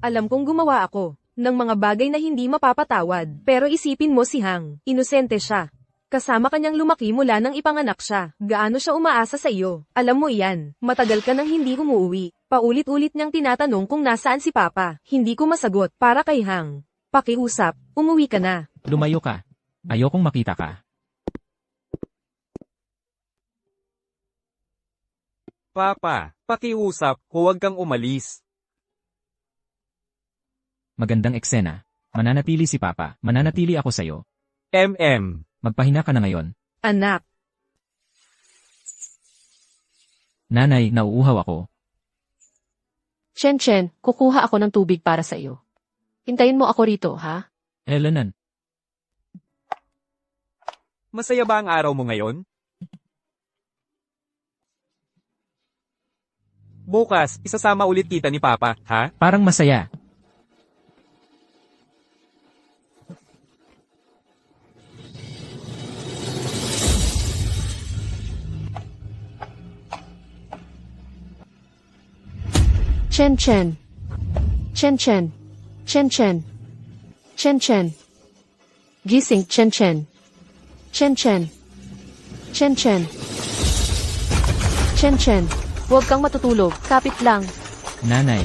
Alam kong gumawa ako ng mga bagay na hindi mapapatawad. Pero isipin mo si Hang. Inosente siya. Kasama kanyang lumaki mula nang ipanganak siya. Gaano siya umaasa sa iyo? Alam mo iyan, matagal ka nang hindi umuwi. Paulit-ulit niyang tinatanong kung nasaan si Papa. Hindi ko masagot. Para kay Hang. Pakiusap, umuwi ka na. Lumayo ka. Ayokong makita ka. Papa, pakiusap, huwag kang umalis. Magandang eksena. Mananatili si Papa. Mananatili ako sa'yo. Magpahina ka na ngayon. Anak, Nanay, nauuhaw ako. Chen Chen, kukuha ako ng tubig para sa iyo. Hintayin mo ako rito, ha? Elenan, Masaya ba ang araw mo ngayon? Bukas, isasama ulit kita ni Papa, ha? parang masaya. Chen Chen. Chen Chen. Chen Chen. Chen Chen. Gising, Chen Chen. Chen Chen. Chen Chen. Chen Chen. Huwag kang matutulog, kapit lang. Nanay,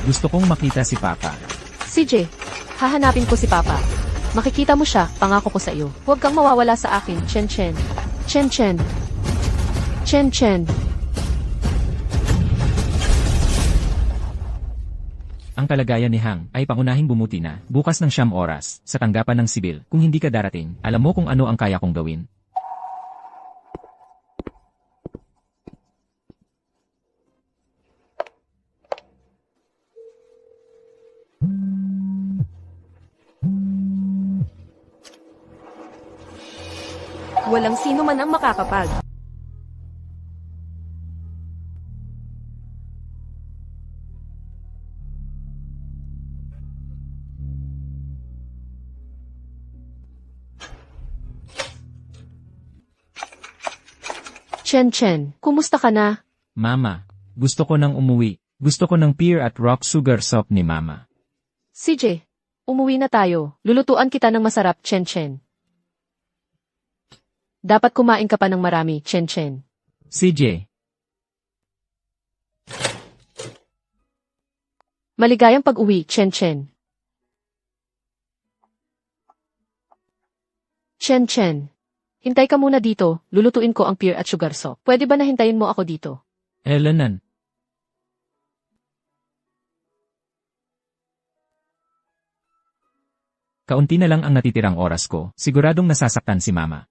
gusto kong makita si Papa. CJ, hahanapin ko si Papa. Makikita mo siya, pangako ko sa iyo. Huwag kang mawawala sa akin, Chen Chen. Chen Chen. Chen Chen. Ang kalagayan ni Hang ay pangunahing bumuti na bukas ng 9 oras sa tanggapan ng sibil. Kung hindi ka darating, alam mo kung ano ang kaya kong gawin. walang sino man ang makakapag. Chen Chen, kumusta ka na? Mama, gusto ko nang umuwi. Gusto ko ng pear at rock sugar soup ni Mama. CJ, umuwi na tayo. Lulutuan kita ng masarap, Chen Chen. Dapat kumain ka pa ng marami, Chen Chen. CJ, Maligayang pag-uwi, Chen Chen. Chen Chen. Hintay ka muna dito, lulutuin ko ang pear at sugar soup. Pwede ba na hintayin mo ako dito? Elenan. Kaunti na lang ang natitirang oras ko, siguradong nasasaktan si Mama.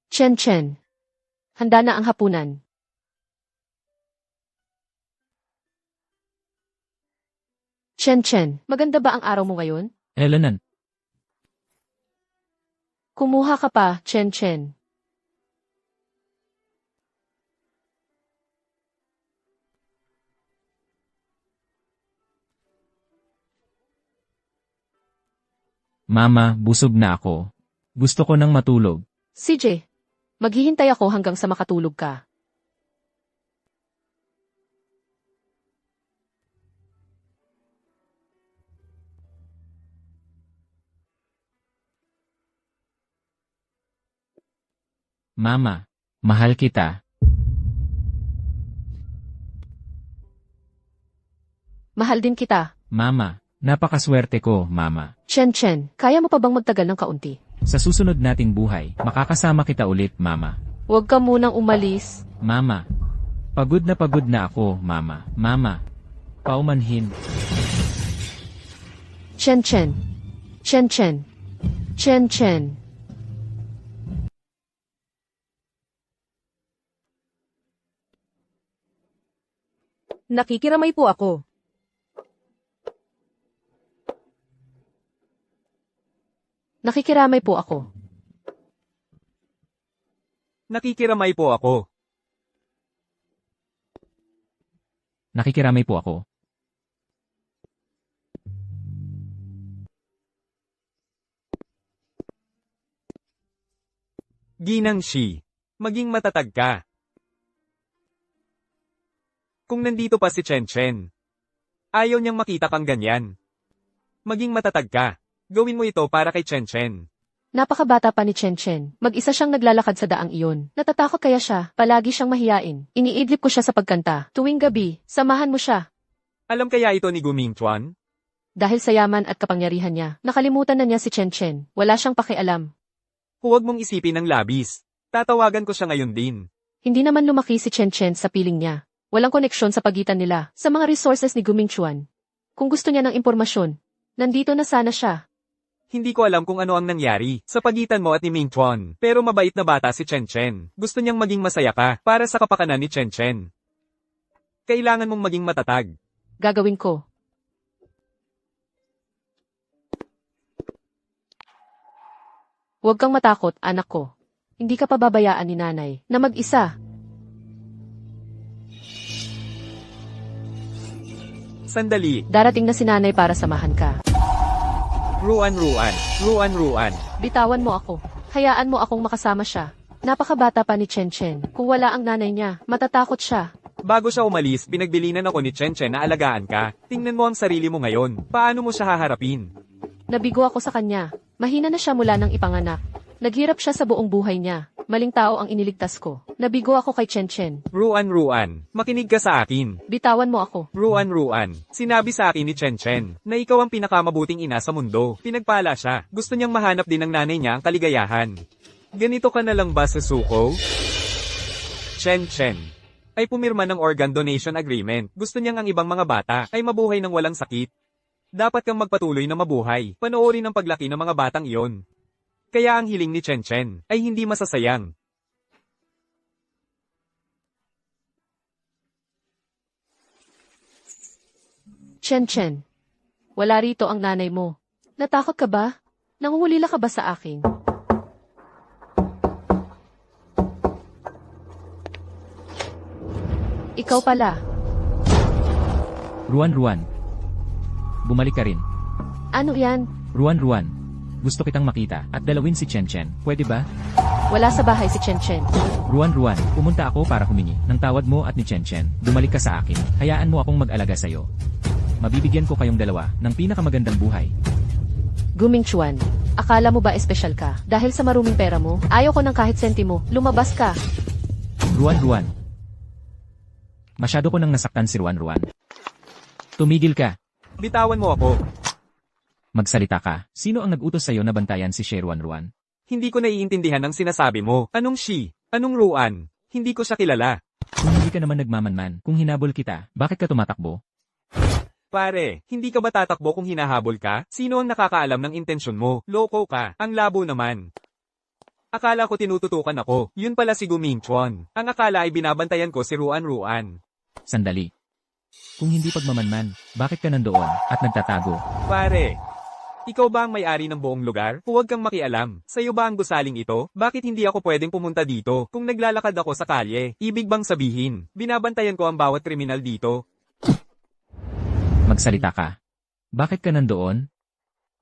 Chen Chen. Handa na ang hapunan. Chen Chen, maganda ba ang araw mo ngayon? Elenan. Kumuha ka pa, Chen Chen. Mama, busog na ako. Gusto ko nang matulog. CJ, maghihintay ako hanggang sa makatulog ka. Mama, mahal kita. Mahal din kita. Mama, napakaswerte ko, Mama. Chen Chen, kaya mo pa bang magtagal ng kaunti? Sa susunod nating buhay, makakasama kita ulit, Mama. Huwag ka munang umalis. Mama, pagod na ako, Mama. Mama, paumanhin. Chen Chen. Chen Chen. Chen Chen. Nakikiramay po ako. Nakikiramay po ako. Nakikiramay po ako. Nakikiramay po ako. Ginang Shi. Maging matatag ka. Kung nandito pa si Chen Chen, ayaw niyang makita kang ganyan. Maging matatag ka. Gawin mo ito para kay Chen Chen. Napakabata pa ni Chen Chen. Mag-isa siyang naglalakad sa daang iyon. Natatakot kaya siya. Palagi siyang mahiyain. Iniidlip ko siya sa pagkanta. Tuwing gabi, samahan mo siya. Alam kaya ito ni Gu Mingchuan? Dahil sa yaman at kapangyarihan niya, nakalimutan na niya si Chen Chen. Wala siyang pakialam. Huwag mong isipin ng labis. Tatawagan ko siya ngayon din. Hindi naman lumaki si Chen Chen sa piling niya. Walang koneksyon sa pagitan nila sa mga resources ni Gu Mingchuan. Kung gusto niya ng impormasyon, nandito na sana siya. Hindi ko alam kung ano ang nangyari sa pagitan mo at ni Mingchuan. Pero mabait na bata si Chen Chen. Gusto niyang maging masaya ka para sa kapakanan ni Chen Chen. Kailangan mong maging matatag. Gagawin ko. Huwag kang matakot, anak ko. Hindi ka pababayaan ni nanay na mag-isa. Sandali. Darating na si nanay para samahan ka. Ruan. Bitawan mo ako. Hayaan mo akong makasama siya. Napakabata pa ni Chen Chen. Kung wala ang nanay niya, matatakot siya. Bago siya umalis, pinagbilinan ako ni Chen Chen na alagaan ka. Tingnan mo ang sarili mo ngayon. Paano mo siya haharapin? Nabigo ako sa kanya. Mahina na siya mula nang ipanganak. Naghirap siya sa buong buhay niya. Maling tao ang iniligtas ko. Nabigo ako kay Chen Chen. Ruan. Makinig ka sa akin. Bitawan mo ako. Ruan. Sinabi sa akin ni Chen Chen na ikaw ang pinakamabuting ina sa mundo. Pinagpala siya. Gusto niyang mahanap din ng nanay niya ang kaligayahan. Ganito ka na lang ba sa suko? Chen Chen ay pumirma ng organ donation agreement. Gusto niyang ang ibang mga bata ay mabuhay ng walang sakit. Dapat kang magpatuloy na mabuhay. Panoorin ang paglaki ng mga batang iyon. Kaya ang hiling ni Chen Chen ay hindi masasayang. Chen Chen. Wala rito ang nanay mo. Natakot ka ba? Nangungulila ka ba sa akin? Ikaw pala. Ruan. Bumalik ka rin. Ano yan? Ruan. Gusto kitang makita at dalawin si Chen Chen. Pwede ba? Wala sa bahay si Chen Chen. Ruan, pumunta ako para humingi ng tawad mo at ni Chen Chen. Bumalik ka sa akin. Hayaan mo akong mag-alaga sa'yo. Mabibigyan ko kayong dalawa ng pinakamagandang buhay. Gu Mingchuan, akala mo ba espesyal ka? Dahil sa maruming pera mo, ayaw ko ng kahit sentimo. Lumabas ka. Ruan. Masyado ko nang nasaktan si Ruan. Tumigil ka. Bitawan mo ako. Magsalita ka. Sino ang nag-utos sa'yo na bantayan si She Ruan? Hindi ko naiintindihan ang sinasabi mo. Anong she? Anong Ruan? Hindi ko siya kilala. Kung hindi ka naman nagmamanman, kung hinabol kita, bakit ka tumatakbo? Pare, hindi ka ba tatakbo kung hinahabol ka? Sino ang nakakaalam ng intensyon mo? Loko ka. Ang labo naman. Akala ko tinututukan ako. Yun pala si Gu Mingchuan. Ang akala ay binabantayan ko si Ruan. Sandali. Kung hindi pagmamanman, bakit ka nandoon at nagtatago? Pare, ikaw ba ang may-ari ng buong lugar? Huwag kang makialam. Sa'yo ba ang gusaling ito? Bakit hindi ako pwedeng pumunta dito? Kung naglalakad ako sa kalye, ibig bang sabihin, binabantayan ko ang bawat kriminal dito? Magsalita ka. Bakit ka nandoon?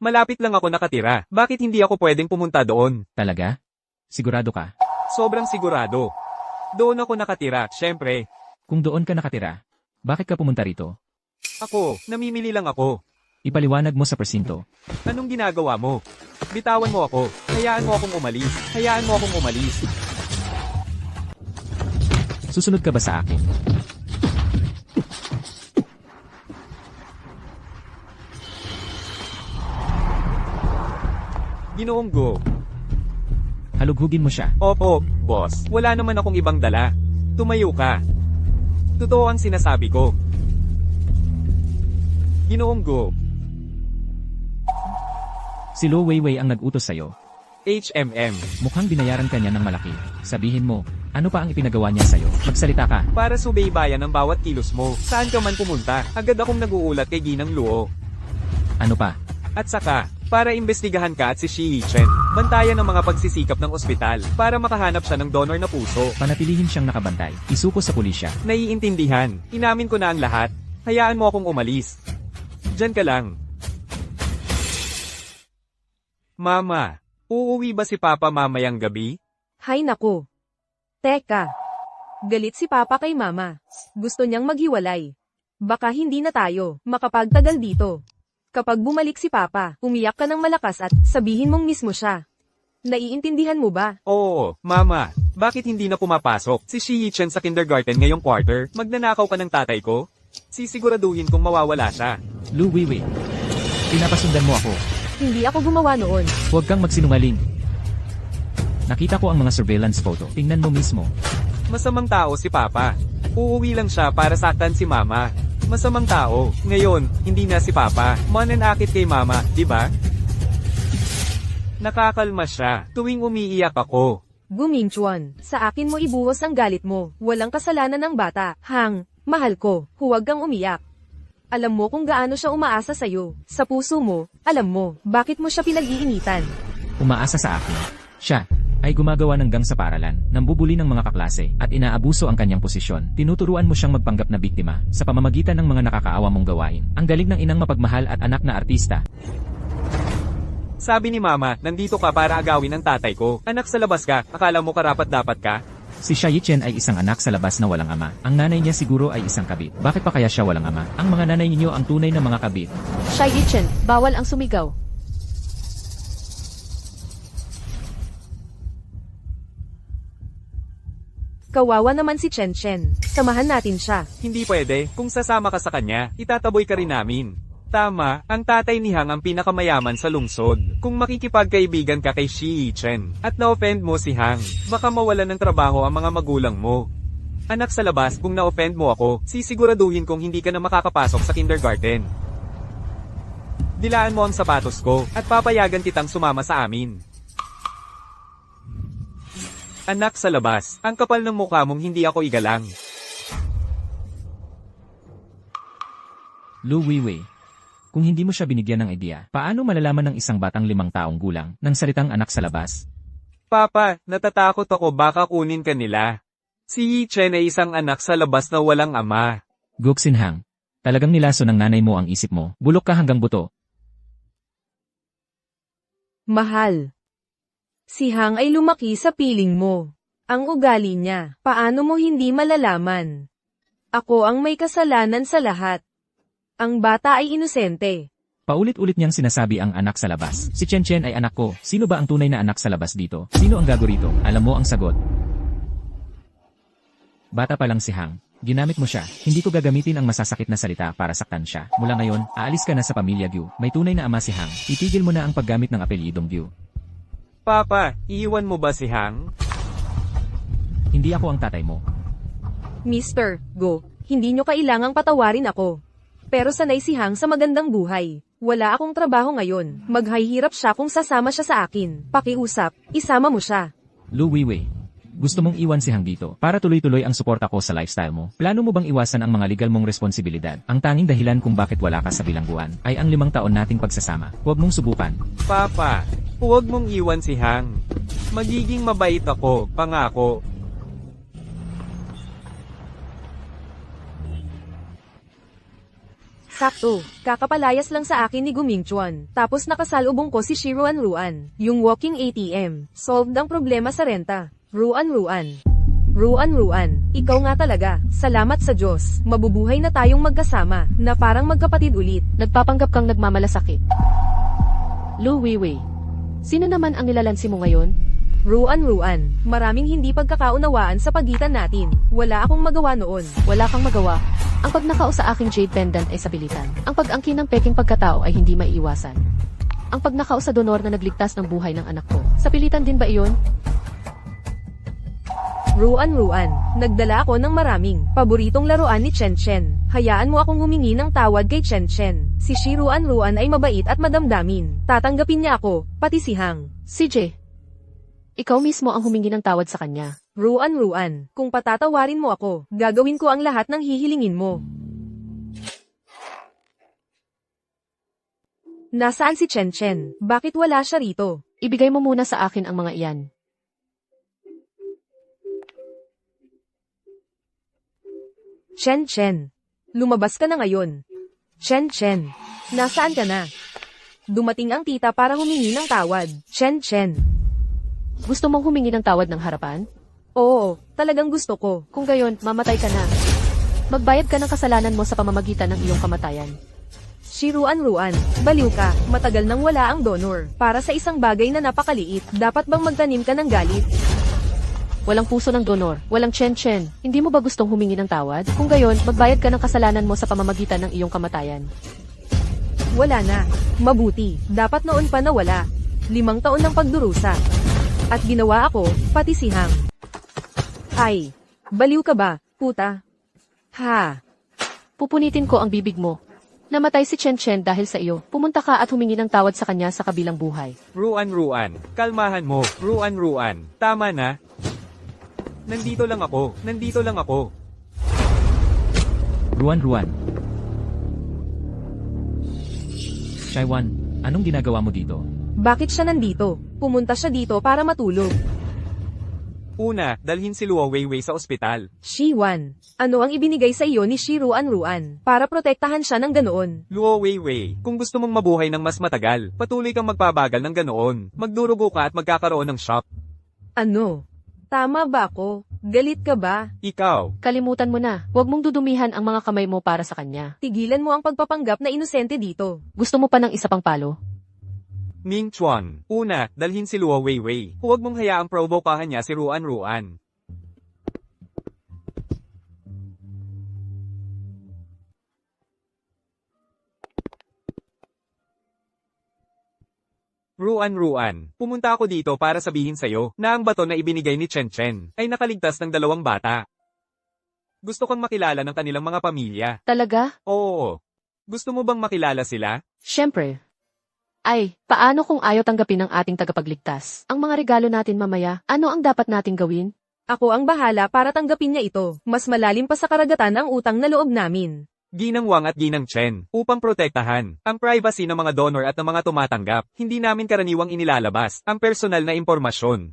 Malapit lang ako nakatira. Bakit hindi ako pwedeng pumunta doon? Talaga? Sigurado ka? Sobrang sigurado. Doon ako nakatira, syempre. Kung doon ka nakatira, bakit ka pumunta rito? Ako, namimili lang ako. Ipaliwanag mo sa presinto. Anong ginagawa mo? Bitawan mo ako. Hayaan mo akong umalis. Susunod ka ba sa akin? Ginoong Go. Halughugin mo siya. Opo, boss. Wala naman akong ibang dala. Tumayo ka. Totoo ang sinasabi ko. Ginoong Go. Si Lo Weiwei ang nag-utos sa'yo. HMM. Mukhang binayaran ka niya ng malaki. Sabihin mo, ano pa ang ipinagawa niya sa'yo? Magsalita ka. Para subaybayan ang bawat kilos mo. Saan ka man pumunta, agad akong naguulat kay Ginang Luo. Ano pa? At saka, para imbestigahan ka at si Shi Chen. Bantayan ang mga pagsisikap ng ospital para makahanap siya ng donor na puso. Panatilihin siyang nakabantay. Isuko sa pulisya. Naiintindihan. Inamin ko na ang lahat. Hayaan mo akong umalis. Diyan ka lang. Mama, uuwi ba si Papa mamayang gabi? Hay naku. Teka. Galit si Papa kay Mama. Gusto niyang maghiwalay. Baka hindi na tayo makapagtagal dito. Kapag bumalik si Papa, umiyak ka ng malakas at sabihin mong mismo siya. Naiintindihan mo ba? Oo, Mama. Bakit hindi na pumapasok si Shi-Chen sa kindergarten ngayong quarter? Magnanakaw ka ng tatay ko? Sisiguraduhin kong mawawala siya. Lu Weiwei. Pinapasundan mo ako. Hindi ako gumawa noon. Huwag kang magsinungaling. Nakita ko ang mga surveillance photo. Tingnan mo mismo. Masamang tao si Papa. Uuwi lang siya para saktan si Mama. Masamang tao. Ngayon, hindi na si Papa. Mananakit kay Mama, di ba? Nakakalma siya tuwing umiiyak ako. Gumingchuan, sa akin mo ibuhos ang galit mo. Walang kasalanan ng bata. Hang, mahal ko, huwag kang umiyak. Alam mo kung gaano siya umaasa sa'yo. Sa puso mo, alam mo, bakit mo siya pinag-iinitan. Umaasa sa akin. Siya ay gumagawa ng gang sa paaralan, nambubuli ng mga kaklase, at inaabuso ang kanyang posisyon. Tinuturuan mo siyang magpanggap na biktima, sa pamamagitan ng mga nakakaawa mong gawain. Ang galing ng inang mapagmahal at anak na artista. Sabi ni Mama, nandito ka para agawin ang tatay ko. Anak sa labas ka, akala mo karapat-dapat ka? Si Shi-Chen ay isang anak sa labas na walang ama. Ang nanay niya siguro ay isang kabit. Bakit pa kaya siya walang ama? Ang mga nanay ninyo ang tunay na mga kabit. Shi-Chen, bawal ang sumigaw. Kawawa naman si Chen Chen. Samahan natin siya. Hindi pwede, kung sasama ka sa kanya, itataboy ka rin namin. Tama, ang tatay ni Hang ang pinakamayaman sa lungsod. Kung makikipagkaibigan ka kay Shi-Chen, at na-offend mo si Hang, baka mawalan ng trabaho ang mga magulang mo. Anak sa labas, kung na-offend mo ako, sisiguraduhin kong hindi ka na makakapasok sa kindergarten. Dilaan mo ang sapatos ko, at papayagan kitang sumama sa amin. Anak sa labas, ang kapal ng mukha mong hindi ako igalang. Lu Weiwei. Kung hindi mo siya binigyan ng idea, paano malalaman ng isang batang 5 taong gulang ng salitang anak sa labas? Papa, natatakot ako baka kunin ka nila. Si Yi-Chen ay isang anak sa labas na walang ama. Goksin Hang. Talagang nilaso ng nanay mo ang isip mo. Bulok ka hanggang buto. Mahal. Si Hang ay lumaki sa piling mo. Ang ugali niya, paano mo hindi malalaman? Ako ang may kasalanan sa lahat. Ang bata ay inosente. Paulit-ulit niyang sinasabi ang anak sa labas. Si Chen Chen ay anak ko. Sino ba ang tunay na anak sa labas dito? Sino ang gago rito? Alam mo ang sagot. Bata pa lang si Hang. Ginamit mo siya. Hindi ko gagamitin ang masasakit na salita para saktan siya. Mula ngayon, aalis ka na sa pamilya Gyu. May tunay na ama si Hang. Itigil mo na ang paggamit ng apelyidong Gyu. Papa, iiwan mo ba si Hang? Hindi ako ang tatay mo. Mr. Go, hindi nyo kailangang patawarin ako. Pero sanay si Hang sa magandang buhay. Wala akong trabaho ngayon. Maghahirap siya kung sasama siya sa akin. Pakiusap, isama mo siya. Lu Weiwei. Gusto mong iwan si Hang dito para tuloy-tuloy ang suporta ko sa lifestyle mo. Plano mo bang iwasan ang mga legal mong responsibilidad? Ang tanging dahilan kung bakit wala ka sa bilangguan ay ang 5 taon nating pagsasama. Huwag mong subukan. Papa, huwag mong iwan si Hang. Magiging mabait ako, pangako. Sakto, kakapalayas lang sa akin ni Gumingchuan. Tapos nakasalubong ko si Shiruan Ruan. Yung walking ATM, solved ang problema sa renta. Ruan. Ruan, ikaw nga talaga. Salamat sa Diyos. Mabubuhay na tayong magkasama, na parang magkapatid ulit. Nagpapanggap kang nagmamalasakit. Lu Weiwei. Sino naman ang nilalansi mo ngayon? Ruan, maraming hindi pagkakaunawaan sa pagitan natin. Wala akong magawa noon. Wala kang magawa. Ang pagnakao sa aking jade pendant ay sabilitan. Ang pag-angkin ng peking pagkatao ay hindi maiiwasan. Ang pagnakao sa donor na nagligtas ng buhay ng anak ko. Sapilitan din ba iyon? Ruan, nagdala ako ng maraming paboritong laruan ni Chen Chen. Hayaan mo akong humingi ng tawad kay Chen Chen. Si Shiruan Ruan ay mabait at madamdamin. Tatanggapin niya ako, pati si Hang. CJ. Ikaw mismo ang humingi ng tawad sa kanya. Ruan, kung patatawarin mo ako, gagawin ko ang lahat ng hihilingin mo. Nasaan si Chen Chen? Bakit wala siya rito? Ibigay mo muna sa akin ang mga iyan. Chen, lumabas ka na ngayon. Chen, nasaan ka na? Dumating ang tita para humingi ng tawad. Chen. Gusto mong humingi ng tawad ng harapan? Oo, talagang gusto ko. Kung gayon, mamatay ka na. Magbayad ka ng kasalanan mo sa pamamagitan ng iyong kamatayan. Ruan, baliw ka, matagal nang wala ang donor. Para sa isang bagay na napakaliit, dapat bang magtanim ka ng galit? Walang puso ng donor, walang chen-chen. Hindi mo ba gustong humingi ng tawad? Kung gayon, magbayad ka ng kasalanan mo sa pamamagitan ng iyong kamatayan. Wala na. Mabuti, dapat noon pa nawala. 5 taon ng pagdurusa. At ginawa ako, pati si Hang. Ay, baliw ka ba, puta? Ha, Pupunitin ko ang bibig mo. Namatay si Chen-chen dahil sa iyo. Pumunta ka at humingi ng tawad sa kanya sa kabilang buhay. Ruan, kalmahan mo. Ruan, tama na. Nandito lang ako. Ruan. Shaiwan, anong ginagawa mo dito? bakit siya nandito? Pumunta siya dito para matulog. Una, dalhin si Luo Weiwei sa ospital. Shiwan, ano ang ibinigay sa iyo ni Ruan para protektahan siya ng ganoon? Luo Weiwei, kung gusto mong mabuhay ng mas matagal, patuloy kang magpabagal ng ganoon. Magdurugo ka at magkakaroon ng shock. Ano? Tama ba ako? Galit ka ba? Ikaw, Kalimutan mo na. Huwag mong dudumihan ang mga kamay mo para sa kanya. Tigilan mo ang pagpapanggap na inosente dito. Gusto mo pa ng isa pang palo? Ming Chuan. Una, dalhin si Luo Weiwei. Huwag mong hayaang provokahan niya si Ruan. Ruan, pumunta ako dito para sabihin sa'yo na ang bato na ibinigay ni Chen Chen ay nakaligtas ng 2 bata. Gusto kang makilala ng kanilang mga pamilya. Talaga? Oo. Gusto mo bang makilala sila? Siyempre. Ay, paano kung ayaw tanggapin ng ating tagapagligtas? Ang mga regalo natin mamaya, ano ang dapat nating gawin? Ako ang bahala para tanggapin niya ito. Mas malalim pa sa karagatan ang utang na loob namin. Ginang Wang at Ginang Chen, upang protektahan ang privacy ng mga donor at ng mga tumatanggap, hindi namin karaniwang inilalabas ang personal na impormasyon.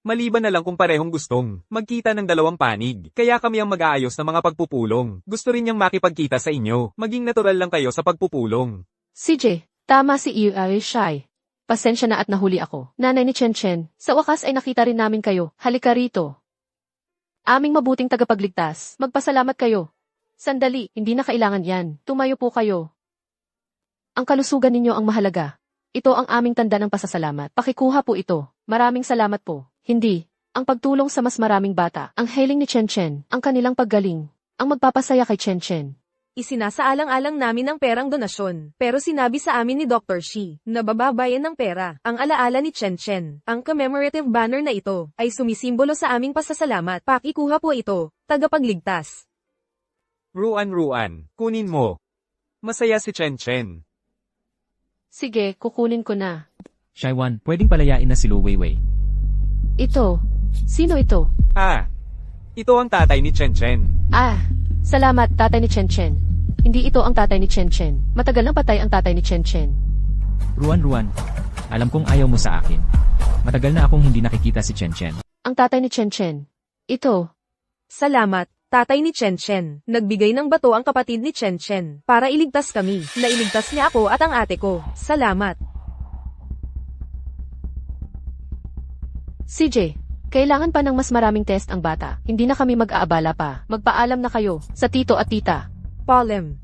Maliban na lang kung parehong gustong magkita ng 2 panig, kaya kami ang mag-aayos ng mga pagpupulong. Gusto rin niyang makipagkita sa inyo, maging natural lang kayo sa pagpupulong. CJ, tama si Iyo ay shy. Pasensya na at nahuli ako. Nanay ni Chen Chen, sa wakas ay nakita rin namin kayo. Halika rito. Aming mabuting tagapagligtas, magpasalamat kayo. Sandali, hindi na kailangan yan. Tumayo po kayo. Ang kalusugan ninyo ang mahalaga. Ito ang aming tanda ng pasasalamat. Pakikuha po ito. Maraming salamat po. Hindi. Ang pagtulong sa mas maraming bata. Ang hiling ni Chen Chen. Ang kanilang paggaling. Ang magpapasaya kay Chen Chen. Isinasaalang-alang namin ang perang donasyon. Pero sinabi sa amin ni Dr. Shi na bababayan ng pera. Ang alaala ni Chen Chen. Ang commemorative banner na ito ay sumisimbolo sa aming pasasalamat. Pakikuha po ito. Tagapagligtas. Ruan, kunin mo. Masaya si Chen Chen. Sige, kukunin ko na. Shaiwan, pwedeng palayain na si Luo Weiwei. Ito. Sino ito? Ito ang tatay ni Chen Chen. Salamat, tatay ni Chen Chen. Hindi ito ang tatay ni Chen Chen. Matagal nang patay ang tatay ni Chen Chen. Ruan, alam kong ayaw mo sa akin. Matagal na akong hindi nakikita si Chen Chen. Ang tatay ni Chen Chen. Ito. Salamat, tatay ni Chen Chen. Nagbigay ng bato ang kapatid ni Chen Chen para iligtas kami. Nailigtas niya ako at ang ate ko. Salamat. CJ, kailangan pa ng mas maraming test ang bata. Hindi na kami mag-aabala pa. Magpaalam na kayo sa tito at tita. Polem.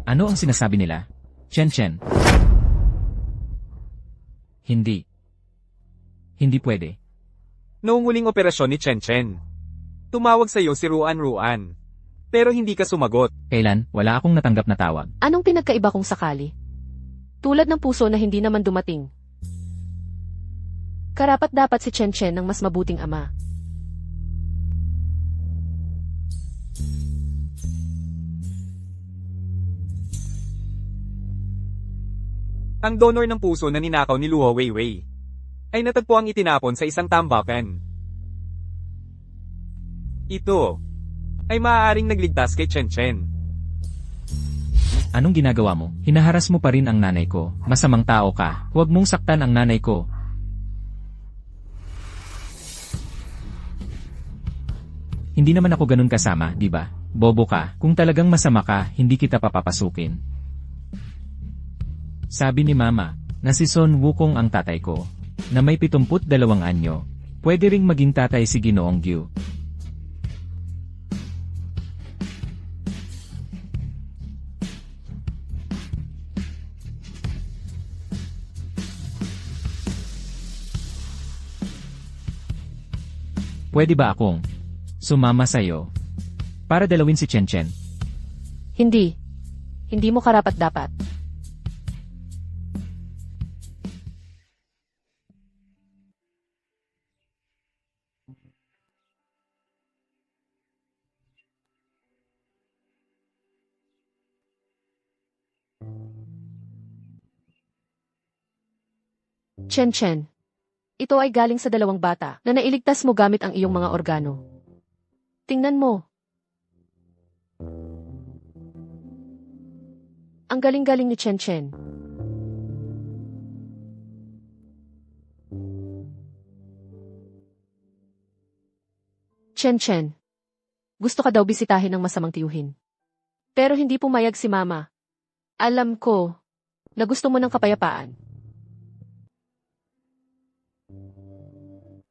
Ano ang sinasabi nila? Chen Chen. Hindi. Hindi pwede. Noong huling operasyon ni Chen Chen, tumawag sa iyo si Ruan. Pero hindi ka sumagot. Kailan? Wala akong natanggap na tawag. Anong pinagkaiba kung sakali? Tulad ng puso na hindi naman dumating. Karapat dapat si Chen Chen ng mas mabuting ama. Ang donor ng puso na ninakaw ni Luo Weiwei ay natagpo ang itinapon sa isang tambakan. Ito ay maaaring nagligtas kay Chen Chen. Anong ginagawa mo? Hinaharas mo pa rin ang nanay ko. Masamang tao ka. Huwag mong saktan ang nanay ko. Hindi naman ako ganun kasama, di ba? Bobo ka. Kung talagang masama ka, hindi kita papapasukin. Sabi ni Mama, na si Son Wukong ang tatay ko, na may 72 anyo. Pwede ring maging tatay si Ginoong Gyu. Pwede ba akong sumama sa'yo para dalawin si Chen Chen? Hindi. Hindi mo karapat-dapat. Chen Chen. Ito ay galing sa dalawang bata na nailigtas mo gamit ang iyong mga organo. Tingnan mo. Ang galing-galing ni Chen Chen. Chen Chen. Gusto ka daw bisitahin ng masamang tiyuhin. Pero hindi pumayag si Mama. Alam ko na gusto mo ng kapayapaan.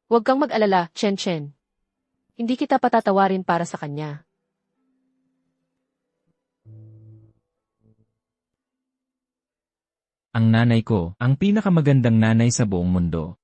Huwag kang mag-alala, Chen Chen. Hindi kita patatawarin para sa kanya. Ang nanay ko, ang pinakamagandang nanay sa buong mundo.